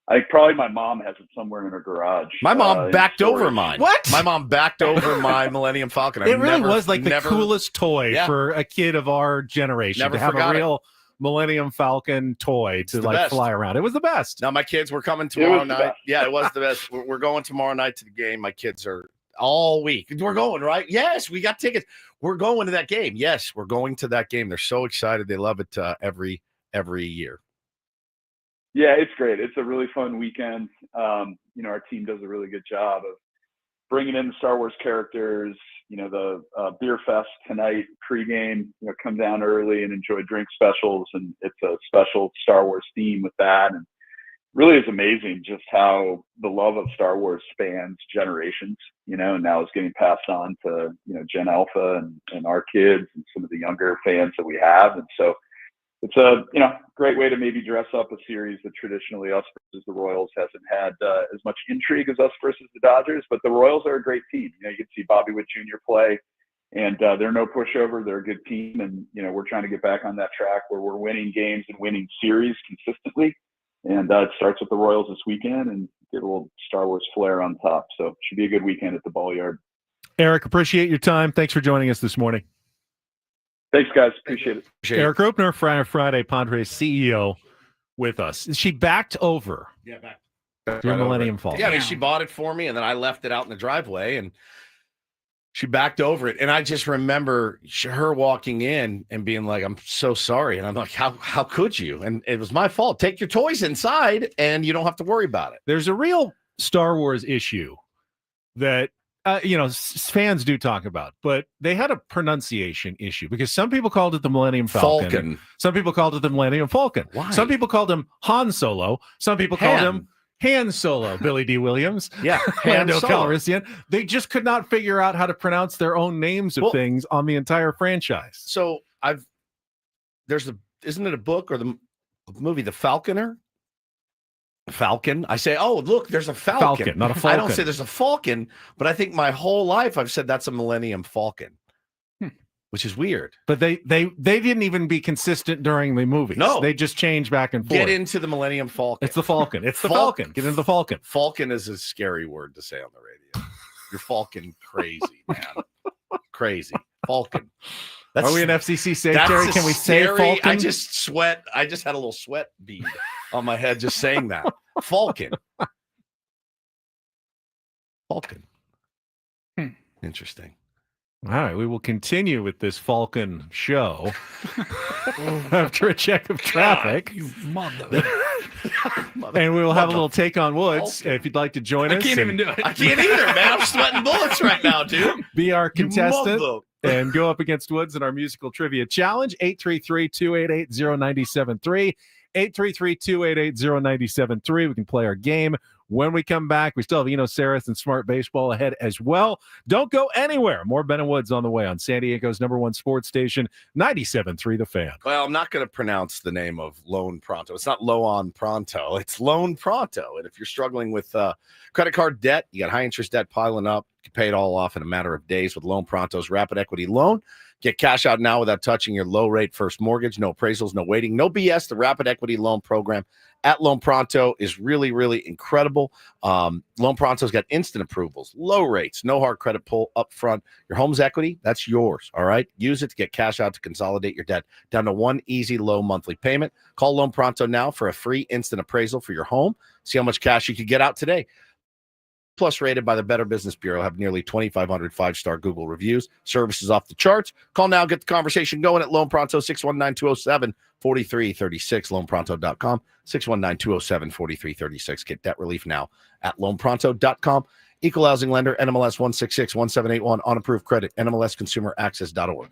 I think probably my mom has it somewhere in her garage. My mom backed over mine. What? My mom backed over my Millennium Falcon. It really was like the coolest toy Yeah. for a kid of our generation Never to have a forgot real Millennium Falcon toy to the like best. fly around. It was the best. Now my kids were coming tomorrow the night. best. Yeah, it was the best. We're going tomorrow night to the game. My kids are all week. We're going, right? Yes, we got tickets. We're going to that game. Yes, we're going to that game. They're so excited. They love it every year. Yeah, it's great. It's a really fun weekend. Our team does a really good job of bringing in the Star Wars characters. The beer fest tonight pregame, come down early and enjoy drink specials. And it's a special Star Wars theme with that. And really is amazing just how the love of Star Wars spans generations, and now it's getting passed on to, Gen Alpha and our kids and some of the younger fans that we have. And so it's a, great way to maybe dress up a series that traditionally us versus the Royals hasn't had as much intrigue as us versus the Dodgers, but the Royals are a great team. You can see Bobby Witt Jr. play, and they're no pushover. They're a good team, and, we're trying to get back on that track where we're winning games and winning series consistently. And it starts with the Royals this weekend and get a little Star Wars flair on top. So it should be a good weekend at the Ball Yard. Erik, appreciate your time. Thanks for joining us this morning. Thanks, guys. Appreciate it. Erik Greupner, Friday Padres CEO, with us. She backed over. Yeah, back. Your Millennium Falcon. Yeah, I mean, she bought it for me, and then I left it out in the driveway, and she backed over it. And I just remember her walking in and being like, "I'm so sorry." And I'm like, how could you? And it was my fault. Take your toys inside, and you don't have to worry about it. There's a real Star Wars issue that fans do talk about, but they had a pronunciation issue because some people called it the Millennium Falcon. Some people called it the Millennium Falcon. Why? Some people called him Han Solo. Some people called him Han Solo. TheBilly D. Williams. Yeah. Lando Calrissian. They just could not figure out how to pronounce their own names of things on the entire franchise. So isn't it a book or the movie The Falconer? Falcon. I say, oh, look, there's a falcon. Falcon, not a I falcon. don't say there's a falcon, but I think my whole life I've said that's a Millennium Falcon, which is weird. But they didn't even be consistent during the movies. No. They just changed back and forth. Get into the Millennium Falcon. It's the Falcon. It's the Falcon. Get into the Falcon. Falcon is a scary word to say on the radio. You're Falcon crazy, man. Crazy. Falcon. Are we an FCC sanctuary? Can we say Falcon? I just had a little sweat bead on my head just saying that. Falcon. Falcon. Interesting. All right, we will continue with this Falcon show after a check of traffic. God, you mother. And we will have a little take on Woods. If you'd like to join us. I can't even do it. I can't either, man. I'm sweating bullets right now, dude. Be our contestant mother. and go up against Woods in our musical trivia challenge. 833-288-0973. 833-288-0973. We can play our game. When we come back, we still have Eno Sarris and Smart Baseball ahead as well. Don't go anywhere. More Ben and Woods on the way on San Diego's #1 sports station, 97.3 The Fan. Well, I'm not going to pronounce the name of Loan Pronto. It's not Loan Pronto. It's Loan Pronto. And if you're struggling with credit card debt, you got high interest debt piling up, you can pay it all off in a matter of days with Loan Pronto's Rapid Equity Loan. Get cash out now without touching your low-rate first mortgage. No appraisals, no waiting, no BS. The Rapid Equity Loan Program at Loan Pronto is really, really incredible. Loan Pronto's got instant approvals, low rates, no hard credit pull up front. Your home's equity, that's yours, all right? Use it to get cash out to consolidate your debt down to one easy, low monthly payment. Call Loan Pronto now for a free instant appraisal for your home. See how much cash you could get out today. Plus rated by the Better Business Bureau, have nearly 2,500 five-star Google reviews. Services off the charts. Call now, get the conversation going at Loan Pronto, 619-207-4336, loanpronto.com, 619-207-4336. Get debt relief now at loanpronto.com. Equal housing lender, NMLS 1661781, on approved credit, NMLSconsumeraccess.org.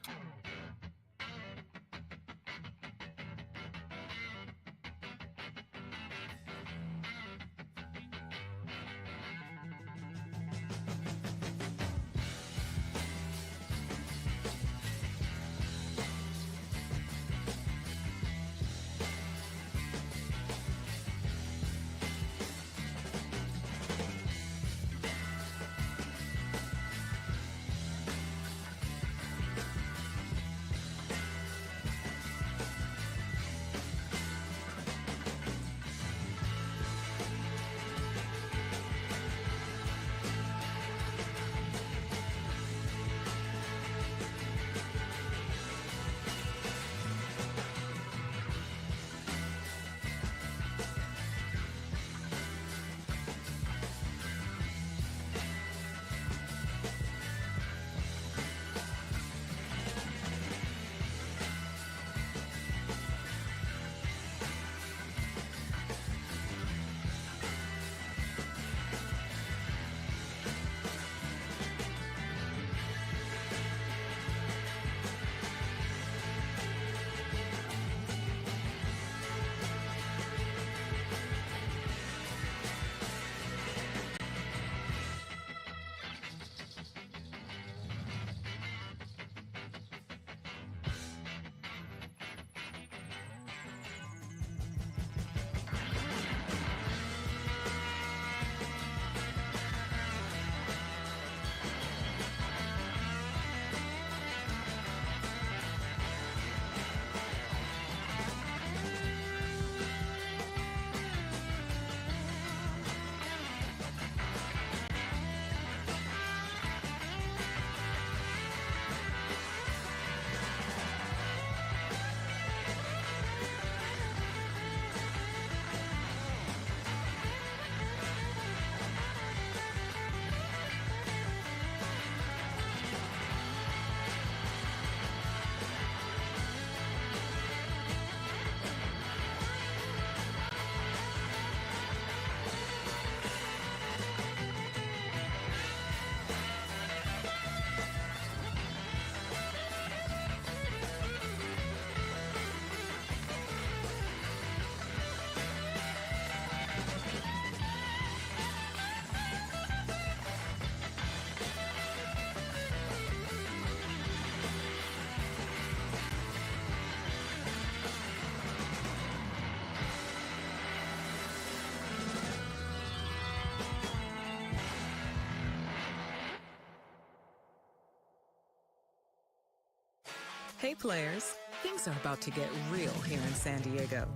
Hey players, things are about to get real here in San Diego.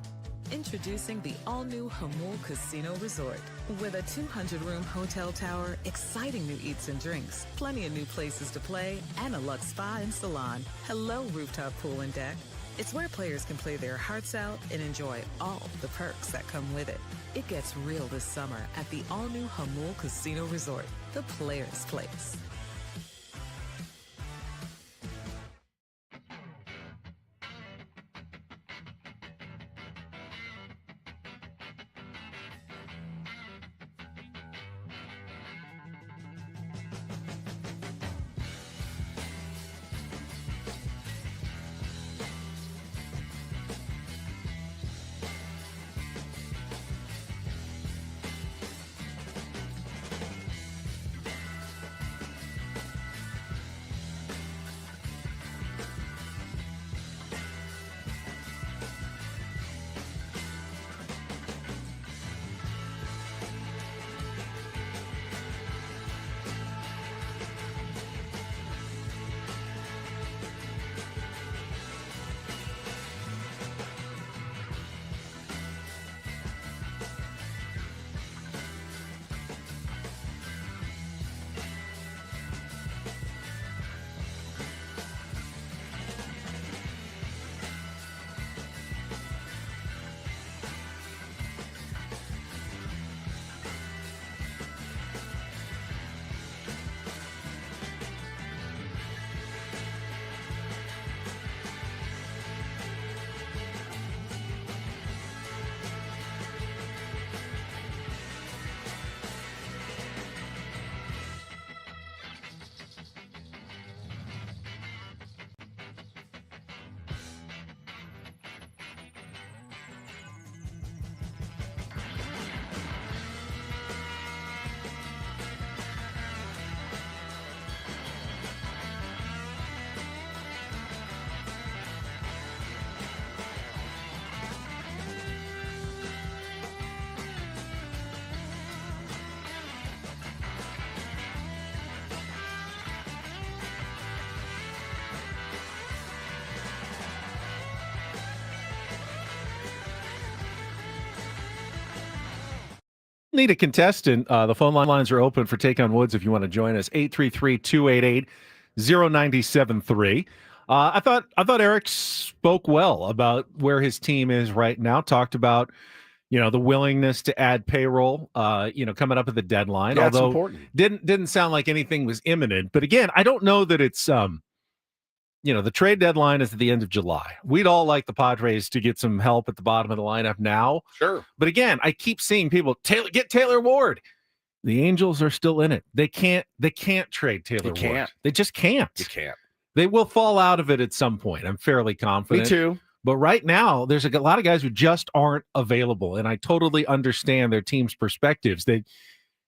Introducing the all-new Jamul Casino Resort. With a 200-room hotel tower, exciting new eats and drinks, plenty of new places to play, and a luxe spa and salon. Hello, rooftop pool and deck. It's where players can play their hearts out and enjoy all the perks that come with it. It gets real this summer at the all-new Jamul Casino Resort, the players' place. Need a contestant. The phone lines are open for Take on Woods if you want to join us. 833-288-0973. I thought Erik spoke well about where his team is right now. Talked about, the willingness to add payroll, coming up at the deadline. Yeah, although it's important. Didn't sound like anything was imminent. But again, I don't know that it's the trade deadline is at the end of July. We'd all like the Padres to get some help at the bottom of the lineup now. Sure. But again, I keep seeing people get Taylor Ward. The Angels are still in it. They can't trade Taylor Ward. They just can't. You can't. They will fall out of it at some point. I'm fairly confident. Me too. But right now, there's a lot of guys who just aren't available. And I totally understand their team's perspectives.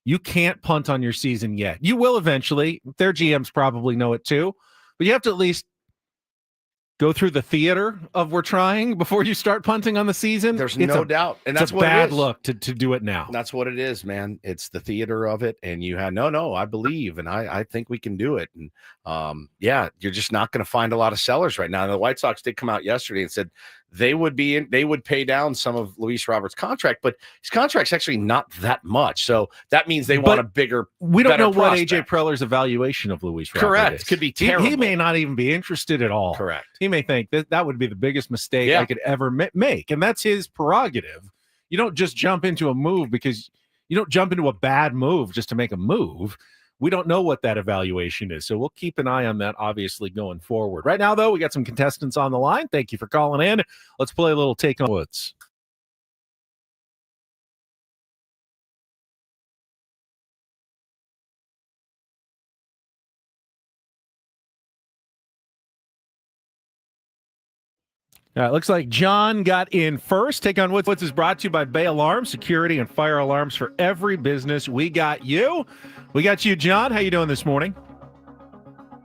You can't punt on your season yet. You will eventually. Their GMs probably know it too. But you have to at least go through the theater of we're trying before you start punting on the season. There's no doubt. And that's a what bad it is. look to do it now. That's what it is, man. It's the theater of it. And you had, no, I believe, and I think we can do it. And you're just not going to find a lot of sellers right now. And the White Sox did come out yesterday and said they would pay down some of Luis Roberts' contract, but his contract's actually not that much. So that means they want a bigger. We don't know what prospect. AJ Preller's evaluation of Luis Roberts Correct. is. Could be terrible. He may not even be interested at all. Correct. He may think that would be the biggest mistake I could ever make. And that's his prerogative. You don't just jump into a move because you don't jump into a bad move just to make a move. We don't know what that evaluation is. So we'll keep an eye on that, obviously, going forward. Right now, though, we got some contestants on the line. Thank you for calling in. Let's play a little Take on Woods. It looks like John got in first. Take on Woods is brought to you by Bay Alarm, security and fire alarms for every business. We got you. We got you, John. How you doing this morning?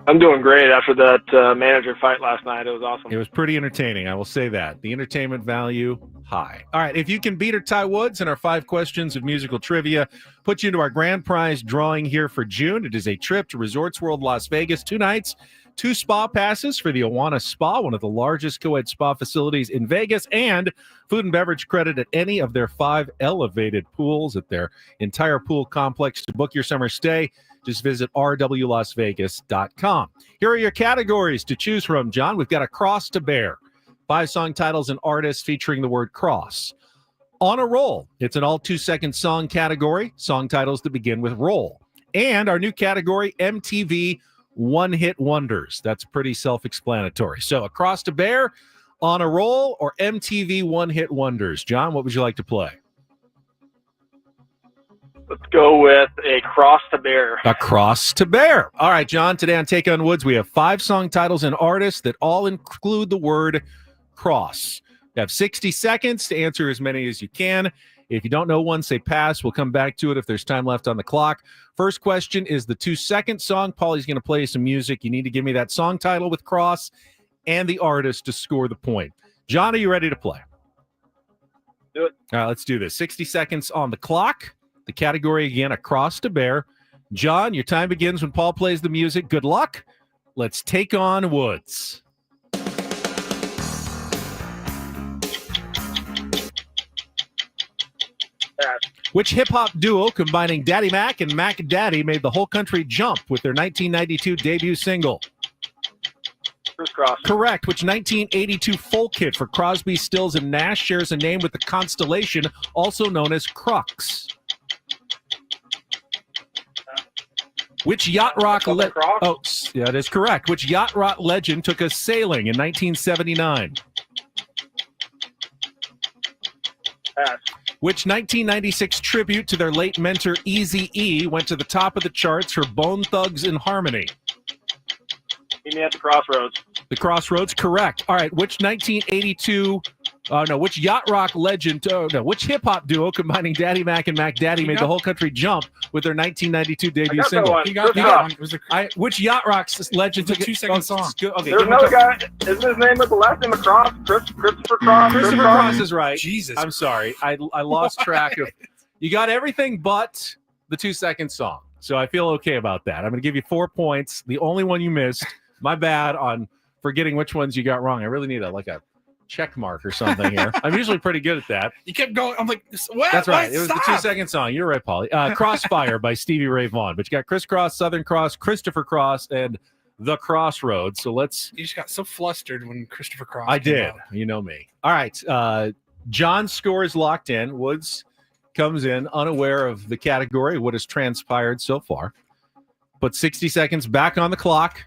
I'm doing great after that manager fight last night. It was awesome. It was pretty entertaining. I will say that. The entertainment value, high. All right. If you can beat or tie Woods in our 5 questions of musical trivia, put you into our grand prize drawing here for June. It is a trip to Resorts World Las Vegas, 2 nights, 2 spa passes for the Awana Spa, one of the largest co-ed spa facilities in Vegas, and food and beverage credit at any of their 5 elevated pools at their entire pool complex. To book your summer stay, just visit rwlasvegas.com. Here are your categories to choose from, John. We've got A Cross to Bear, 5 song titles and artists featuring the word cross. On a Roll, it's an all 2-second song category, song titles that begin with roll. And our new category, MTV One-Hit Wonders. That's pretty self-explanatory. So Across to Bear, On a Roll, or MTV One-Hit Wonders. John, what would you like to play? Let's go with A Cross to Bear. Across to Bear. All right, John, today on Take on Woods, we have 5 song titles and artists that all include the word cross. You have 60 seconds to answer as many as you can. If you don't know one, say pass. We'll come back to it if there's time left on the clock. First question is the 2-second song. Paulie's going to play some music. You need to give me that song title with cross and the artist to score the point. John, are you ready to play? Do it. All right, let's do this. 60 seconds on the clock. The category again, Across to Bear. John, your time begins when Paul plays the music. Good luck. Let's take on Woods. Which hip-hop duo combining Daddy Mac and Mac Daddy made the whole country jump with their 1992 debut single? Crisscross. Correct. Which 1982 folk hit for Crosby, Stills, and Nash shares a name with the constellation, also known as Crux? Which yacht rock legend? Oh, yeah, that is correct. Which yacht rock legend took us sailing in 1979? Pass. Which 1996 tribute to their late mentor Eazy-E went to the top of the charts for Bone Thugs and Harmony? Meet me at the Crossroads. The Crossroads, correct. All right, which 1982, which yacht rock legend, which hip-hop duo combining Daddy Mac and Mac Daddy made the whole country jump with their 1992 debut single? You got that one. It was which yacht rock legend took a 2-second song? Okay, There's another guy. Isn't his name with the last name of Cross? Christopher Cross. Christopher Cross is right. Jesus. I'm sorry. I lost track of. You got everything but the 2-second song. So I feel okay about that. I'm going to give you 4 points. The only one you missed. My bad on forgetting which ones you got wrong. I really need a check mark or something here. I'm usually pretty good at that. You kept going. I'm like, what? That's right. What? It was Stop. the 2-second song. You're right, Paulie. Crossfire by Stevie Ray Vaughan. But you got Criss Cross, Southern Cross, Christopher Cross, and The Crossroads. So let's. You just got so flustered when Christopher Cross. I came did. out. You know me. All right. John's score is locked in. Woods comes in unaware of the category, what has transpired so far. But 60 seconds back on the clock.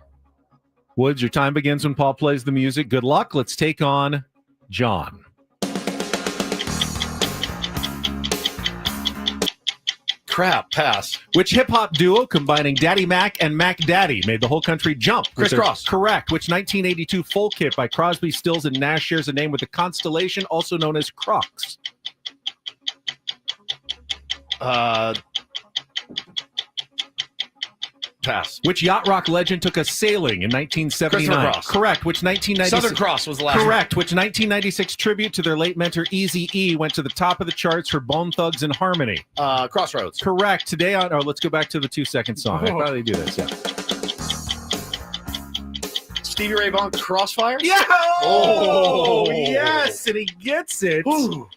Woods, your time begins when Paul plays the music. Good luck. Let's take on John. Crap, pass. Which hip-hop duo combining Daddy Mac and Mac Daddy made the whole country jump? Criss Cross. Correct. Which 1982 folk hit by Crosby, Stills, and Nash shares a name with the constellation, also known as Crux? Pass. Which yacht rock legend took us sailing in 1979? Christopher Cross. Correct. Which 1996 Southern Cross was the last Correct. Which 1996 tribute to their late mentor Eazy-E went to the top of the charts for Bone Thugs and Harmony? Crossroads. Correct. Today on let's go back to the 2-second song. I probably do this, yeah. Stevie Ray Vaughan, Crossfire? Yeah! Oh, yes, and he gets it. Ooh.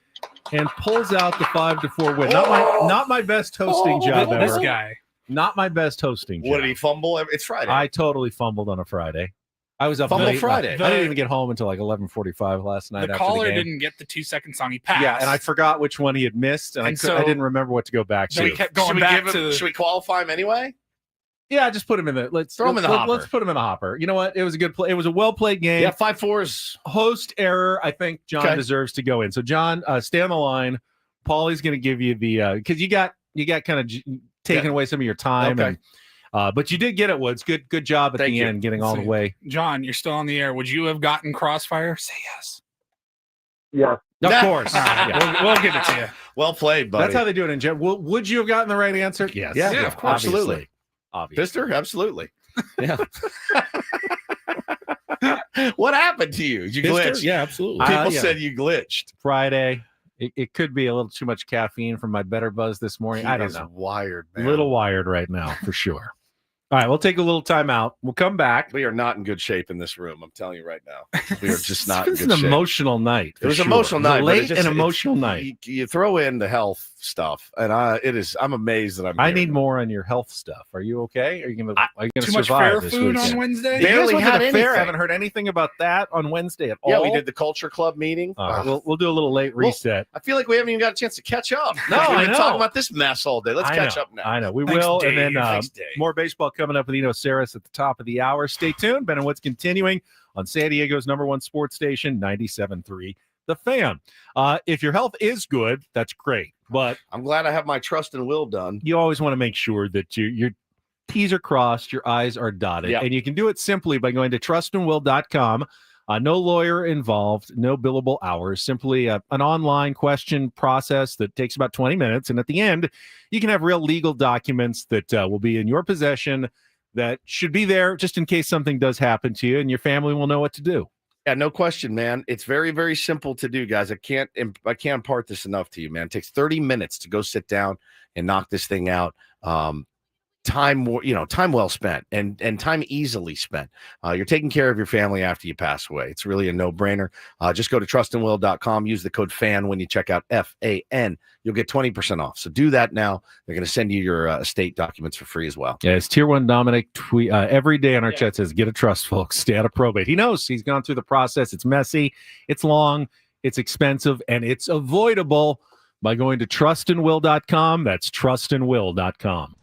And pulls out the 5-4 win. Not my best hosting job ever. This guy. Not my best hosting job. What did he fumble? It's Friday. I totally fumbled on a Friday. I was up Fumble late. Friday. I didn't even get home until like 11:45 last night. The after caller the game. didn't get the 2-second song. He passed. Yeah, and I forgot which one he had missed, and I didn't remember what to go back So to. he kept going back to. Should we qualify him anyway? Yeah, just put him in the. Let's throw him in the hopper. Let's put him in the hopper. You know what? It was a good play. It was a well played game. Yeah, 5-4s. Host error. I think John deserves to go in. So John, stay on the line. Paulie's going to give you the because you got kind of taking away some of your time. Okay. And, but you did get it, Woods. Good job at the end, getting all the way. John, you're still on the air. Would you have gotten Crossfire? Say yes. Yeah. Of course. Yeah. We'll give it to you. Well played, buddy. That's how they do it in general. Would you have gotten the right answer? Yes. Yeah, of course. Absolutely. Pister? Absolutely. Yeah. What happened to you? Did you glitch? Yeah, absolutely. People said you glitched. Friday. It could be a little too much caffeine from my Better Buzz this morning. I don't know. Wired, man. A little wired right now, for sure. All right, we'll take a little time out. We'll come back. We are not in good shape in this room. I'm telling you right now. We are just not It in was good an shape. emotional night. It was for an emotional sure. It night. was a but late and emotional night. You throw in the health stuff, and I'm amazed that I need more on your health stuff. Are you okay? Are you gonna Too much survive fair this food weekend? on Wednesday? You guys Barely went to had the fair. I anything. haven't heard anything about that on Wednesday at all. Yeah, we did the culture club meeting. All right, we'll do a little late reset. I feel like we haven't even got a chance to catch up. No, We've I been know. talking about this mess all day. Let's catch up now. I know. We Thanks, will. Dave. And then Thanks, Dave. more baseball coming up with Eno Sarris at the top of the hour. Stay tuned. Ben and Woods continuing on San Diego's #1 sports station, 97.3 The Fan. If your health is good, that's great. But I'm glad I have my trust and will done. You always want to make sure that your T's are crossed, your I's are dotted. Yeah. And you can do it simply by going to trustandwill.com. No lawyer involved, no billable hours, simply an online question process that takes about 20 minutes. And at the end, you can have real legal documents that will be in your possession that should be there just in case something does happen to you, and your family will know what to do. Yeah, no question, man. It's very, very simple to do, guys. I can't impart this enough to you, man. It takes 30 minutes to go sit down and knock this thing out. Time well spent and time easily spent. You're taking care of your family after you pass away. It's really a no-brainer. Just go to trustandwill.com. Use the code FAN when you check out FAN. You'll get 20% off. So do that now. They're going to send you your estate documents for free as well. Yeah, it's Tier 1 Dominic tweet every day on our chat says, get a trust, folks. Stay out of probate. He knows. He's gone through the process. It's messy. It's long. It's expensive. And it's avoidable by going to trustandwill.com. That's trustandwill.com.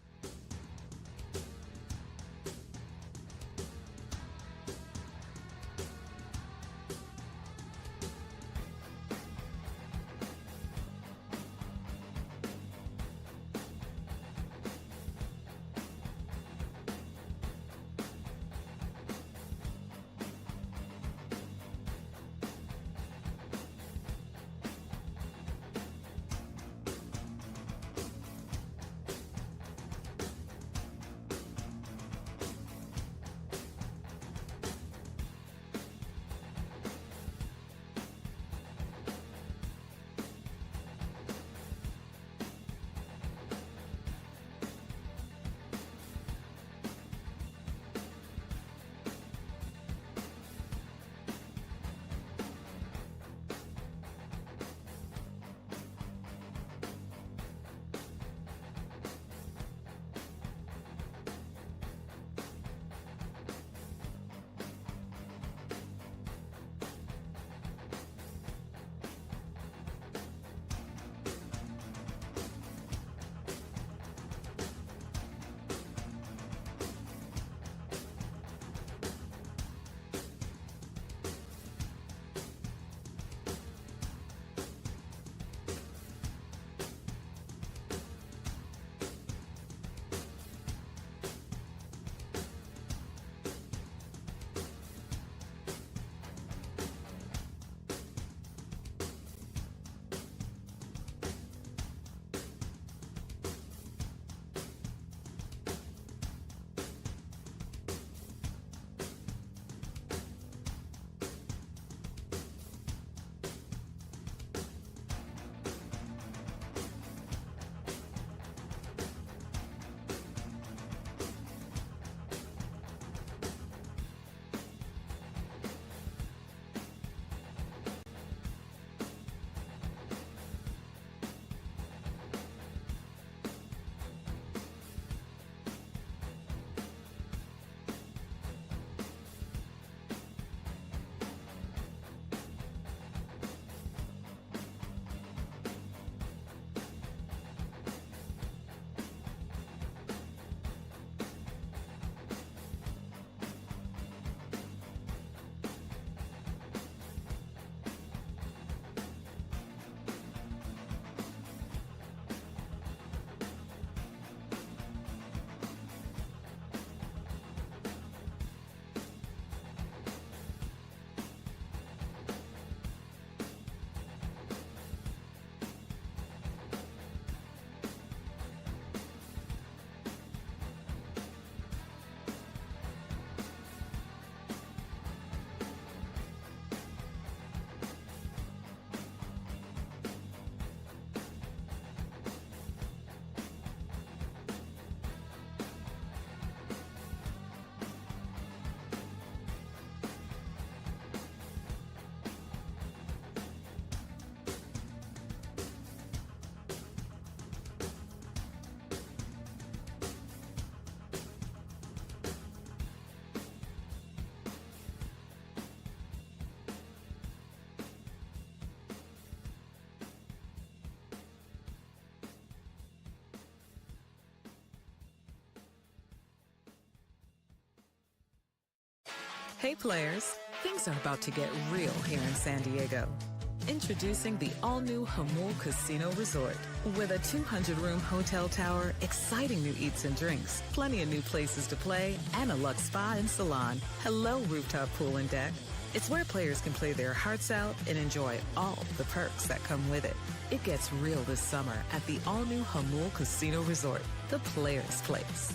Hey players, things are about to get real here in San Diego. Introducing the all-new Jamul Casino Resort. With a 200-room hotel tower, exciting new eats and drinks, plenty of new places to play, and a luxe spa and salon. Hello, rooftop pool and deck. It's where players can play their hearts out and enjoy all the perks that come with it. It gets real this summer at the all-new Jamul Casino Resort, the players' place.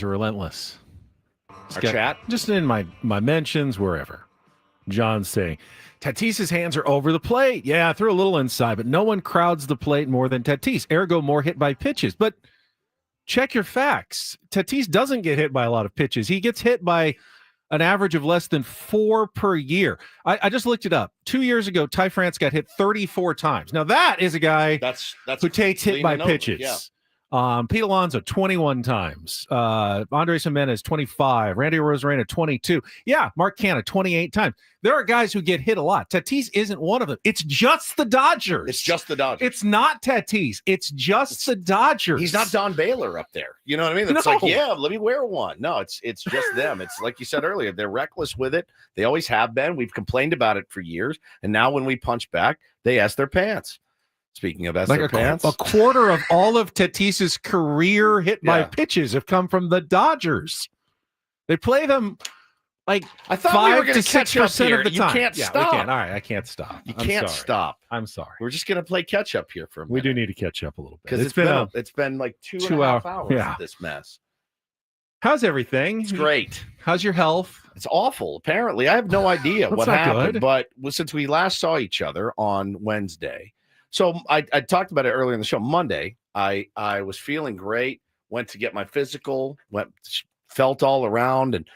Are relentless. Our chat? Just in my mentions, wherever. John's saying, Tatis's hands are over the plate. Yeah, I threw a little inside, but no one crowds the plate more than Tatis. Ergo, more hit by pitches. But check your facts. Tatis doesn't get hit by a lot of pitches. He gets hit by an average of less than 4 per year. I just looked it up. 2 years ago, Ty France got hit 34 times. Now, that is a guy who takes hit by pitches. Yeah. Pete Alonso 21 times. Andres Jimenez 25. Randy Arozarena 22. Yeah, Mark Canha 28 times. There are guys who get hit a lot. Tatis isn't one of them. It's just the Dodgers. It's just the Dodgers. It's not Tatis. It's just the Dodgers. He's not Don Baylor up there. You know what I mean? It's like, yeah, let me wear one. No, it's just them. It's like you said earlier. They're reckless with it. They always have been. We've complained about it for years. And now when we punch back, they ask their pants. Speaking of their pants. A quarter of all of Tatis's career hit by pitches have come from the Dodgers. They play them like I thought we were going to catch up here. Of the time. You can't stop. We can. All right, I can't stop. You can't stop. I'm sorry. We're just going to play catch up here for a minute. We do need to catch up a little bit. Because it's been like 2.5 hours of this mess. How's everything? It's great. How's your health? It's awful. Apparently, I have no idea what happened. Good. But since we last saw each other on Wednesday, so I talked about it earlier in the show. Monday, I was feeling great. Went to get my physical. Felt all around and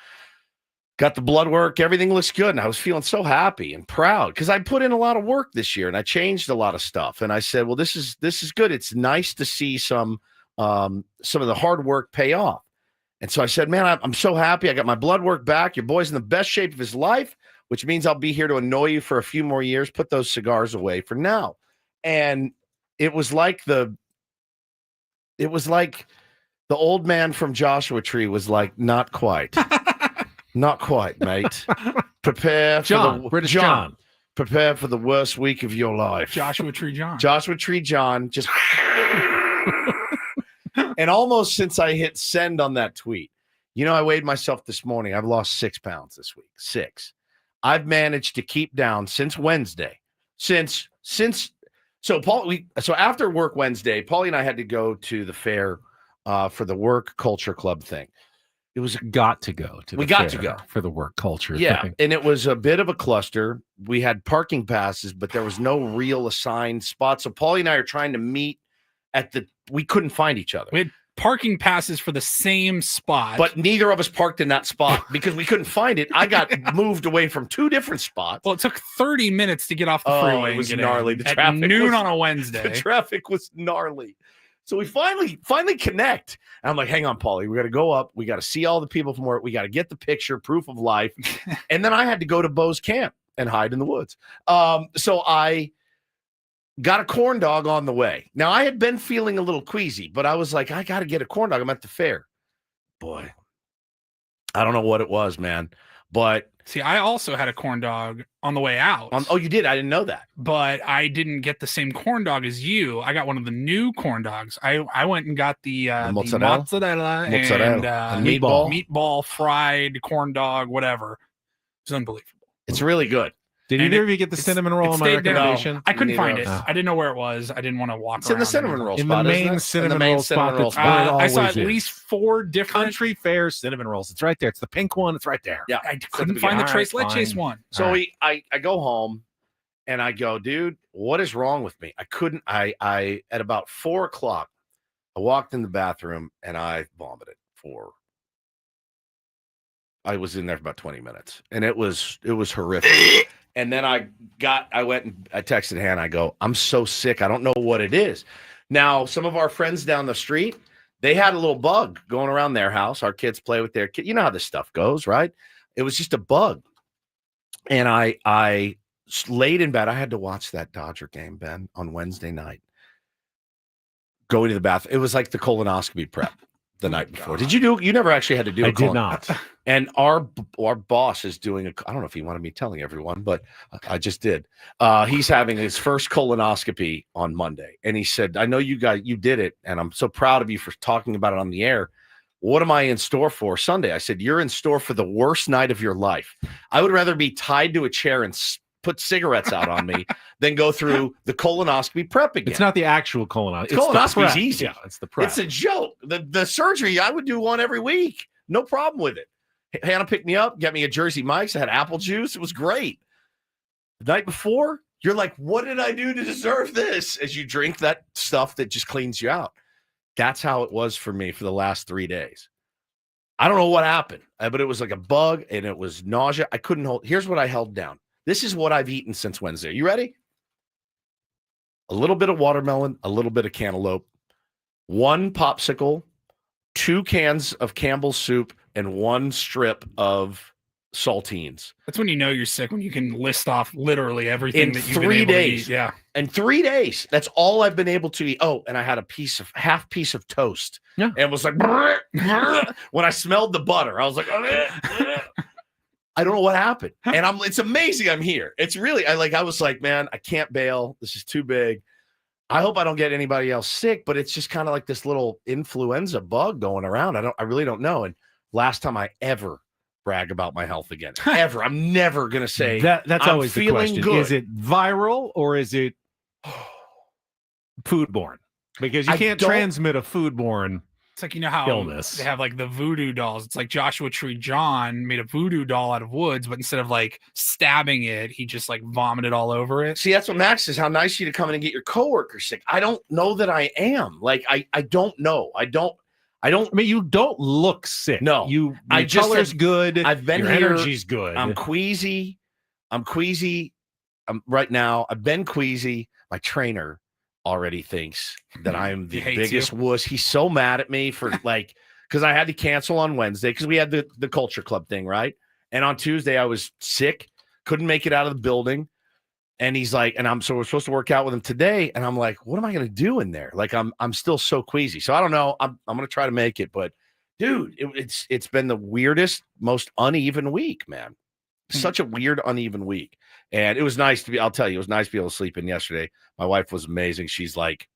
got the blood work. Everything looks good, and I was feeling so happy and proud because I put in a lot of work this year and I changed a lot of stuff. And I said, well, this is good. It's nice to see some of the hard work pay off. And so I said, man, I'm so happy. I got my blood work back. Your boy's in the best shape of his life, which means I'll be here to annoy you for a few more years. Put those cigars away for now. And it was like the old man from Joshua Tree was like, not quite, mate. Prepare for John. Prepare for the worst week of your life. Joshua Tree John. Just and almost since I hit send on that tweet, I weighed myself this morning. I've lost 6 pounds this week. 6. I've managed to keep down since Wednesday. So after work Wednesday, Paulie and I had to go to the fair for the work culture club thing. It was got to go to. We got to go for the work culture. Yeah, thing. and it was a bit of a cluster. We had parking passes, but there was no real assigned spot. So Paulie and I are trying to meet at the. We couldn't find each other. We had parking passes for the same spot, But neither of us parked in that spot because we couldn't find it. I got moved away from 2 different spots. Well, it took 30 minutes to get off the freeway. It was and get gnarly. in The at traffic noon was- on a Wednesday. The traffic was gnarly. So we finally connect. And I'm like, hang on, Paulie. We got to go up. We got to see all the people from work. We got to get the picture, proof of life. And then I had to go to Bo's camp and hide in the woods. So I got a corn dog on the way. Now, I had been feeling a little queasy, but I was like, I got to get a corn dog. I'm at the fair. Boy, I don't know what it was, man. But see, I also had a corn dog on the way out. Oh, you did? I didn't know that. But I didn't get the same corn dog as you. I got one of the new corn dogs. I went and got the mozzarella and meatball fried corn dog, whatever. It's unbelievable. It's really good. Did either of you get the cinnamon roll on my recommendation? I couldn't find it. I didn't know where it was. I didn't want to walk It's in the cinnamon roll In spot. the isn't main it? cinnamon In the main roll spot. cinnamon roll That's where it I saw always at is. least 4 different. Country Fair cinnamon rolls. It's right there. It's the pink one. It's right there. Yeah, I couldn't find the Tres Leches one. So I go home and I go, dude, what is wrong with me? I couldn't. I at about 4 o'clock, I walked in the bathroom and I vomited I was in there for about 20 minutes and it was horrific. And then I went and I texted Hannah. I go, I'm so sick. I don't know what it is. Now, some of our friends down the street, they had a little bug going around their house. Our kids play with their kid. You know how this stuff goes, right? It was just a bug. And I laid in bed. I had to watch that Dodger game, Ben, on Wednesday night. Going to the bathroom. It was like the colonoscopy prep the night before. Did you do? You never actually had to do. I did not. And our boss is doing I don't know if he wanted me telling everyone, but I just did. He's having his first colonoscopy on Monday, and he said, "I know you did it, and I'm so proud of you for talking about it on the air. What am I in store for Sunday?" I said, "You're in store for the worst night of your life. I would rather be tied to a chair and put cigarettes out on me than go through the colonoscopy prep again." It's not the actual colonoscopy. Colonoscopy's easy. Yeah, it's the prep. It's a joke. The surgery, I would do one every week. No problem with it. Hannah picked me up, got me a Jersey Mike's. I had apple juice. It was great. The night before, you're like, what did I do to deserve this? As you drink that stuff that just cleans you out. That's how it was for me for the last 3 days. I don't know what happened, but it was like a bug and it was nausea. I couldn't hold. Here's what I held down. This is what I've eaten since Wednesday. You ready? A little bit of watermelon, a little bit of cantaloupe, 1 popsicle, 2 cans of Campbell's soup, and 1 strip of saltines. That's when you know you're sick, when you can list off literally everything In that you've been 3 able days. to eat. Yeah. In 3 days. That's all I've been able to eat. Oh, and I had half piece of toast. Yeah. And it was like, when I smelled the butter, I was like, I don't know what happened. And it's amazing I'm here. It's really, I was like, man, I can't bail. This is too big. I hope I don't get anybody else sick, but it's just kind of like this little influenza bug going around. I really don't know. And last time I ever brag about my health again, ever. I'm never going to say that's I'm always the feeling question. good. Is it viral or is it foodborne? Because you can't transmit a foodborne It's like, you know how illness. they have like the voodoo dolls. It's like Joshua Tree John made a voodoo doll out of woods, but instead of like stabbing it, he just like vomited all over it. See, that's what Max says. How nice of you to come in and get your coworker sick. I don't know that I am. Like, I don't know. I mean, you don't look sick. No, your color's good. I've been your here. energy's good. I'm queasy. Right now. I've been queasy. My trainer already thinks that I'm the biggest wuss. He's so mad at me for because I had to cancel on Wednesday because we had the culture club thing, right? And on Tuesday I was sick, couldn't make it out of the building. And he's like, we're supposed to work out with him today. And I'm like, what am I going to do in there? Like, I'm still so queasy. So I don't know. I'm going to try to make it, but dude, it's been the weirdest, most uneven week, man. Such a weird, uneven week. And it was nice I'll tell you, it was nice to be able to sleep in yesterday. My wife was amazing. She's like,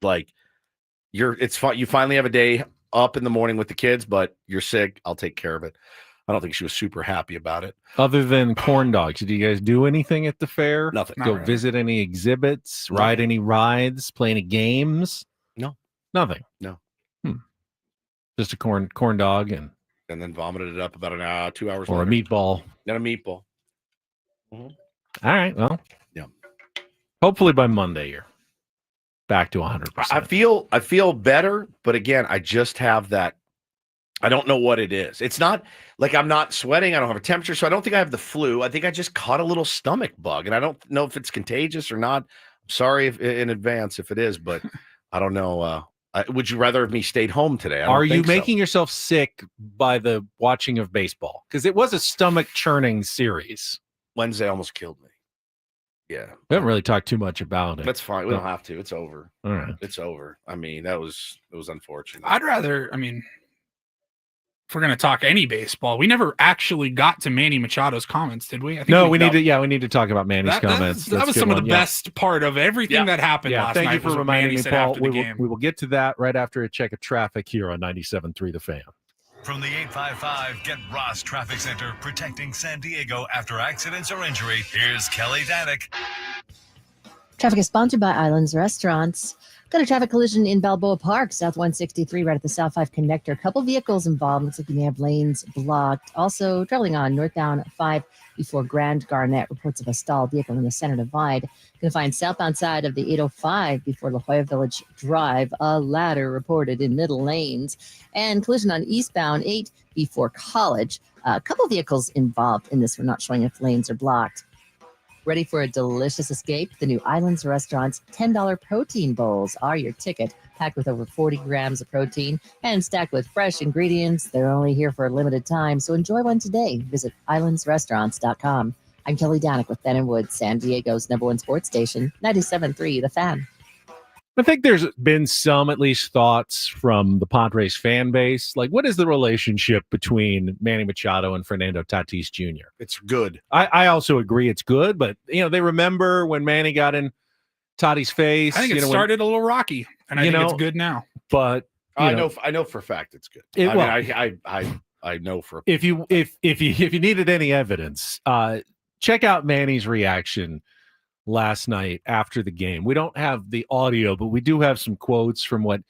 it's fun. You finally have a day up in the morning with the kids, but you're sick. I'll take care of it. I don't think she was super happy about it. Other than corn dogs, did you guys do anything at the fair? Nothing. Go visit any exhibits, ride any rides, play any games? No. Nothing. No. Just a corn dog and then vomited it up about an hour, 2 hours or later. a meatball. And a meatball. All right. Well, yeah. Hopefully by Monday you're back to 100%. I feel better, but again, I just have that. I don't know what it is. It's not like I'm not sweating. I don't have a temperature, so I don't think I have the flu. I think I just caught a little stomach bug, and I don't know if it's contagious or not. I'm sorry in advance if it is, but I don't know. Would you rather have me stayed home today? Are you making yourself sick by the watching of baseball? Because it was a stomach churning series. Wednesday almost killed me. Yeah. We haven't really talked too much about it. That's fine. We don't have to. It's over. All right. It's over. I mean, it was unfortunate. I'd rather, if we're going to talk any baseball, we never actually got to Manny Machado's comments, did we? I think we need to talk about Manny's comments. That was some of the best part of everything that happened last night. Thank you for reminding me, Paul. We will get to that right after a check of traffic here on 97.3 The Fan. From the 855 Get Ross Traffic Center, protecting San Diego after accidents or injury, here's Kelly Danick. Traffic is sponsored by Islands Restaurants. Got a traffic collision in Balboa Park, South 163, right at the South 5 connector. A couple vehicles involved. Looks like you may have lanes blocked. Also, traveling on northbound 5 before Grand Garnet. Reports of a stalled vehicle in the center divide. You can find southbound side of the 805 before La Jolla Village Drive. A ladder reported in middle lanes. And collision on eastbound 8 before College. A couple vehicles involved in this. We're not showing if lanes are blocked. Ready for a delicious escape? The new Islands Restaurant's $10 protein bowls are your ticket, packed with over 40 grams of protein and stacked with fresh ingredients. They're only here for a limited time, so enjoy one today. Visit islandsrestaurants.com. I'm Kelly Danick with Ben & Woods, San Diego's #1 sports station, 97.3 The Fan. I think there's been some, at least, thoughts from the Padres fan base. Like, what is the relationship between Manny Machado and Fernando Tatis Jr.? It's good. I also agree it's good, but, they remember when Manny got in Tatis' face. I think it started a little rocky, and I think it's good now. But I know for a fact it's good. I know for a if you needed any evidence, check out Manny's reaction last night after the game. We don't have the audio, but we do have some quotes from what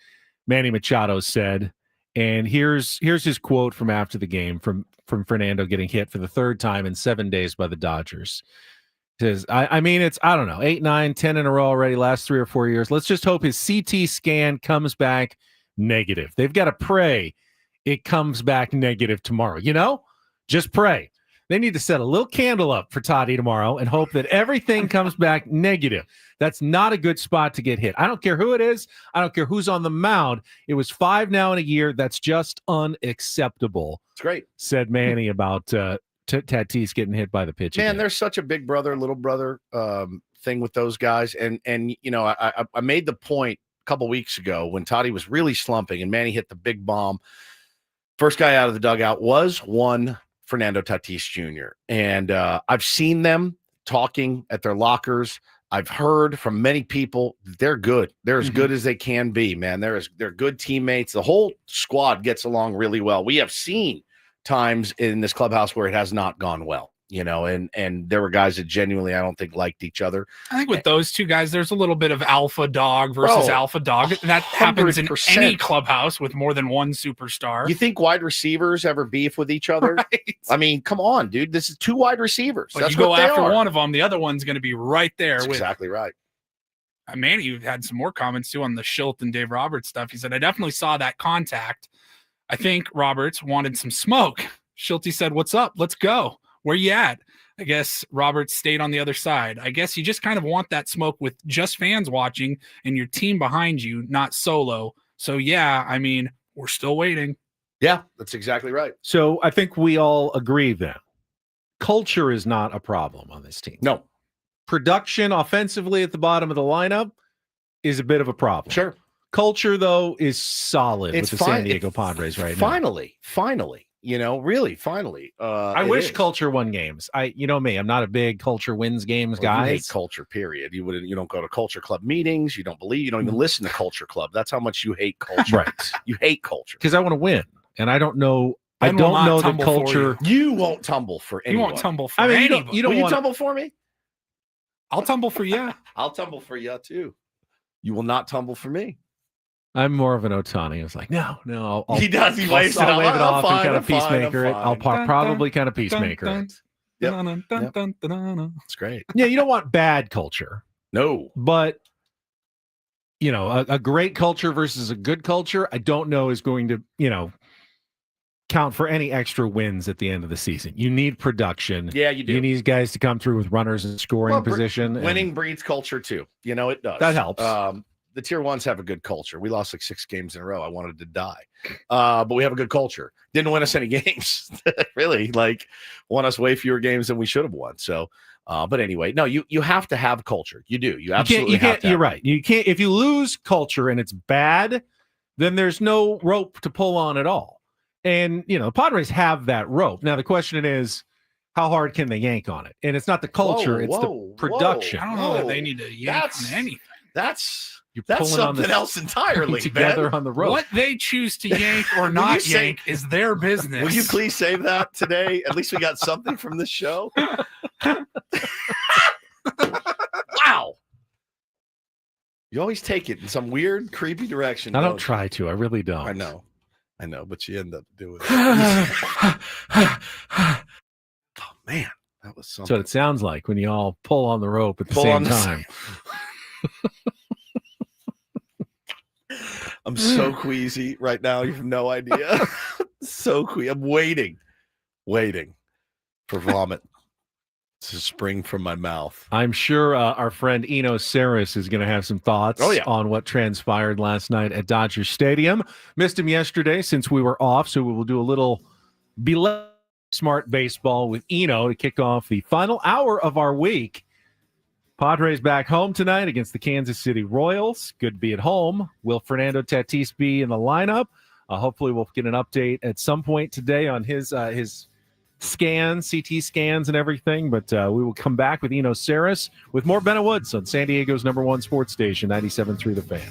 Manny Machado said. And here's his quote from after the game from Fernando getting hit for the third time in 7 days by the Dodgers. He says, it's, I don't know, 8, 9, 10 in a row already, last 3 or 4 years. Let's just hope his CT scan comes back negative. They've got to pray it comes back negative tomorrow. Just pray. They need to set a little candle up for Toddy tomorrow and hope that everything comes back negative. That's not a good spot to get hit. I don't care who it is. I don't care who's on the mound. It was 5 now in a year. That's just unacceptable. It's great, said Manny about Tatis getting hit by the pitch. Man, there's such a big brother, little brother thing with those guys. And I made the point a couple weeks ago when Toddy was really slumping and Manny hit the big bomb. First guy out of the dugout was one Fernando Tatis Jr. And I've seen them talking at their lockers. I've heard from many people they're good. They're as good as they can be, man. They're good teammates. The whole squad gets along really well. We have seen times in this clubhouse where it has not gone well, and there were guys that genuinely I don't think liked each other. I think with those two guys, there's a little bit of alpha dog versus alpha dog. That happens in any clubhouse with more than one superstar. You think wide receivers ever beef with each other? Right. I mean, come on, dude. This is 2 wide receivers. But that's you go what they after are. one of them, the other one's going to be right there. That's exactly right. Manny had some more comments too on the Shildt and Dave Roberts stuff. He said, I definitely saw that contact. I think Roberts wanted some smoke. Shildt said, what's up? Let's go. Where you at? I guess Roberts stayed on the other side. I guess you just kind of want that smoke with just fans watching and your team behind you, not solo. So, yeah, we're still waiting. Yeah, that's exactly right. So I think we all agree then. Culture is not a problem on this team. No. Production offensively at the bottom of the lineup is a bit of a problem. Sure. Culture, though, is solid with the San Diego Padres right now. Finally. Really, finally. I wish culture won games. You know me, I'm not a big culture wins games guy. You hate culture, period. You don't go to culture club meetings. You don't even listen to culture club. That's how much you hate culture. Right. You hate culture. Because I want to win. And I don't know. I don't know the culture. You won't tumble for anyone. You won't tumble for anybody. Will you tumble for me? I'll tumble for you. I'll tumble for you too. You will not tumble for me. I'm more of an Otani. I was like, no, He does. He waves it I'll wave it off and fine, kind I'm of fine, peacemaker it. I'll probably kind of peacemaker it. It's great. Yeah, you don't want bad culture. No. But, a great culture versus a good culture, I don't know is going to, count for any extra wins at the end of the season. You need production. Yeah, you do. You need guys to come through with runners in scoring position. Winning breeds culture too. It does. That helps. The tier ones have a good culture. We lost like 6 games in a row. I wanted to die. But we have a good culture. Didn't win us any games. Really, won us way fewer games than we should have won. So, but anyway, no, you have to have culture. You do. You absolutely have to. You're right. You can't, if you lose culture and it's bad, then there's no rope to pull on at all. And, the Padres have that rope. Now, the question is, how hard can they yank on it? And it's not the culture, it's the production. I don't know that they need to yank on anything. That's pulling something else entirely. Together Ben. on the rope. What they choose to yank or not yank is their business. Will you please save that today? At least we got something from this show. Wow. You always take it in some weird, creepy direction. I don't try to. I really don't. I know, but you end up doing it. Oh, man. That was something. That's what it sounds like when you all pull on the rope at the same time. I'm so queasy right now. You have no idea. So queasy. I'm waiting for vomit to spring from my mouth. I'm sure our friend Eno Sarris is going to have some thoughts on what transpired last night at Dodger Stadium. Missed him yesterday since we were off, so we will do a little smart baseball with Eno to kick off the final hour of our week. Padres back home tonight against the Kansas City Royals. Good to be at home. Will Fernando Tatis be in the lineup? Hopefully we'll get an update at some point today on his scans, CT scans and everything. But we will come back with Eno Sarris with more Ben Woods on San Diego's #1 sports station, 97.3 The Fan.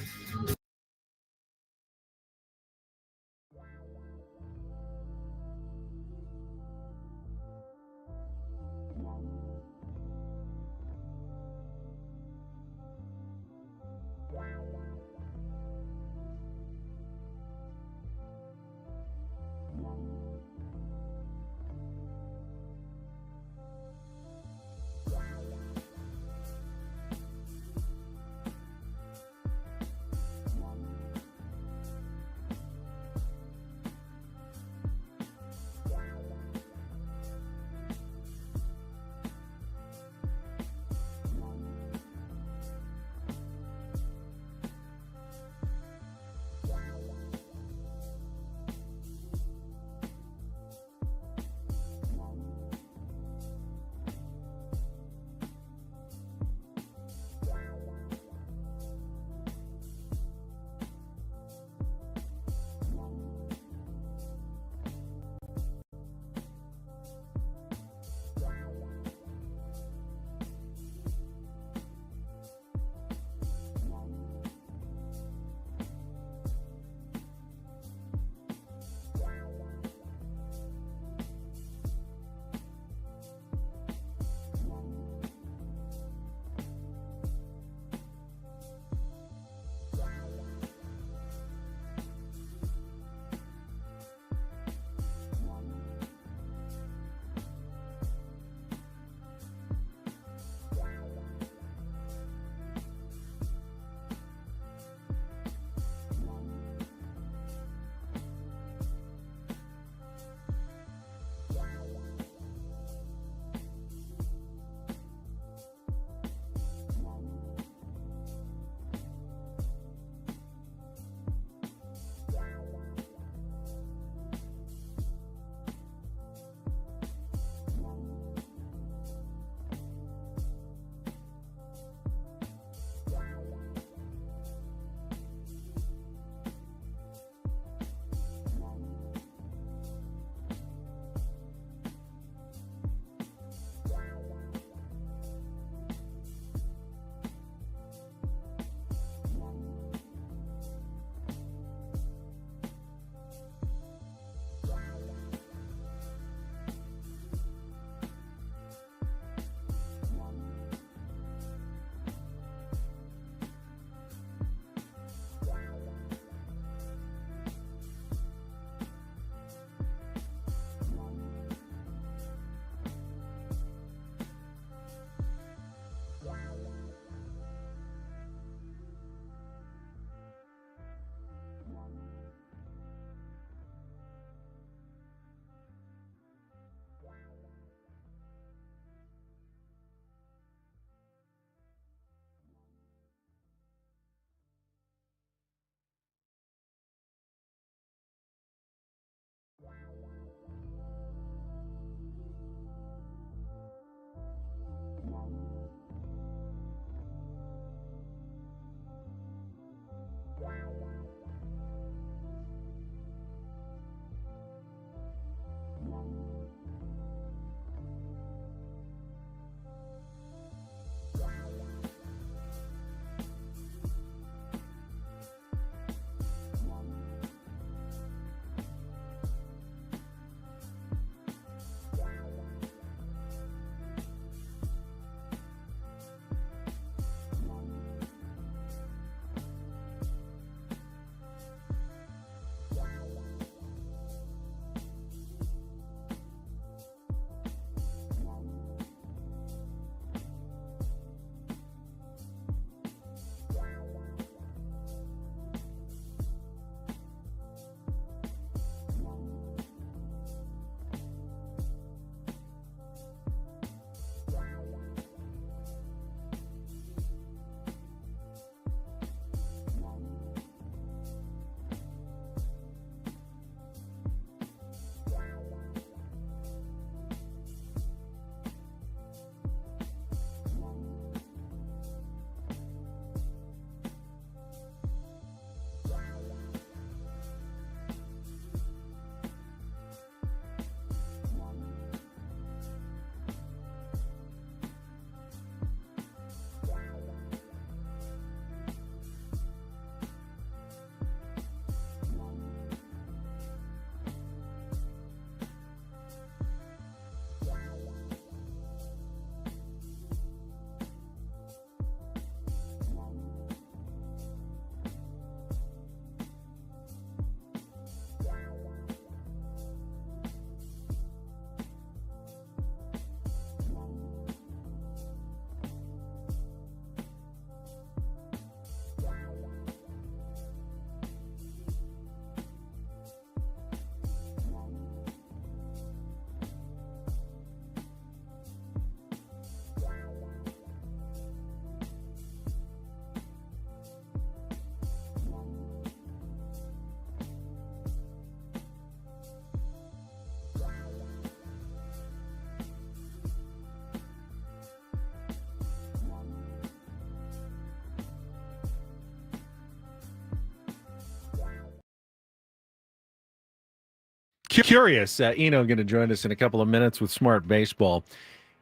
Curious, Eno going to join us in a couple of minutes with Smart Baseball.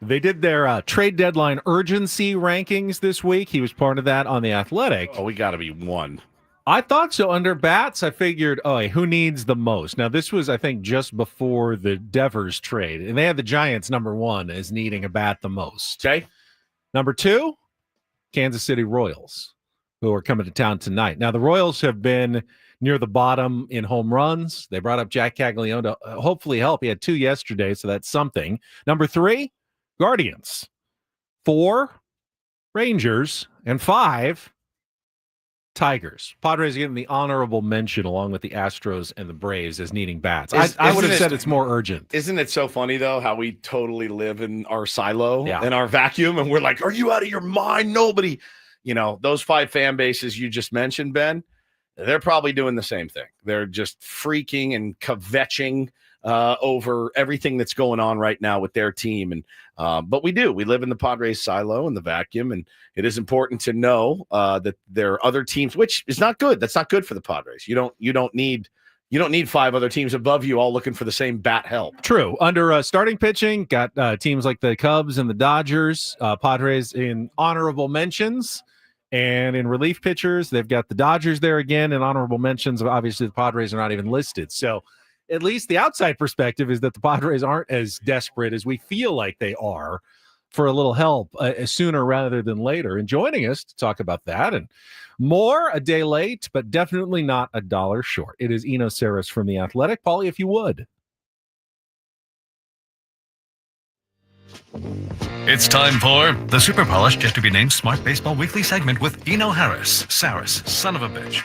They did their trade deadline urgency rankings this week. He was part of that on The Athletic. Oh, we got to be one. I thought so. Under bats, I figured, who needs the most? Now, this was, I think, just before the Devers trade, and they had the Giants number 1 as needing a bat the most. Okay. Number 2, Kansas City Royals, who are coming to town tonight. Now, the Royals have been near the bottom in home runs. They brought up Jack Caglione to hopefully help. He had 2 yesterday, so that's something. Number 3, Guardians. 4, Rangers. And 5, Tigers. Padres getting the honorable mention along with the Astros and the Braves as needing bats. I would have said it's more urgent. Isn't it so funny, though, how we totally live in our silo, Yeah. in our vacuum, and we're like, are you out of your mind? Nobody. Those 5 fan bases you just mentioned, Ben, they're probably doing the same thing. They're just freaking and kvetching over everything that's going on right now with their team. And but we live in the Padres silo and the vacuum, and it is important to know that there are other teams, which is not good. That's not good for the Padres. You don't need 5 other teams above you all looking for the same bat help. True. Under starting pitching, got teams like the Cubs and the Dodgers. Padres in honorable mentions. And in relief pitchers, they've got the Dodgers there again in honorable mentions. Obviously, the Padres are not even listed. So at least the outside perspective is that the Padres aren't as desperate as we feel like they are for a little help sooner rather than later. And joining us to talk about that and more, a day late, but definitely not a dollar short. It is Eno Sarris from The Athletic. Paulie, if you would. It's time for the super polished, yet to be named Smart Baseball Weekly segment with Eno Sarris, son of a bitch.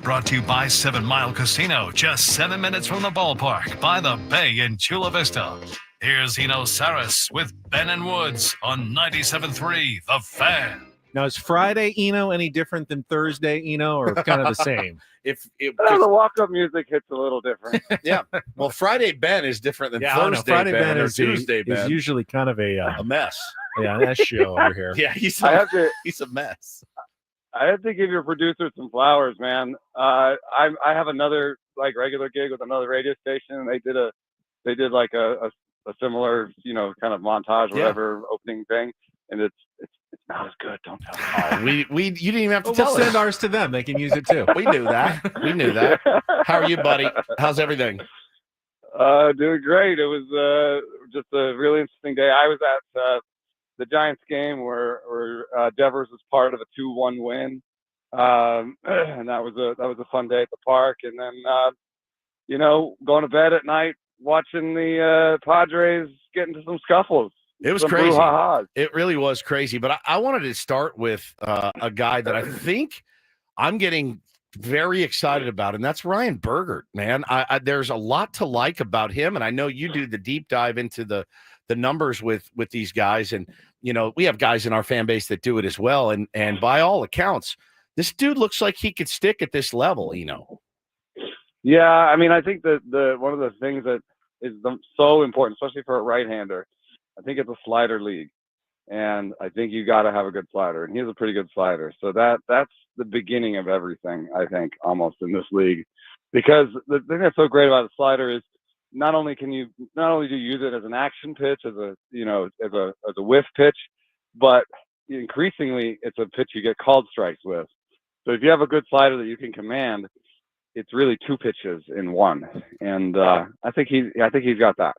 Brought to you by 7 Mile Casino, just 7 minutes from the ballpark by the bay in Chula Vista. Here's Eno Sarris with Ben and Woods on 97.3 The Fan. Now, is Friday, Eno, any different than Thursday, Eno, or kind of the same? The walk-up music hits a little different. Yeah. Well, Friday Ben is different than Thursday Friday Ben or is Tuesday Ben. is usually kind of a mess. Yeah, that show over here. Yeah, he's a mess. I have to give your producer some flowers, man. I have another regular gig with another radio station, and they did a similar kind of montage, whatever opening thing, and it's not as good. Don't tell them. You didn't even have to tell us. us. Send ours to them. They can use it too. We knew that. How are you, buddy? How's everything? Doing great. It was just a really interesting day. I was at the Giants game where Devers was part of a 2-1 win, and that was a fun day at the park. And then going to bed at night watching the Padres get into some scuffles. It was crazy. It really was crazy. But I wanted to start with a guy that I think I'm getting very excited about, and that's Ryan Bergert, man. There's a lot to like about him, and I know you do the deep dive into the numbers with these guys, and we have guys in our fan base that do it as well. And by all accounts, this dude looks like he could stick at this level. Yeah, I mean, I think that one of the things that is so important, especially for a right-hander, I think it's a slider league, and I think you got to have a good slider, and he has a pretty good slider. So that's the beginning of everything, I think, almost in this league, because the thing that's so great about the slider is not only do you use it as an action pitch, as a whiff pitch, but increasingly it's a pitch you get called strikes with. So if you have a good slider that you can command, it's really 2 pitches in one, and I think he's got that.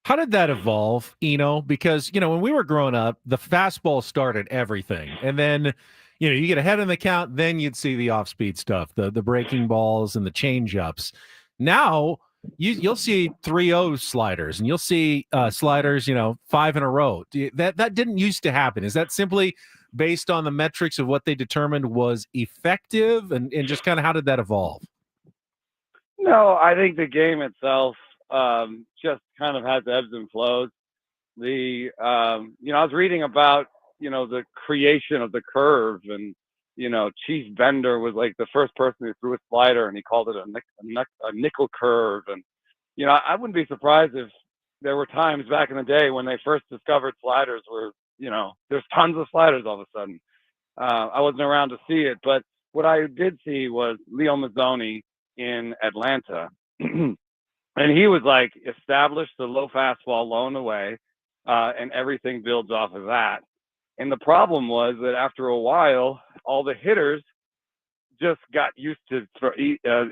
How did that evolve, Eno? Because, when we were growing up, the fastball started everything. And then, you get ahead in the count, then you'd see the off-speed stuff, the breaking balls and the change-ups. Now, you'll see 3-0 sliders, and you'll see sliders, 5 in a row. That didn't used to happen. Is that simply based on the metrics of what they determined was effective? And just kind of how did that evolve? No, I think the game itself just kind of has ebbs and flows. I was reading about, the creation of the curve, and, Chief Bender was like the first person who threw a slider, and he called it a nickel curve. And, I wouldn't be surprised if there were times back in the day when they first discovered sliders where, there's tons of sliders all of a sudden. I wasn't around to see it, but what I did see was Leo Mazzoni in Atlanta And he was like, establish the low fastball, low and away, and everything builds off of that. And the problem was that after a while, all the hitters just got used to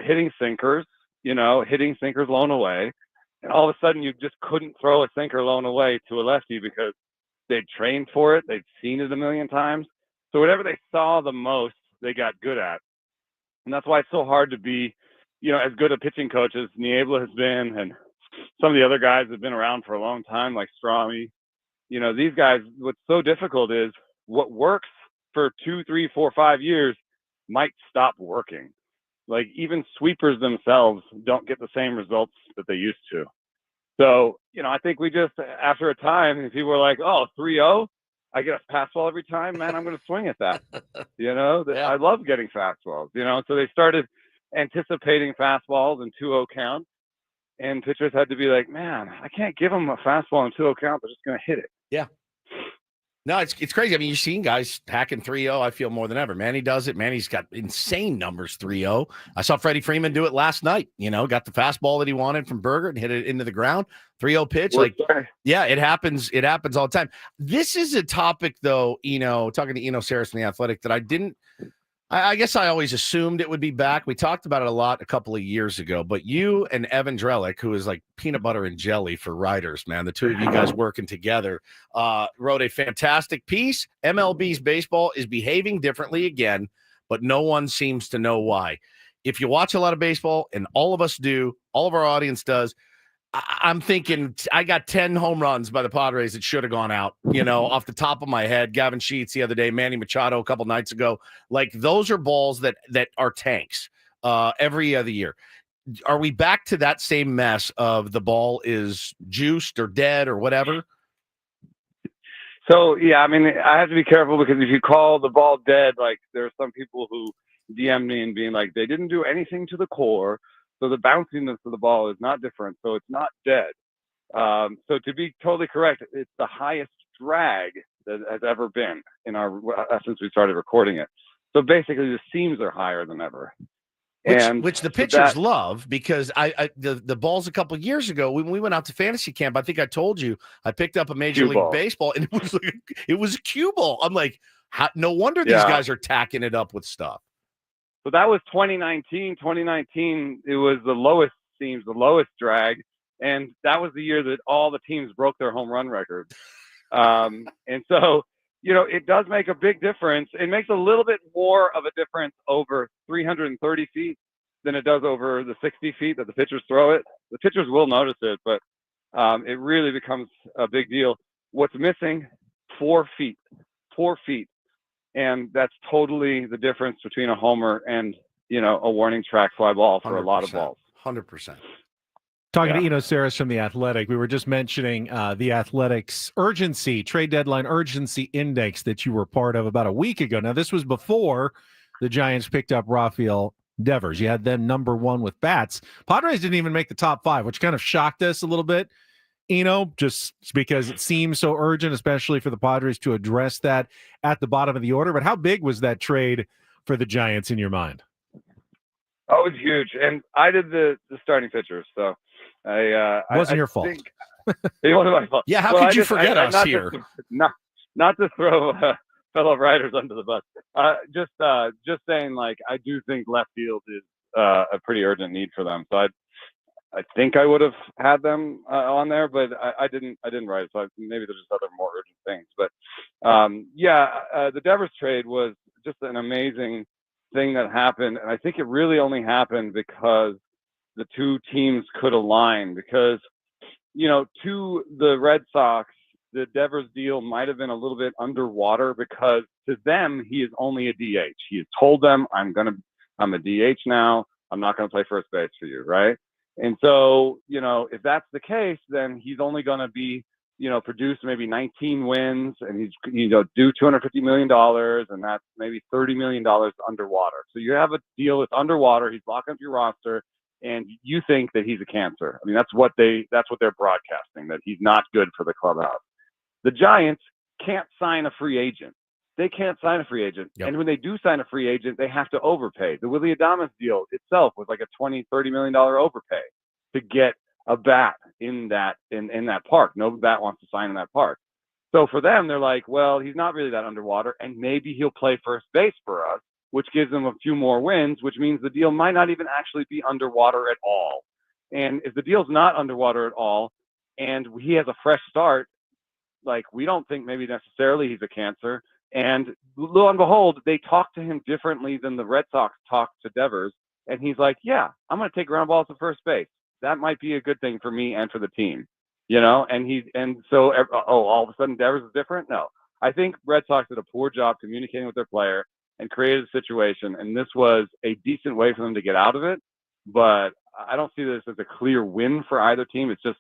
hitting sinkers, hitting sinkers low and away. And all of a sudden, you just couldn't throw a sinker low and away to a lefty because they'd trained for it. They'd seen it a million times. So whatever they saw the most, they got good at. And that's why it's so hard to be, as good a pitching coach as Niebla has been, and some of the other guys have been around for a long time, like Strami. These guys, what's so difficult is what works for 2, 3, 4, 5 years might stop working. Like even sweepers themselves don't get the same results that they used to. So, I think we just, after a time, if people were like, oh, 3-0, I get a fastball every time, man, I'm going to swing at that. I love getting fastballs, so they started anticipating fastballs and 2-0 counts, and pitchers had to be like, man, I can't give them a fastball and 2-0 count. They're just going to hit it. Yeah. No, it's crazy. I mean, you're seeing guys hacking 3-0, I feel, more than ever. Manny does it. Manny's got insane numbers 3-0. I saw Freddie Freeman do it last night. Got the fastball that he wanted from Bergert and hit it into the ground. 3-0 pitch. Yeah, it happens. It happens all the time. This is a topic, though, talking to Eno Sarris from The Athletic, that I guess I always assumed it would be back. We talked about it a lot a couple of years ago, but you and Evan Drellick, who is like peanut butter and jelly for writers, man, the two of you guys working together, wrote a fantastic piece. MLB's baseball is behaving differently again, but no one seems to know why. If you watch a lot of baseball, and all of us do, all of our audience does, I'm thinking I got 10 home runs by the Padres that should have gone out, off the top of my head. Gavin Sheets the other day, Manny Machado a couple nights ago. Like, those are balls that are tanks every other year. Are we back to that same mess of the ball is juiced or dead or whatever? So, yeah, I mean, I have to be careful because if you call the ball dead, like there are some people who DM me and being like, they didn't do anything to the core. So the bounciness of the ball is not different. So it's not dead. So to be totally correct, it's the highest drag that has ever been in since we started recording it. So basically the seams are higher than ever. Which the pitchers love, because the balls a couple of years ago, when we went out to fantasy camp, I think I told you, I picked up a Major League Baseball and it was a cue ball. I'm like, no wonder these guys are tacking it up with stuff. So that was 2019. 2019, it was the lowest seams, the lowest drag. And that was the year that all the teams broke their home run records. And so, it does make a big difference. It makes a little bit more of a difference over 330 feet than it does over the 60 feet that the pitchers throw it. The pitchers will notice it, but it really becomes a big deal. What's missing? 4 feet. 4 feet. And that's totally the difference between a homer and, a warning track fly ball for a lot of balls. 100%. Talking to Eno Sarris from The Athletic, we were just mentioning The Athletic's trade deadline urgency index that you were part of about a week ago. Now, this was before the Giants picked up Rafael Devers. You had them number 1 with bats. Padres didn't even make the top 5, which kind of shocked us a little bit. Just because it seems so urgent, especially for the Padres to address that at the bottom of the order. But how big was that trade for the Giants in your mind? Oh, it was huge. And I did the starting pitchers, so it wasn't your fault. It wasn't my fault. Yeah, how could you forget us here? Not to throw fellow writers under the bus. Just saying, like, I do think left field is a pretty urgent need for them. So I think I would have had them on there, but I didn't write it. So maybe there's just other more urgent things. But the Devers trade was just an amazing thing that happened. And I think it really only happened because the two teams could align, because, to the Red Sox, the Devers deal might have been a little bit underwater because to them, he is only a DH. He has told them, I'm a DH now. I'm not going to play first base for you. Right. And so, if that's the case, then he's only going to be, produce maybe 19 wins, and he's, do $250 million, and that's maybe $30 million underwater. So you have a deal that's underwater. He's locking up your roster, and you think that he's a cancer. I mean, that's what they're broadcasting, that he's not good for the clubhouse. The Giants can't sign a free agent. They can't sign a free agent. Yep. And when they do sign a free agent, they have to overpay. The Willy Adames deal itself was like a $20, $30 million overpay to get a bat in that park. No bat wants to sign in that park. So for them, they're like, well, he's not really that underwater, and maybe he'll play first base for us, which gives them a few more wins, which means the deal might not even actually be underwater at all. And if the deal's not underwater at all, and he has a fresh start, like, we don't think maybe necessarily he's a cancer. And lo and behold, they talk to him differently than the Red Sox talk to Devers. And he's like, yeah, I'm going to take ground balls to first base. That might be a good thing for me and for the team, you know? And so, all of a sudden Devers is different? No. I think Red Sox did a poor job communicating with their player and created a situation. And this was a decent way for them to get out of it. But I don't see this as a clear win for either team. It's just,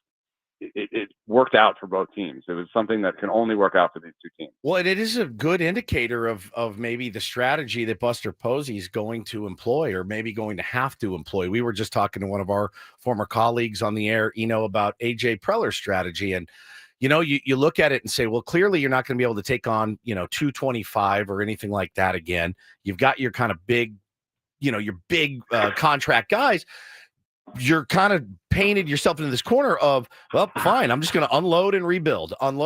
it worked out for both teams. It was something that can only work out for these two teams. Well, and it is a good indicator of maybe the strategy that Buster Posey is going to employ, or maybe going to have to employ. We were just talking to one of our former colleagues on the air, about AJ Preller's strategy. And, you look at it and say, well, clearly you're not going to be able to take on, 225 or anything like that again. You've got your kind of big, your big contract guys. You're kind of painted yourself into this corner of, well, fine, I'm just going to unload and rebuild. And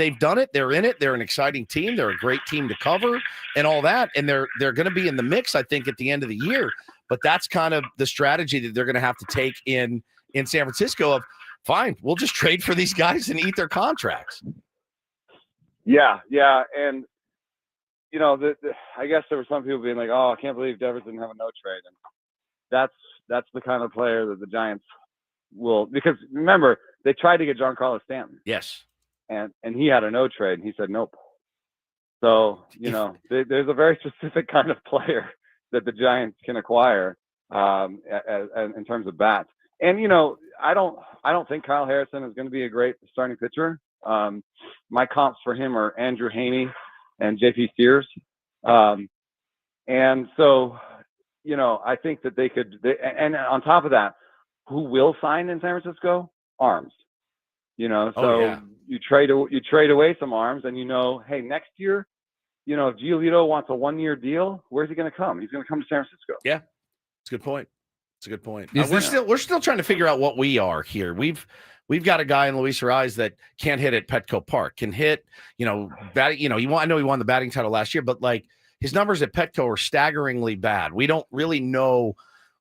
they've done it. They're in it. They're an exciting team. They're a great team to cover and all that. And they're going to be in the mix, I think, at the end of the year. But that's kind of the strategy that they're going to have to take in San Francisco of, fine, we'll just trade for these guys and eat their contracts. Yeah. And, I guess there were some people being like, oh, I can't believe Devers didn't have a no trade. And that's the kind of player that the Giants will, because remember, they tried to get Giancarlo Stanton. Yes. And he had a no trade, and he said nope. So, there's a very specific kind of player that the Giants can acquire in terms of bats. And, I don't think Kyle Harrison is going to be a great starting pitcher. My comps for him are Andrew Haney and JP Sears. And so, I think that they could, and on top of that, who will sign in San Francisco? Arms. You trade away some arms, and hey, next year, if Giolito wants a 1-year deal, where's he going to come? He's going to come to San Francisco. Yeah, it's a good point. We're still trying to figure out what we are here. We've got a guy in Luis Arraez that can't hit at Petco Park. Can hit, I know he won the batting title last year, but like, his numbers at Petco are staggeringly bad. We don't really know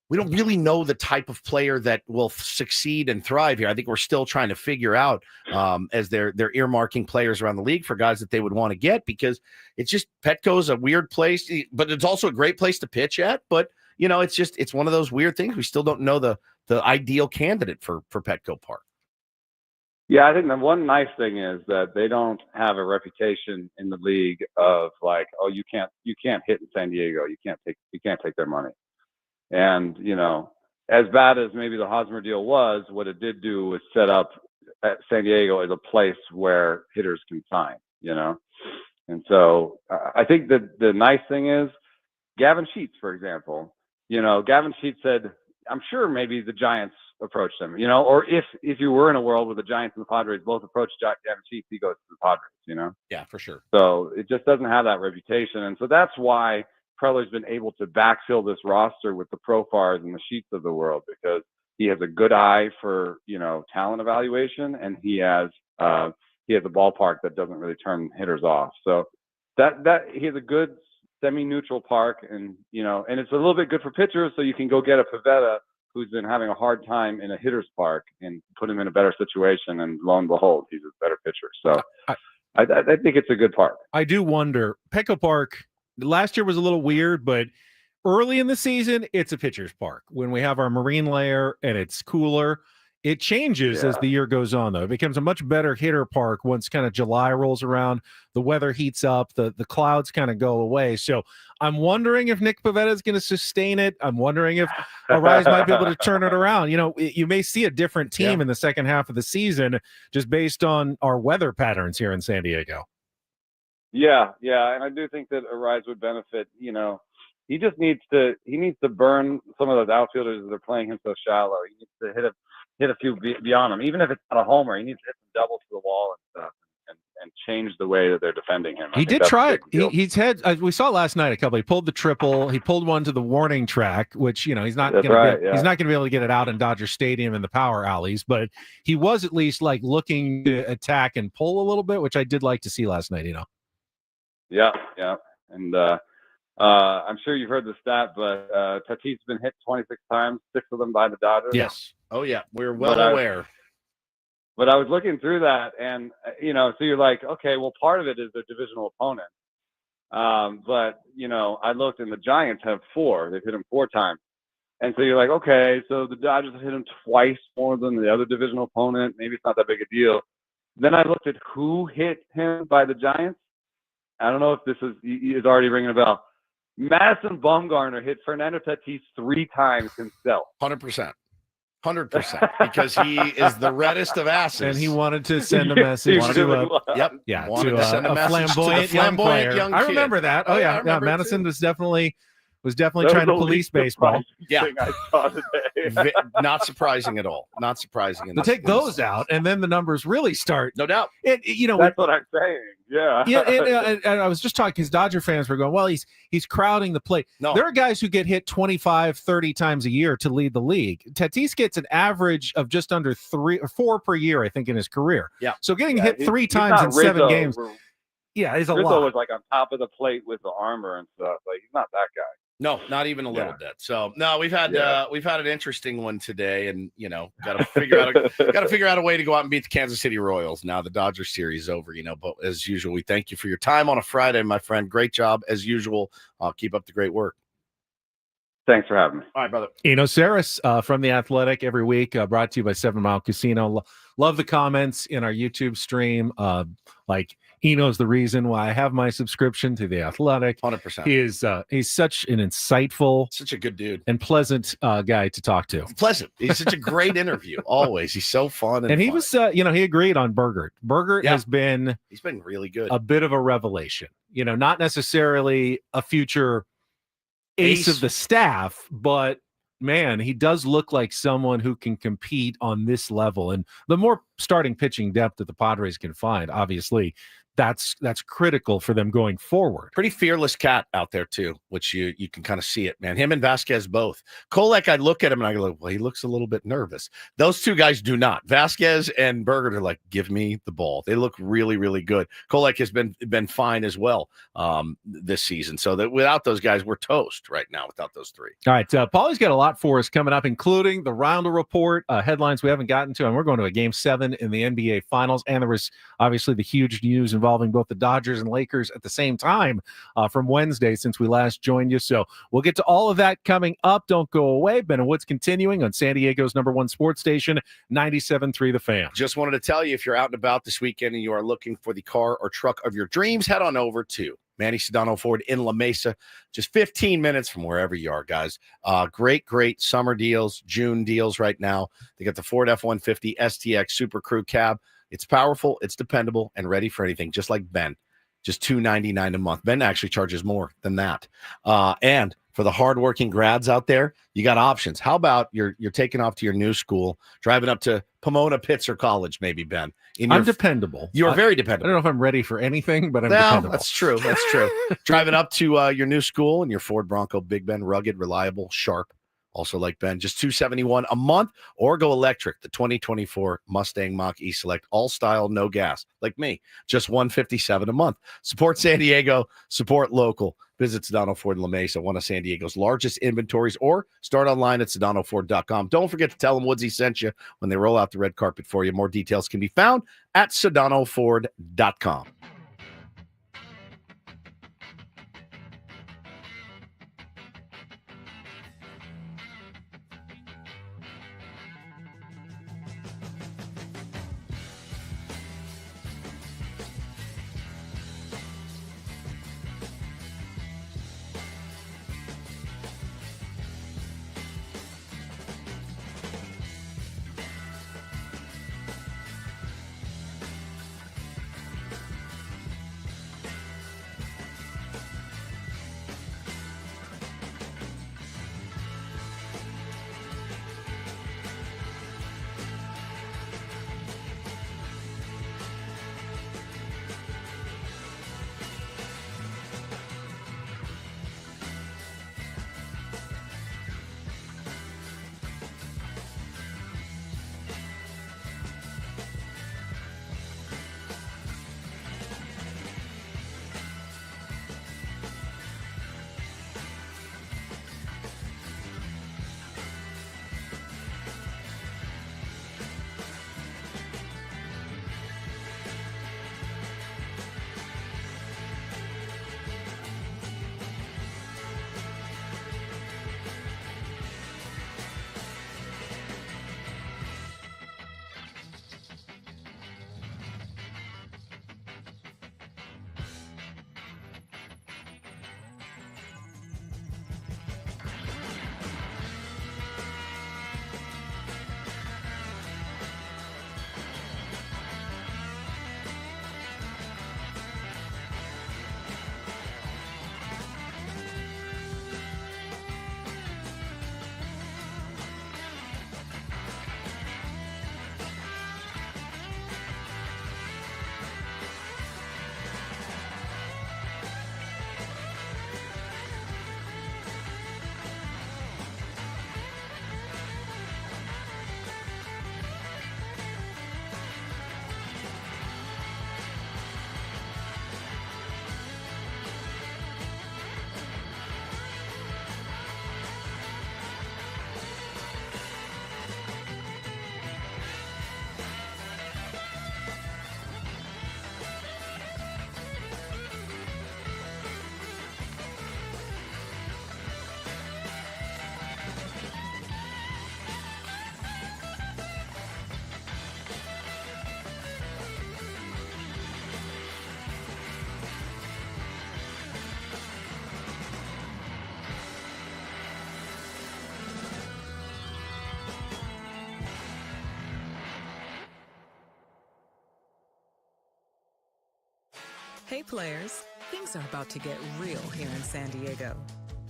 the type of player that will succeed and thrive here. I think we're still trying to figure out as they're earmarking players around the league for guys that they would want to get, because it's just, Petco's a weird place, but it's also a great place to pitch at. But it's one of those weird things. We still don't know the ideal candidate for Petco Park. Yeah, I think the one nice thing is that they don't have a reputation in the league of like, oh, you can't hit in San Diego. You can't take their money. And, as bad as maybe the Hosmer deal was, what it did do was set up at San Diego as a place where hitters can sign, And so I think that the nice thing is Gavin Sheets, for example, Gavin Sheets said, I'm sure maybe the Giants approached him, or if you were in a world where the Giants and the Padres both approached Gavin Sheets, he goes to the Padres, Yeah, for sure. So it just doesn't have that reputation. And so that's why Preller's been able to backfill this roster with the Profars and the Sheets of the world, because he has a good eye for, talent evaluation, and he has a ballpark that doesn't really turn hitters off. So that he has a good semi-neutral park, and, and it's a little bit good for pitchers. So you can go get a Pivetta who's been having a hard time in a hitter's park and put him in a better situation. And lo and behold, he's a better pitcher. So I think it's a good park. I do wonder, Petco Park last year was a little weird, but early in the season, it's a pitcher's park. When we have our marine layer and it's cooler, it changes as the year goes on, though. It becomes a much better hitter park once kind of July rolls around, the weather heats up, the clouds kind of go away. So I'm wondering if Nick Pivetta is going to sustain it. I'm wondering if Arraez might be able to turn it around. You may see a different team in the second half of the season just based on our weather patterns here in San Diego. Yeah, and I do think that Arraez would benefit. He just needs to burn some of those outfielders that are playing him so shallow. He needs to hit a few beyond him, even if it's not a homer. He needs to hit some doubles to the wall and stuff, and change the way that they're defending him. He did try it. He's had. We saw last night a couple. He pulled the triple. He pulled one to the warning track, which he's not going to. He's not going to be able to get it out in Dodger Stadium in the power alleys. But he was at least like looking to attack and pull a little bit, which I did like to see last night. Yeah, and I'm sure you've heard the stat, but Tatis's been hit 26 times, 6 of them by the Dodgers. Yes. Oh yeah, we're well aware. But I was looking through that, and so you're like, okay, well, part of it is their divisional opponent. But I looked, and the Giants have 4. They've hit him 4 times, and so you're like, okay, so the Dodgers have hit him twice more than the other divisional opponent. Maybe it's not that big a deal. Then I looked at who hit him by the Giants. I don't know if this is already ringing a bell. Madison Bumgarner hit Fernando Tatis 3 times himself. 100%. 100%, because he is the reddest of asses, and he wanted to send a message to a flamboyant young player. I remember that. Oh yeah, Madison was definitely trying to police baseball. Yeah, I saw today. Not surprising at all. Not surprising. To take those out, and then the numbers really start. No doubt. That's what I'm saying. Yeah. And I was just talking because Dodger fans were going, well, he's crowding the plate. No. There are guys who get hit 25, 30 times a year to lead the league. Tatis gets an average of just under 3 or 4 per year, I think, in his career. Yeah. So getting hit 3 times in 7 games. Yeah, is a lot. Rizzo was like on top of the plate with the armor and stuff. Like, he's not that guy. No, not even a little bit. So no, we've had an interesting one today, and got to figure out a way to go out and beat the Kansas City Royals. Now the Dodgers series is over, but as usual, we thank you for your time on a Friday, my friend. Great job as usual. Keep up the great work. Thanks for having me. All right, brother. Eno Sarris from The Athletic every week, brought to you by 7 Mile Casino. Love the comments in our YouTube stream. Eno's the reason why I have my subscription to The Athletic. 100%. He's such an insightful, such a good dude, and pleasant guy to talk to. Pleasant. He's such a great interview. Always. He's so fun. And he was, he agreed on Bergert. Bergert he's been really good. A bit of a revelation. Not necessarily a future ace of the staff, but man, he does look like someone who can compete on this level. And the more starting pitching depth that the Padres can find, obviously, that's critical for them going forward. Pretty fearless cat out there too, which you can kind of see it, man. Him and Vasquez both. Kolek, I look at him and I go, well, he looks a little bit nervous. Those two guys do not. Vasquez and Bergert are like, give me the ball. They look really, really good. Kolek has been fine as well this season. So that without those guys, we're toast right now without those 3. All right, Paulie's got a lot for us coming up, including the Reindl Report, headlines we haven't gotten to, and we're going to a Game 7 in the NBA Finals, and there was obviously the huge news involving both the Dodgers and Lakers at the same time from Wednesday since we last joined you. So we'll get to all of that coming up. Don't go away. Ben and Woods continuing on San Diego's #1 sports station, 97.3 The Fan. Just wanted to tell you, if you're out and about this weekend and you are looking for the car or truck of your dreams, head on over to Manny Sedano Ford in La Mesa, just 15 minutes from wherever you are, guys. Great summer deals, June deals right now. They got the Ford F-150 STX Super Crew Cab. It's powerful, it's dependable, and ready for anything, just like Ben. Just $299 a month. Ben actually charges more than that. And for the hardworking grads out there, you got options. How about you're taking off to your new school, driving up to Pomona Pitzer College, maybe, Ben? I'm dependable. You're very dependable. I don't know if I'm ready for anything, but I'm dependable. That's true. That's true. Driving up to your new school in your Ford Bronco Big Ben, rugged, reliable, sharp. Also like Ben, just $271 a month, or go electric, the 2024 Mustang Mach-E Select, all style, no gas, like me, just $157 a month. Support San Diego, support local. Visit Sedano Ford in La Mesa, one of San Diego's largest inventories, or start online at sedanoford.com. Don't forget to tell them Woodsy sent you when they roll out the red carpet for you. More details can be found at sedanoford.com. Hey players, things are about to get real here in San Diego.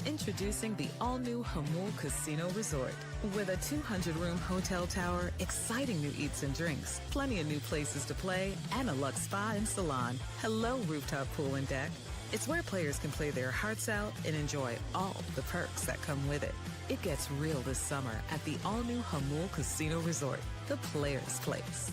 Introducing the all-new Jamul Casino Resort. With a 200-room hotel tower, exciting new eats and drinks, plenty of new places to play, and a luxe spa and salon. Hello, rooftop pool and deck. It's where players can play their hearts out and enjoy all the perks that come with it. It gets real this summer at the all-new Jamul Casino Resort, the players' place.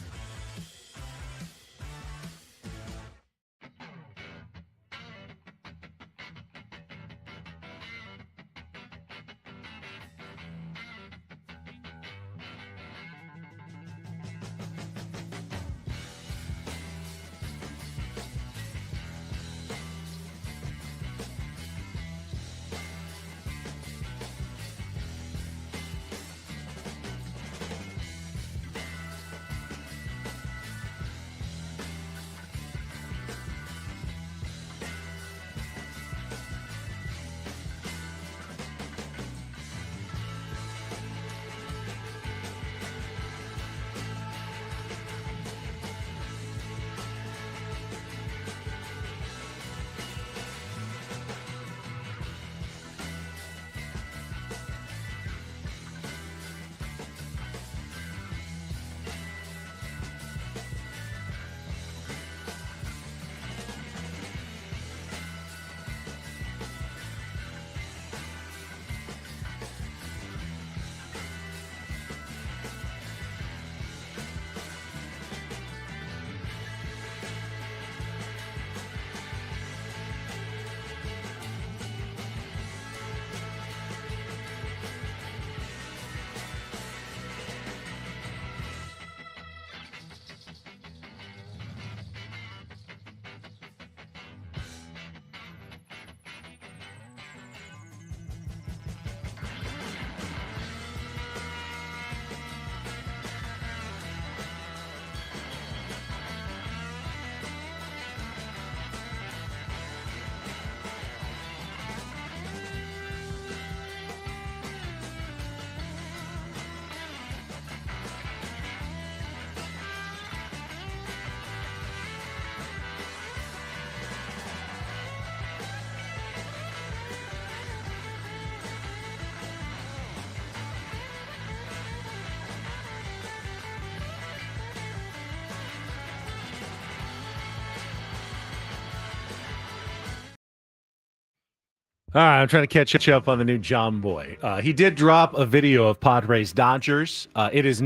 All right, I'm trying to catch up on the new John Boy. He did drop a video of Padres Dodgers. It does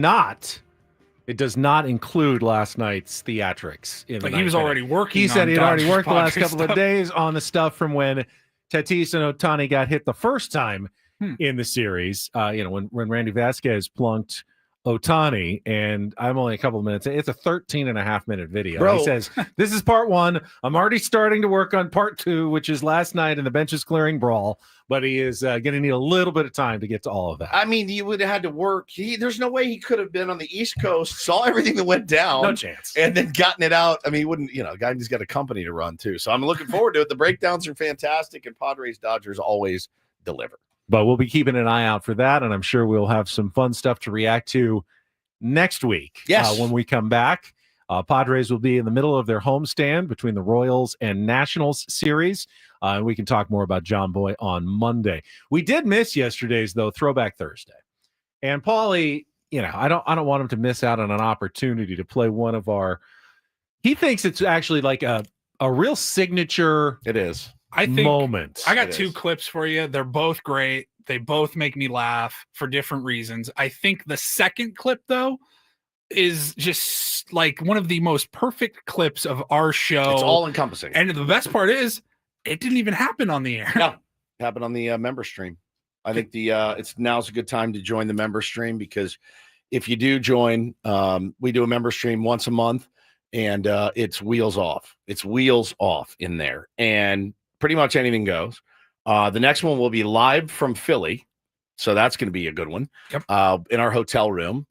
not include last night's theatrics. But he was already working. He said he had already worked the last Padres couple of days on the stuff from when Tatis and Ohtani got hit the first time in the series. When Randy Vasquez plunked Ohtani, and I'm only a couple of minutes. It's a 13.5-minute video. Bro. He says, this is part one. I'm already starting to work on part two, which is last night in the benches clearing brawl, but he is going to need a little bit of time to get to all of that. I mean, you would have had to work. There's no way he could have been on the East Coast, saw everything that went down. No chance. And then gotten it out. I mean, he wouldn't, guy's got a company to run too. So I'm looking forward to it. The breakdowns are fantastic, and Padres Dodgers always deliver. But we'll be keeping an eye out for that, and I'm sure we'll have some fun stuff to react to next week. Yes. When we come back. Padres will be in the middle of their homestand between the Royals and Nationals series. And we can talk more about John Boy on Monday. We did miss yesterday's, though, Throwback Thursday. And Paulie, I don't want him to miss out on an opportunity to play one of our – he thinks it's actually like a real signature It is. moment. I got two clips for you. They're both great. They both make me laugh for different reasons. I think the second clip, though, is just like one of the most perfect clips of our show. It's all encompassing. And the best part is it didn't even happen on the air. No, it happened on the member stream. I think now's a good time to join the member stream, because if you do join, we do a member stream once a month, and it's wheels off. It's wheels off in there, and pretty much anything goes. The next one will be live from Philly, so that's going to be a good one. Yep. In our hotel room,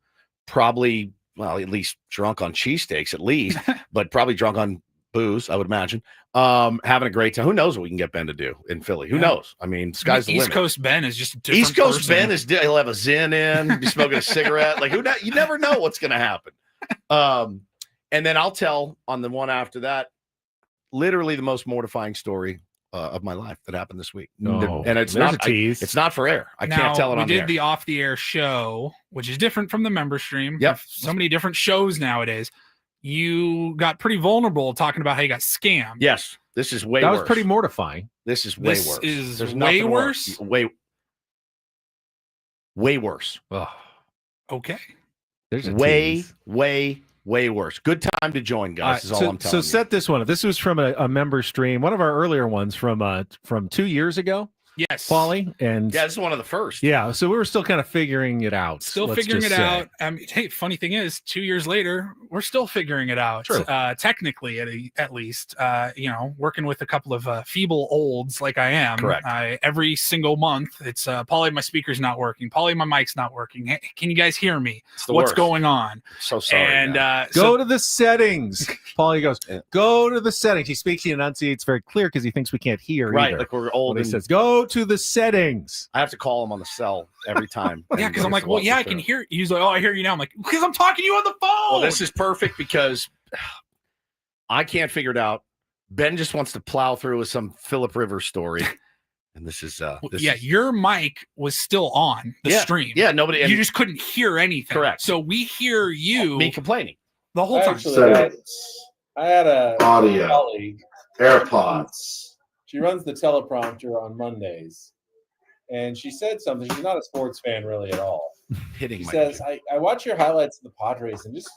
probably, well, at least drunk on cheesesteaks at least, but probably drunk on booze, I would imagine. Having a great time. Who knows what we can get Ben to do in Philly? Who knows? I mean, sky's the limit. East Coast Ben is just a different East Coast person. Ben is he'll have a Zin in, be smoking a cigarette. Like you never know what's going to happen. And then I'll tell on the one after that literally the most mortifying story of my life that happened this week. Oh, and it's there's not a tease. it's not for air. I Now, can't tell it we on the did air. the off the air show, which is different from the member stream. Yep. So many different shows nowadays. You got pretty vulnerable talking about how you got scammed. Yes. This is way That worse. was pretty mortifying. This is way This worse. is There's way nothing worse? Way worse. Oh, Okay. there's a Way, tease. way worse. Good time to join, guys. Is all I'm telling you. So set this one up. This was from a member stream, one of our earlier ones from 2 years ago. Yes. Paulie, and Yeah, this is one of the first. yeah, so we were still kind of figuring it out. Still let's figuring it just say. out. Hey, funny thing is, 2 years later, we're still figuring it out. True. Technically, at least, working with a couple of feeble olds like I am. Correct. Every single month, it's Paulie, my speaker's not working. Paulie, my mic's not working. Hey, can you guys hear me? It's the What's worst. going on? So sorry. And man. Go to the settings. Paulie goes, go to the settings. He speaks, he enunciates very clear because he thinks we can't hear right, either. like we're old. When he And says, go to the settings. I have to call him on the cell every time. Yeah, because I'm And like, it's well, lots yeah, of I can stuff. hear you. He's like, oh, I hear you now. I'm like, because I'm talking to you on the phone. Well, this is perfect because I can't figure it out. Ben just wants to plow through with some Philip Rivers story. And this is your mic was still on the stream. Yeah, nobody. You just couldn't hear anything. Correct. So we hear you me complaining the whole time. Actually, I had a Audio. colleague. AirPods. She runs the teleprompter on Mondays, and she said something. She's not a sports fan really at all. hitting She my says, I watch your highlights of the Padres and just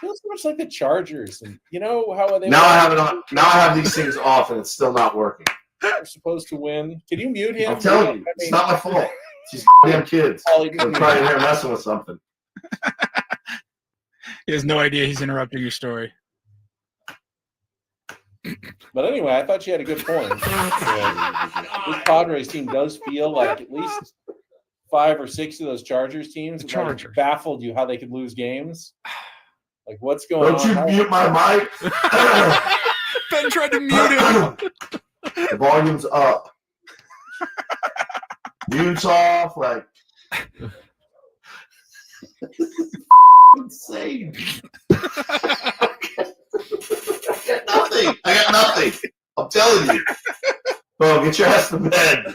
feels so much like the Chargers. And you know how they Now I have it on. Now I have these things off, and it's still not working. are supposed to win. Can you mute him? I'm telling you, I it's mean, not my fault. These damn kids. Paulie, They're probably in here messing with something. He has no idea he's interrupting your story. But anyway, I thought she had a good point. This Padres team does feel like at least 5 or 6 of those Chargers teams like, baffled you how they could lose games. Like, what's going on? Don't you mute my mic? Ben tried to mute him. The volume's up. Mute's off. Like, insane. I got nothing. I'm telling you. Bro, get your ass to bed.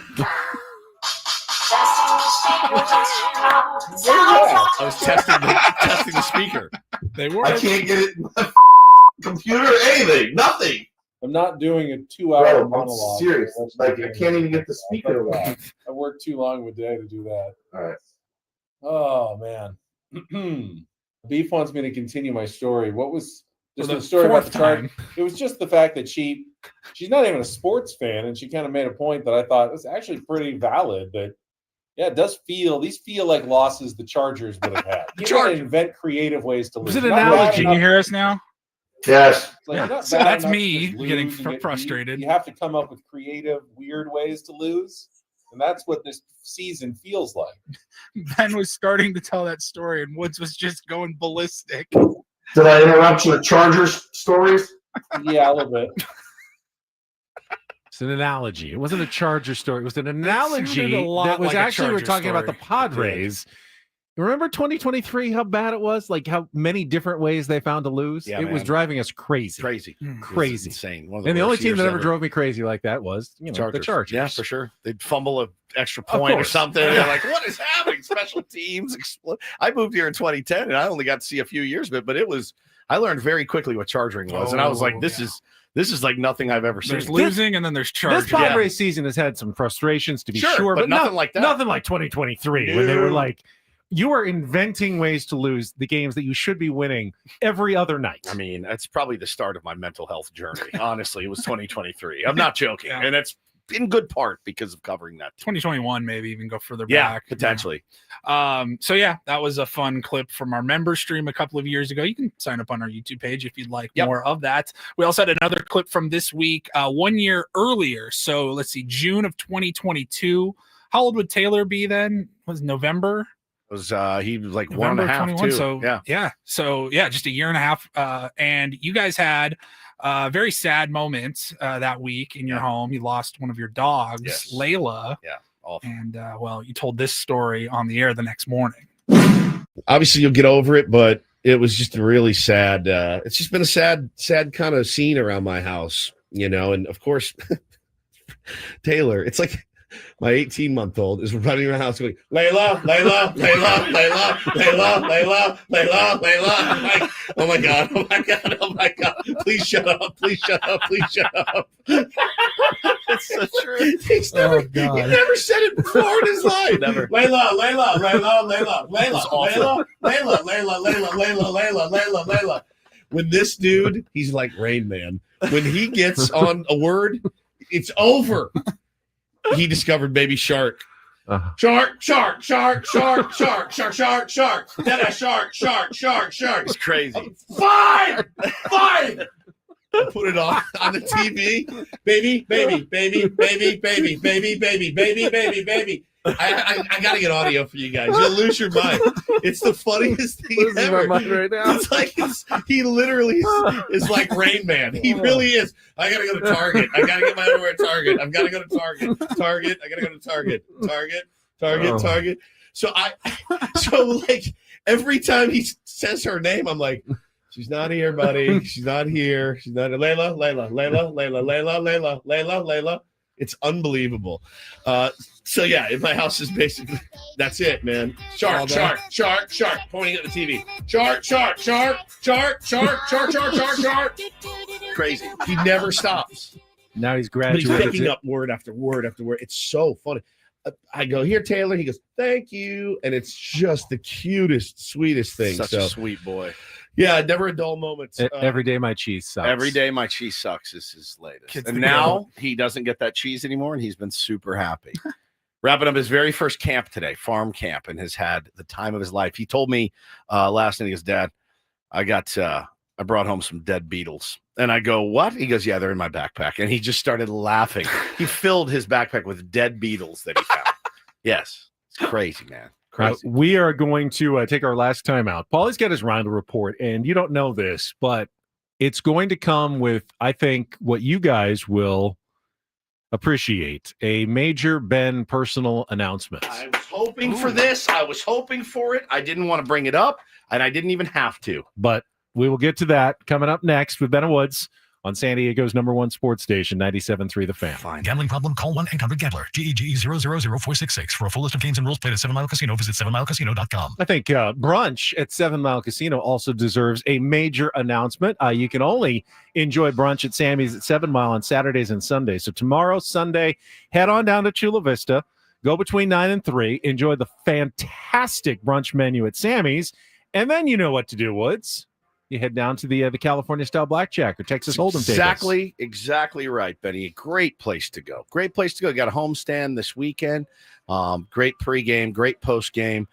I was testing the speaker. They were. I can't get it in my computer or anything. Nothing. I'm not doing a 2-hour Bro, monologue. I'm serious. Like, I can't even get the speaker. I worked too long of a day to do that. All right. Oh, man. Beef wants me to continue my story. What was just For the the story about the fourth Chargers? time. It was just the fact that she's not even a sports fan, and she kind of made a point that I thought was actually pretty valid. That these feel like losses the Chargers would have had. You gotta invent creative ways to lose. Was it Not bad analogy? Can enough- you hear us now? Yes. Like, Yeah. not So bad that's enough to me just lose getting and get frustrated. beat. You have to come up with creative, weird ways to lose, and that's what this season feels like. Ben was starting to tell that story, and Woods was just going ballistic. Did I interrupt your Chargers stories? Yeah, a little bit. It's an analogy. It wasn't a Charger story. It was an analogy sounded a lot that was like a actually we're Charger talking about the story. Padres. Remember 2023, how bad it was? Like how many different ways they found to lose? Yeah, it was man. driving us crazy. Crazy. Crazy. It's insane. One of And the only worst team years that ever ever. drove me crazy like that was, the Chargers. Yeah, for sure. They'd fumble an extra Of point or course. something. And they're like, what is happening? Special teams explode. I moved here in 2010 and I only got to see a few years of it, but I learned very quickly what charging was. And I was like, this is like nothing I've ever seen. There's losing, and then there's charging. This Padres season has had some frustrations to be Sure, sure, but nothing like that. Nothing like 2023 when they were like, you are inventing ways to lose the games that you should be winning every other night. I mean, that's probably the start of my mental health journey. Honestly, it was 2023. I'm not joking. Yeah. And it's in good part because of covering that. 2021, maybe even go further Yeah, back. potentially. So yeah, that was a fun clip from our member stream a couple of years ago. You can sign up on our YouTube page if you'd like more of that. We also had another clip from this week, 1 year earlier. So let's see, June of 2022. How old would Taylor be then? Was November? He was like November 1.5 21, too. So just a year and a half. And you guys had a very sad moment that week in your home. You lost one of your dogs, Layla. Yeah, awful. And you told this story on the air the next morning. Obviously, you'll get over it, but it was just a really sad. It's just been a sad kind of scene around my house. And of course, Taylor, it's like my 18-month-old is running around the house going, Layla, Layla, Layla, Layla, Layla, Layla, Layla, Layla. I'm like, oh my God, oh my God, oh my God. Please shut up, please shut up, please shut up. It's so true. He's never said it before in his life. Never. Layla, Layla, Layla, Layla, Layla, Layla, Layla, Layla, Layla, Layla, Layla, Layla, Layla. When this dude, he's like Rain Man. When he gets on a word, it's over. He discovered baby shark. Shark, shark, shark, shark, shark, shark, shark, shark. Then a shark, shark, shark, shark. It's crazy. Five. I put it on the TV. Baby, baby, baby, baby, baby, baby, baby, baby, baby, baby. I got to get audio for you guys. You'll lose your mind. It's the funniest thing ever. My mind right now. It's like he literally is like Rain Man. He really is. I got to go to Target. I got to get my underwear at Target. I've got to go to Target. Target. I got to go to Target. Target. So like every time he says her name, I'm like, she's not here, buddy. She's not here. She's not. Layla, Layla, Layla, Layla, Layla, Layla, Layla, Layla. It's unbelievable. So yeah, in my house is basically that's it, man. Shark, shark, shark, shark. Pointing at the TV. Shark, shark, shark, shark, shark, shark, shark, shark, shark. Crazy. He never stops. Now he's But he's graduated. picking up word after word after word. It's so funny. I go, here, Taylor. He goes, thank you. And it's just the cutest, sweetest thing. Such a sweet boy. Yeah, never a dull moment. Every day my cheese sucks. Every day my cheese sucks is his latest. Kids And together. now he doesn't get that cheese anymore, and he's been super happy. Wrapping up his very first camp today, farm camp, and has had the time of his life. He told me last night, he goes, Dad, I brought home some dead beetles. And I go, what? He goes, yeah, they're in my backpack. And he just started laughing. He filled his backpack with dead beetles that he found. Yes. It's crazy, man. Crazy. We are going to take our last time out. Paulie's got his Reindl Report, and you don't know this, but it's going to come with, I think, what you guys will appreciate, a major Ben personal announcement. I was hoping for this. I was hoping for it. I didn't want to bring it up, and I didn't even have to. But we will get to that coming up next with Ben and Woods on San Diego's #1 sports station, 97.3 The Fan. Fine. Gambling problem? Call 1-800-GAMBLER. GEGE 000-466. For a full list of games and rules, play at 7 Mile Casino. Visit 7milecasino.com. I think brunch at 7 Mile Casino also deserves a major announcement. You can only enjoy brunch at Sammy's at 7 Mile on Saturdays and Sundays. So tomorrow, Sunday, head on down to Chula Vista. Go between 9 and 3. Enjoy the fantastic brunch menu at Sammy's. And then you know what to do, Woods. You head down to the California-style blackjack or Texas Hold'em tables. Exactly right, Benny. Great place to go. Great place to go. You got a homestand this weekend. Great pregame, great postgame.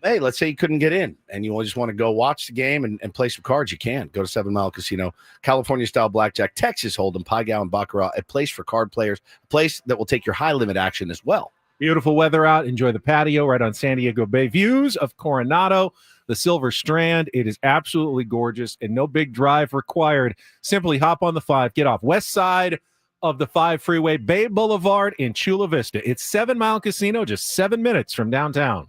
Hey, let's say you couldn't get in and you just want to go watch the game and play some cards. You can. Go to 7 Mile Casino, California-style blackjack, Texas Hold'em, Pai Gow, and Baccarat, a place for card players, a place that will take your high-limit action as well. Beautiful weather out. Enjoy the patio right on San Diego Bay. Views of Coronado, the Silver Strand. It is absolutely gorgeous and no big drive required. Simply hop on the 5, get off west side of the 5 freeway, Bay Boulevard in Chula Vista. It's 7 Mile Casino, just 7 minutes from downtown.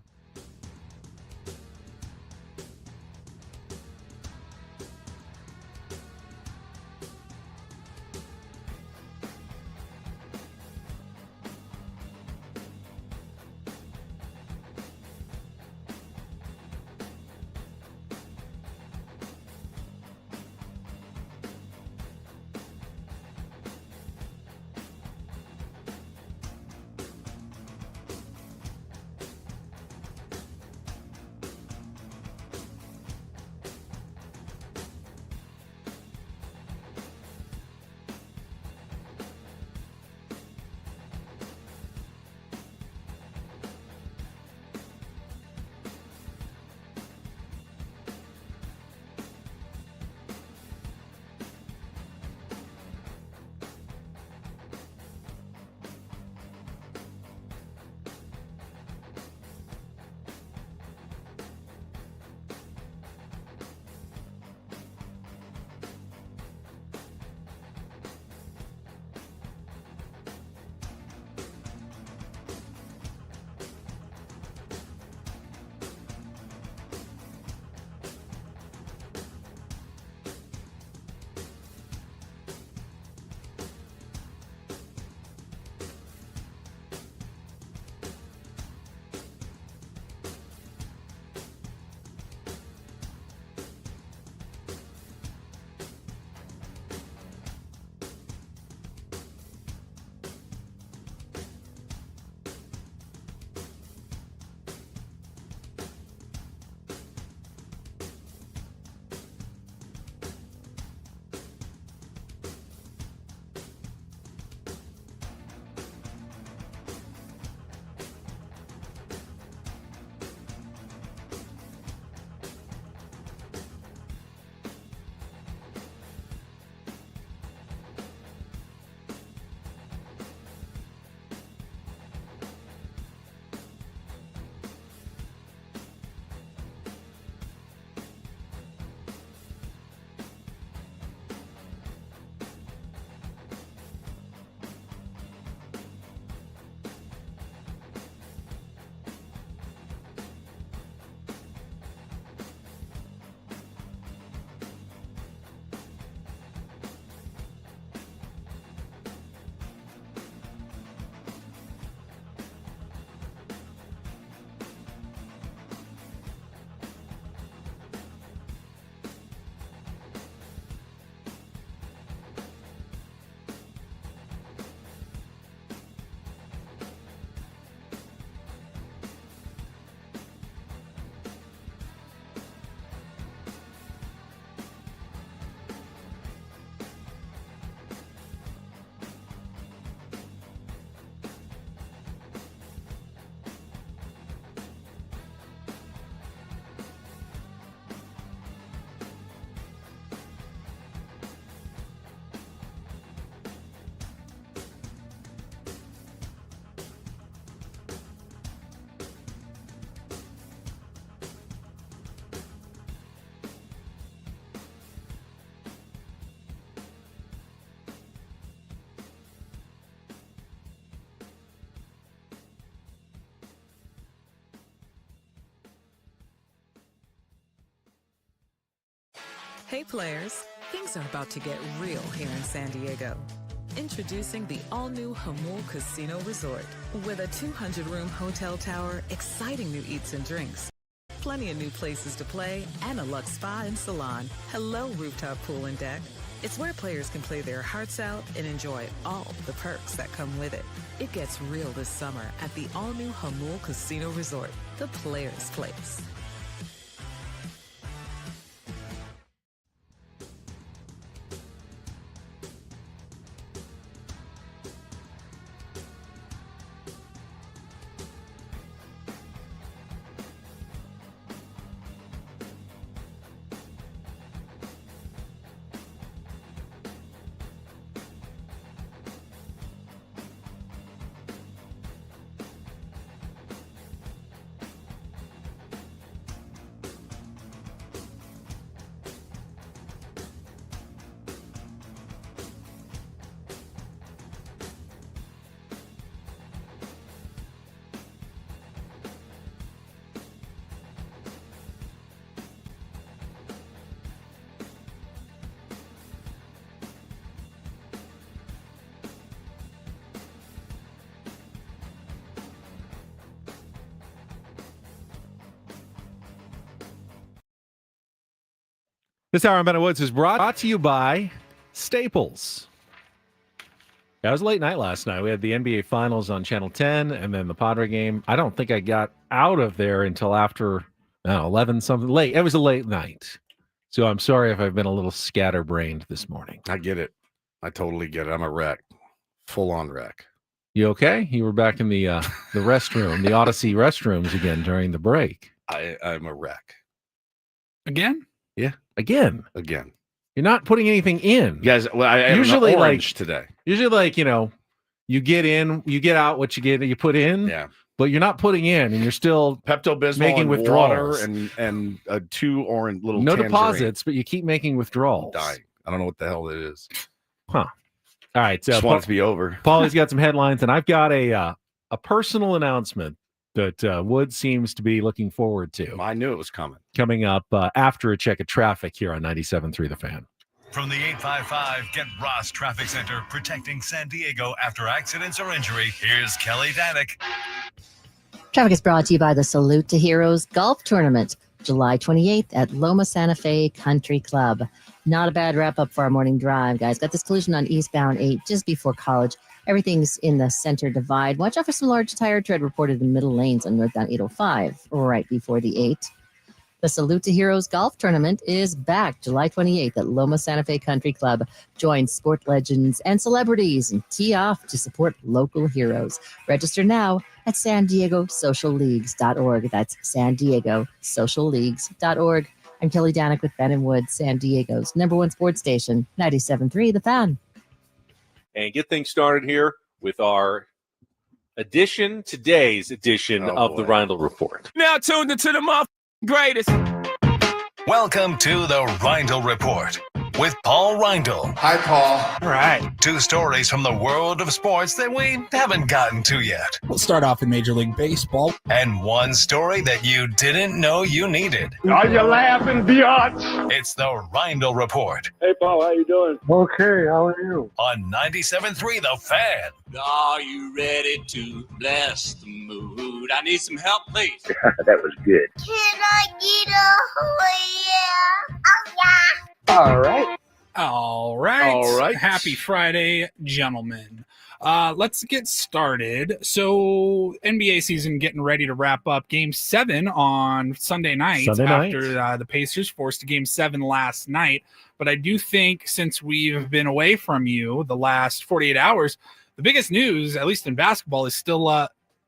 Hey players, things are about to get real here in San Diego. Introducing the all-new Jamul Casino Resort with a 200-room hotel tower, exciting new eats and drinks, plenty of new places to play, and a luxe spa and salon. Hello, rooftop pool and deck. It's where players can play their hearts out and enjoy all the perks that come with it. It gets real this summer at the all-new Jamul Casino Resort, the players' place. This hour on Ben Woods is brought to you by Staples. That was late night last night. We had the NBA Finals on Channel 10 and then the Padre game. I don't think I got out of there until after 11 something late. It was a late night. So I'm sorry if I've been a little scatterbrained this morning. I get it. I totally get it. I'm a wreck. Full on wreck. You okay? You were back in the restroom, the Odyssey restrooms again during the break. I'm a wreck. Again? Yeah. Again. You're not putting anything in. Guys, well, I usually orange today. Usually like, you get in, you get out what you put in. Yeah. But you're not putting in, and you're still Pepto-Bismol making and withdrawals. water and 2 orange little no tangerine. deposits, but you keep making withdrawals. I'm dying. I don't know what the hell it is. Huh. All right. So Just want it to be over. Paulie's got some headlines, and I've got a personal announcement that Wood seems to be looking forward to. I knew it was coming up after a check of traffic here on 97.3 The Fan. From the 855 Get Ross Traffic Center, protecting San Diego after accidents or injury, here's Kelly Danick. Traffic is brought to you by the Salute to Heroes Golf Tournament, July 28th at Loma Santa Fe Country Club. Not a bad wrap-up for our morning drive, guys. Got this collision on eastbound 8 just before College. Everything's in the center divide. Watch out for some large tire tread reported in middle lanes on northbound 805 right before the 8. The Salute to Heroes Golf Tournament is back July 28th at Loma Santa Fe Country Club. Join sport legends and celebrities and tee off to support local heroes. Register now at san diego social leagues.org. That's san diego social leagues.org. I'm Kelly Danick with Ben and Wood, San Diego's #1 sports station, 97.3 The Fan. And get things started here with our today's edition of the Reindl Report. Now tuned into the greatest. Welcome to the Reindl Report with Paul Reindl. Hi, Paul. All right. 2 stories from the world of sports that we haven't gotten to yet. We'll start off in Major League Baseball. And 1 story that you didn't know you needed. Are you laughing, biatch? It's the Reindl Report Hey, Paul, how you doing? Okay, how are you? on 97.3 The Fan. Are you ready to bless the mood? I need some help, please. That was good. Can I get a yeah? Oh, yeah. All right. All right. Happy Friday, gentlemen. Let's get started. So NBA season getting ready to wrap up. Game 7 on Sunday night after the Pacers forced a Game 7 last night. But I do think since we've been away from you the last 48 hours, the biggest news, at least in basketball, is still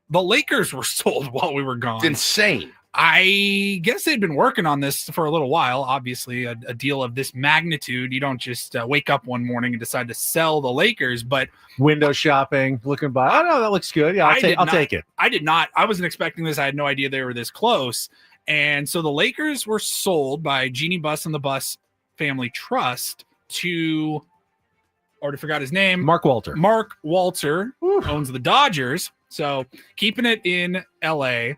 the Lakers were sold while we were gone. It's insane. I guess they'd been working on this for a little while. Obviously, a deal of this magnitude, you don't just wake up one morning and decide to sell the Lakers. But window shopping, looking by. Oh no, that looks good. Yeah, I'll take it. I did not. I wasn't expecting this. I had no idea they were this close. And so the Lakers were sold by Jeannie Buss and the Buss Family Trust to, already forgot his name. Mark Walter. Mark Walter owns the Dodgers. So keeping it in LA.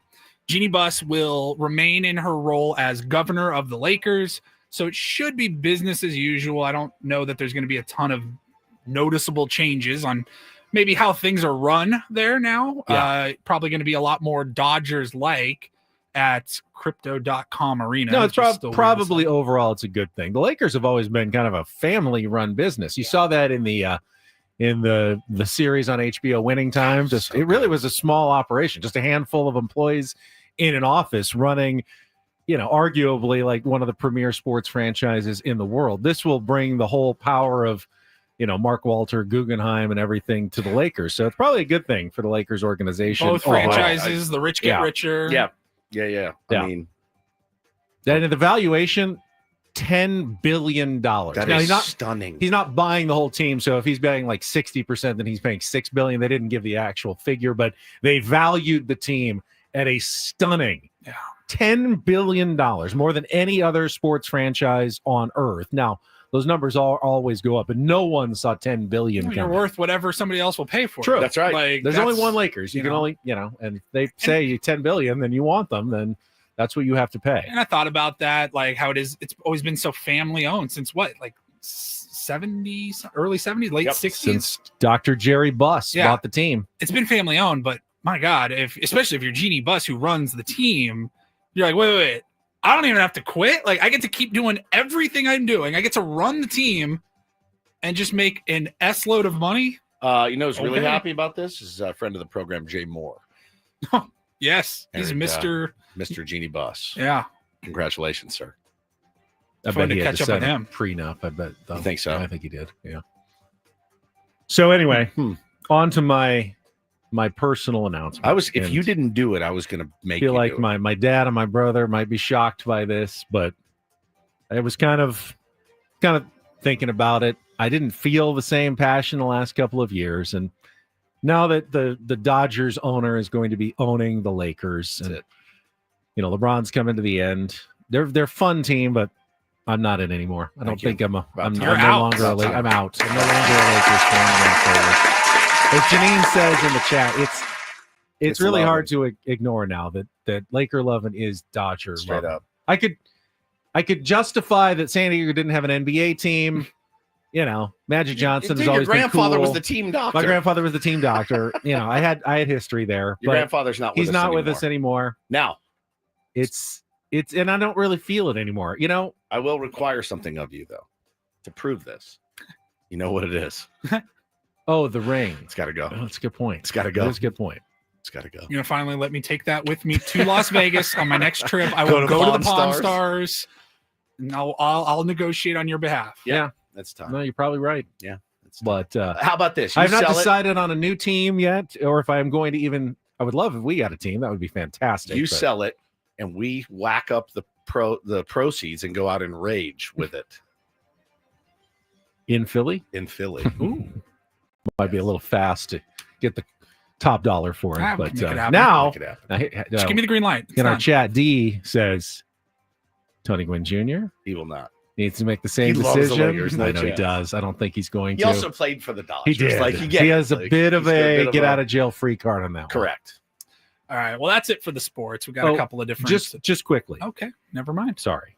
Jeannie Buss will remain in her role as governor of the Lakers. So it should be business as usual. I don't know that there's going to be a ton of noticeable changes on maybe how things are run there now. Probably going to be a lot more Dodgers-like at crypto.com arena. No, it's probably overall it's a good thing. The Lakers have always been kind of a family-run business. You saw that in the series on HBO Winning Time. It really was a small operation, just a handful of employees in an office running, arguably like one of the premier sports franchises in the world. This will bring the whole power of, Mark Walter, Guggenheim, and everything to the Lakers. So it's probably a good thing for the Lakers organization. Both franchises, the rich get richer. Yeah. I mean, then the valuation, $10 billion. That now, is he's not stunning. He's not buying the whole team. So if he's paying like 60%, then he's paying $6 billion. They didn't give the actual figure, but they valued the team at a stunning $10 billion, more than any other sports franchise on earth. Now, those numbers always go up, but no one saw $10 billion. You're worth whatever somebody else will pay for. True. That's right. Like, There's only one Lakers. You can only, and if they say $10 billion, then you want them, then that's what you have to pay. And I thought about that, like how it's always been so family owned since what, like 70s, early 70s, late 60s. Since Dr. Jerry Buss bought the team. It's been family owned, but my God, especially if you're Jeannie Buss who runs the team, you're like, wait. I don't even have to quit. Like, I get to keep doing everything I'm doing. I get to run the team and just make an S load of money. Who's really happy about this is a friend of the program, Jay Moore. Yes, he's Mr. Jeannie Buss. Yeah. Congratulations, sir. I Fun bet to he had catch to up with set him. a prenup. I bet. You think so? I think he did. Yeah. So anyway, on to my personal announcement. If you didn't do it, I was going to make feel you like do it. my dad and my brother might be shocked by this, but I was kind of thinking about it. I didn't feel the same passion the last couple of years, and now that the Dodgers owner is going to be owning the Lakers, and LeBron's coming to the end. They're a fun team, but I'm not in anymore. I don't think I'm no longer a Lakers. I'm out. I'm no longer a Lakers fan. As Janine says in the chat, it's really hard to ignore now that Laker loving is Dodger straight loving. up. I could justify that San Diego didn't have an NBA team. Magic Johnson has always been cool. Your grandfather was the team doctor. My grandfather was the team doctor. I had history there. Your grandfather's not with us anymore. He's not with us anymore. Now, it's and I don't really feel it anymore. I will require something of you though to prove this. You know what it is? Oh, the ring. It's got to go. Oh, that's a good point. It's got to go. That's a good point. It's got to go. You're gonna finally let me take that with me to Las Vegas on my next trip. I will go to the Pawn Stars, and I'll negotiate on your behalf. Yeah, that's time. No, you're probably right. Yeah, but how about this? I've not decided on a new team yet, or if I'm going to even. I would love if we got a team. That would be fantastic. You sell it, and we whack up the proceeds and go out and rage with it. In Philly? In Philly. Ooh. Might be a little fast to get the top dollar for it. But now, just give me the green light. In our chat, D says Tony Gwynn Jr. He will not. Needs to make the same He loves decision. the Lakers, no I know he chance. does. I don't think he's going He to. also played for the Dodgers. He did. Like, He has a bit of a get out of jail free card on that. Correct. All right. Well, that's it for the sports. We got a couple of different. Just quickly. Okay. Never mind. Sorry.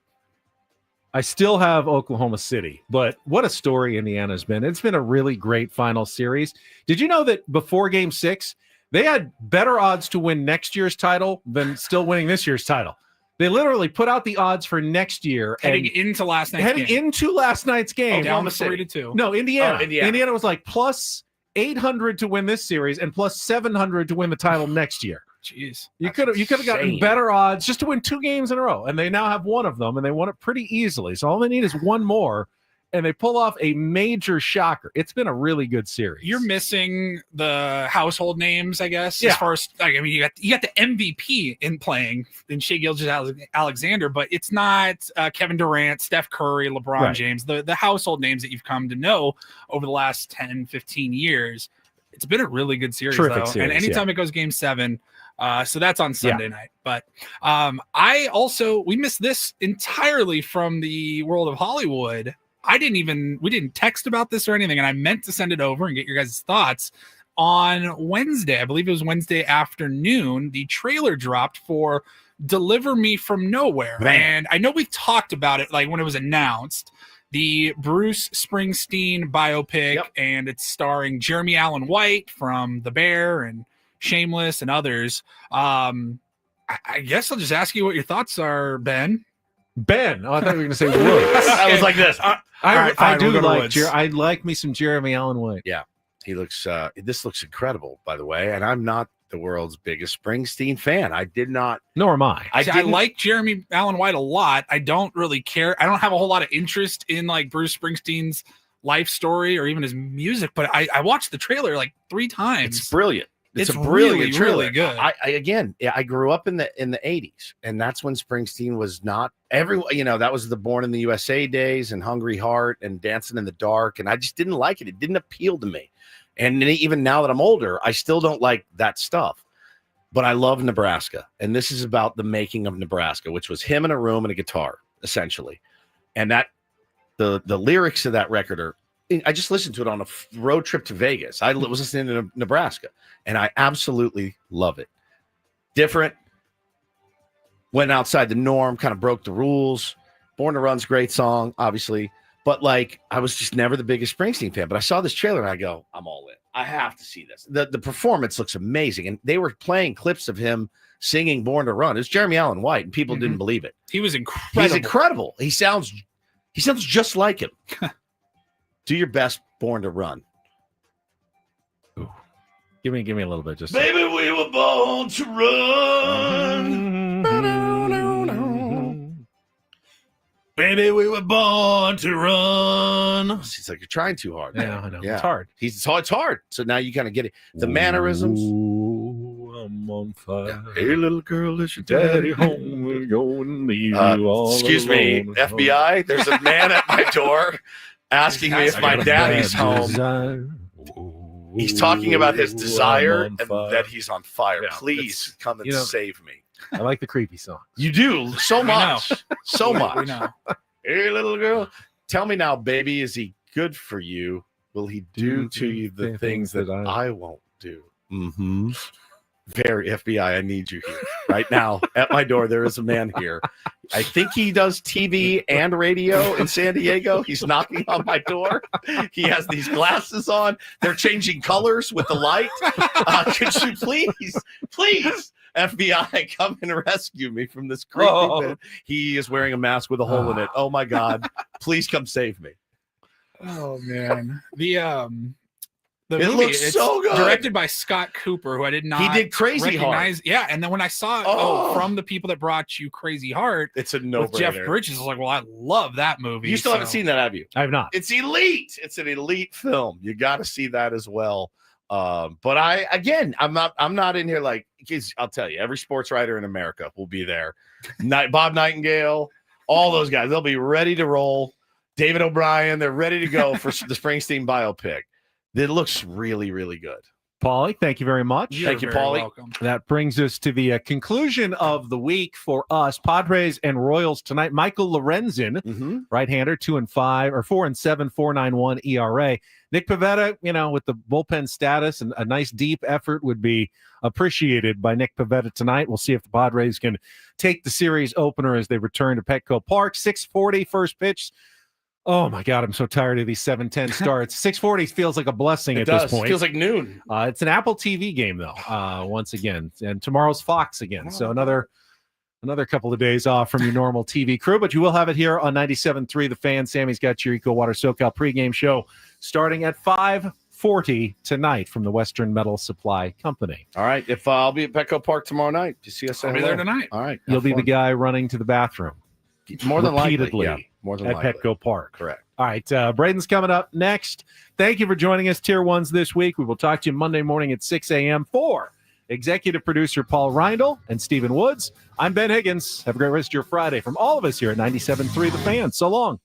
I still have Oklahoma City, but what a story Indiana's been. It's been a really great final series. Did you know that before Game 6, they had better odds to win next year's title than still winning this year's title? They literally put out the odds for next year. Heading into last night's game. Down to 3-2. No, Indiana. Oh, Indiana. Indiana was like plus 800 to win this series and plus 700 to win the title next year. Jeez. You could have gotten better odds just to win 2 games in a row, and they now have one of them, and they won it pretty easily. So all they need is one more, and they pull off a major shocker. It's been a really good series. You're missing the household names, I guess. Yeah. As far as you got the MVP in playing in Shai Gilgeous-Alexander, but it's not Kevin Durant, Steph Curry, LeBron James, the household names that you've come to know over the last 10, 15 years. It's been a really good series, Terrific though. series, And anytime it goes Game 7. So that's on Sunday night. But we missed this entirely from the world of Hollywood. We didn't text about this or anything, and I meant to send it over and get your guys' thoughts. On Wednesday, I believe it was Wednesday afternoon, the trailer dropped for Deliver Me From Nowhere. Man. And I know we've talked about it, like when it was announced, the Bruce Springsteen biopic, and it's starring Jeremy Allen White from The Bear and Shameless and others. I guess I'll just ask you what your thoughts are, Ben. Ben. Oh, I thought you were going to say Woods. I was like this. I do like I like me some Jeremy Allen White. Yeah, he looks. This looks incredible, by the way. And I'm not the world's biggest Springsteen fan. I did not. Nor am I. I like Jeremy Allen White a lot. I don't really care. I don't have a whole lot of interest in like Bruce Springsteen's life story or even his music. But I watched the trailer like 3 times. It's brilliant. It's a really, brilliant trailer. really good. I grew up in the 80s, and that's when Springsteen was not everyone. That was the Born in the USA days and Hungry Heart and Dancing in the Dark, and I just didn't like it. It didn't appeal to me. And even now that I'm older, I still don't like that stuff. But I love Nebraska, and this is about the making of Nebraska, which was him in a room and a guitar, essentially. And that the lyrics of that record are. I just listened to it on a road trip to Vegas. I was listening to Nebraska, and I absolutely love it. Different, went outside the norm, kind of broke the rules. Born to Run's a great song, obviously. But, I was just never the biggest Springsteen fan. But I saw this trailer, and I go, I'm all in. I have to see this. The performance looks amazing. And they were playing clips of him singing Born to Run. It was Jeremy Allen White, and people didn't believe it. He was incredible. He's incredible. He sounds just like him. Do your best, Born to Run. Ooh. Give me a little bit. Just baby, we were born to run. Baby, we were born to run. It's like you're trying too hard. Yeah, I know. Yeah. It's hard. It's hard. So now you kind of get it. The mannerisms. Ooh, I'm on fire. Yeah. Hey, little girl, is your Daddy home? We're going to leave you all excuse me, alone. FBI. There's a man at my door asking me if my daddy's home. He's talking about his desire and that he's on fire. Yeah, please come and save me. I like the creepy song. You do so much. So We much. know. Hey, little girl. Tell me now, baby, is he good for you? Will he do to you the things that I won't do? Mm-hmm. Very FBI, I need you here. Right now, at my door, there is a man here. I think he does TV and radio in San Diego. He's knocking on my door. He has these glasses on. They're changing colors with the light. Could you please, FBI, come and rescue me from this creepy bit. He is wearing a mask with a hole in it. Oh, my God. Please come save me. Oh, man. The It movie, looks it's so good. Directed by Scott Cooper, who I did not. He did Crazy recognize. Heart. Yeah, and then when I saw it, from the people that brought you Crazy Heart, it's a with no-brainer. Jeff Bridges, I was like, well, I love that movie. You still haven't seen that, have you? I have not. It's elite. It's an elite film. You got to see that as well. But I'm not in here like, because I'll tell you, every sports writer in America will be there. Bob Nightingale, all those guys, they'll be ready to roll. David O'Brien, they're ready to go for the Springsteen biopic. It looks really, really good. Paulie, thank you very much. Thank you, Paulie. That brings us to the conclusion of the week for us. Padres and Royals tonight. Michael Lorenzen, right-hander, 2-5 or 4-7, 4.91 ERA. Nick Pivetta, with the bullpen status and a nice deep effort would be appreciated by Nick Pivetta tonight. We'll see if the Padres can take the series opener as they return to Petco Park. 6:40 first pitch. Oh my God, I'm so tired of these 7:10 starts. 6:40 feels like a blessing at this point. It feels like noon. It's an Apple TV game though. Once again, and tomorrow's Fox again. So another couple of days off from your normal TV crew, but you will have it here on 97.3 The Fan. Sammy's got your Eco Water SoCal pregame show starting at 5:40 tonight from the Western Metal Supply Company. All right. If I'll be at Petco Park tomorrow night, you see us. I'll be there tonight. All right. You'll be the guy running to the bathroom. More than repeatedly likely. Yeah, more than at likely. Petco Park. Correct. All right. Braden's coming up next. Thank you for joining us, Tier 1s, this week. We will talk to you Monday morning at 6 a.m. for executive producer Paul Reindl and Stephen Woods. I'm Ben Higgins. Have a great rest of your Friday from all of us here at 97.3 The Fan. So long.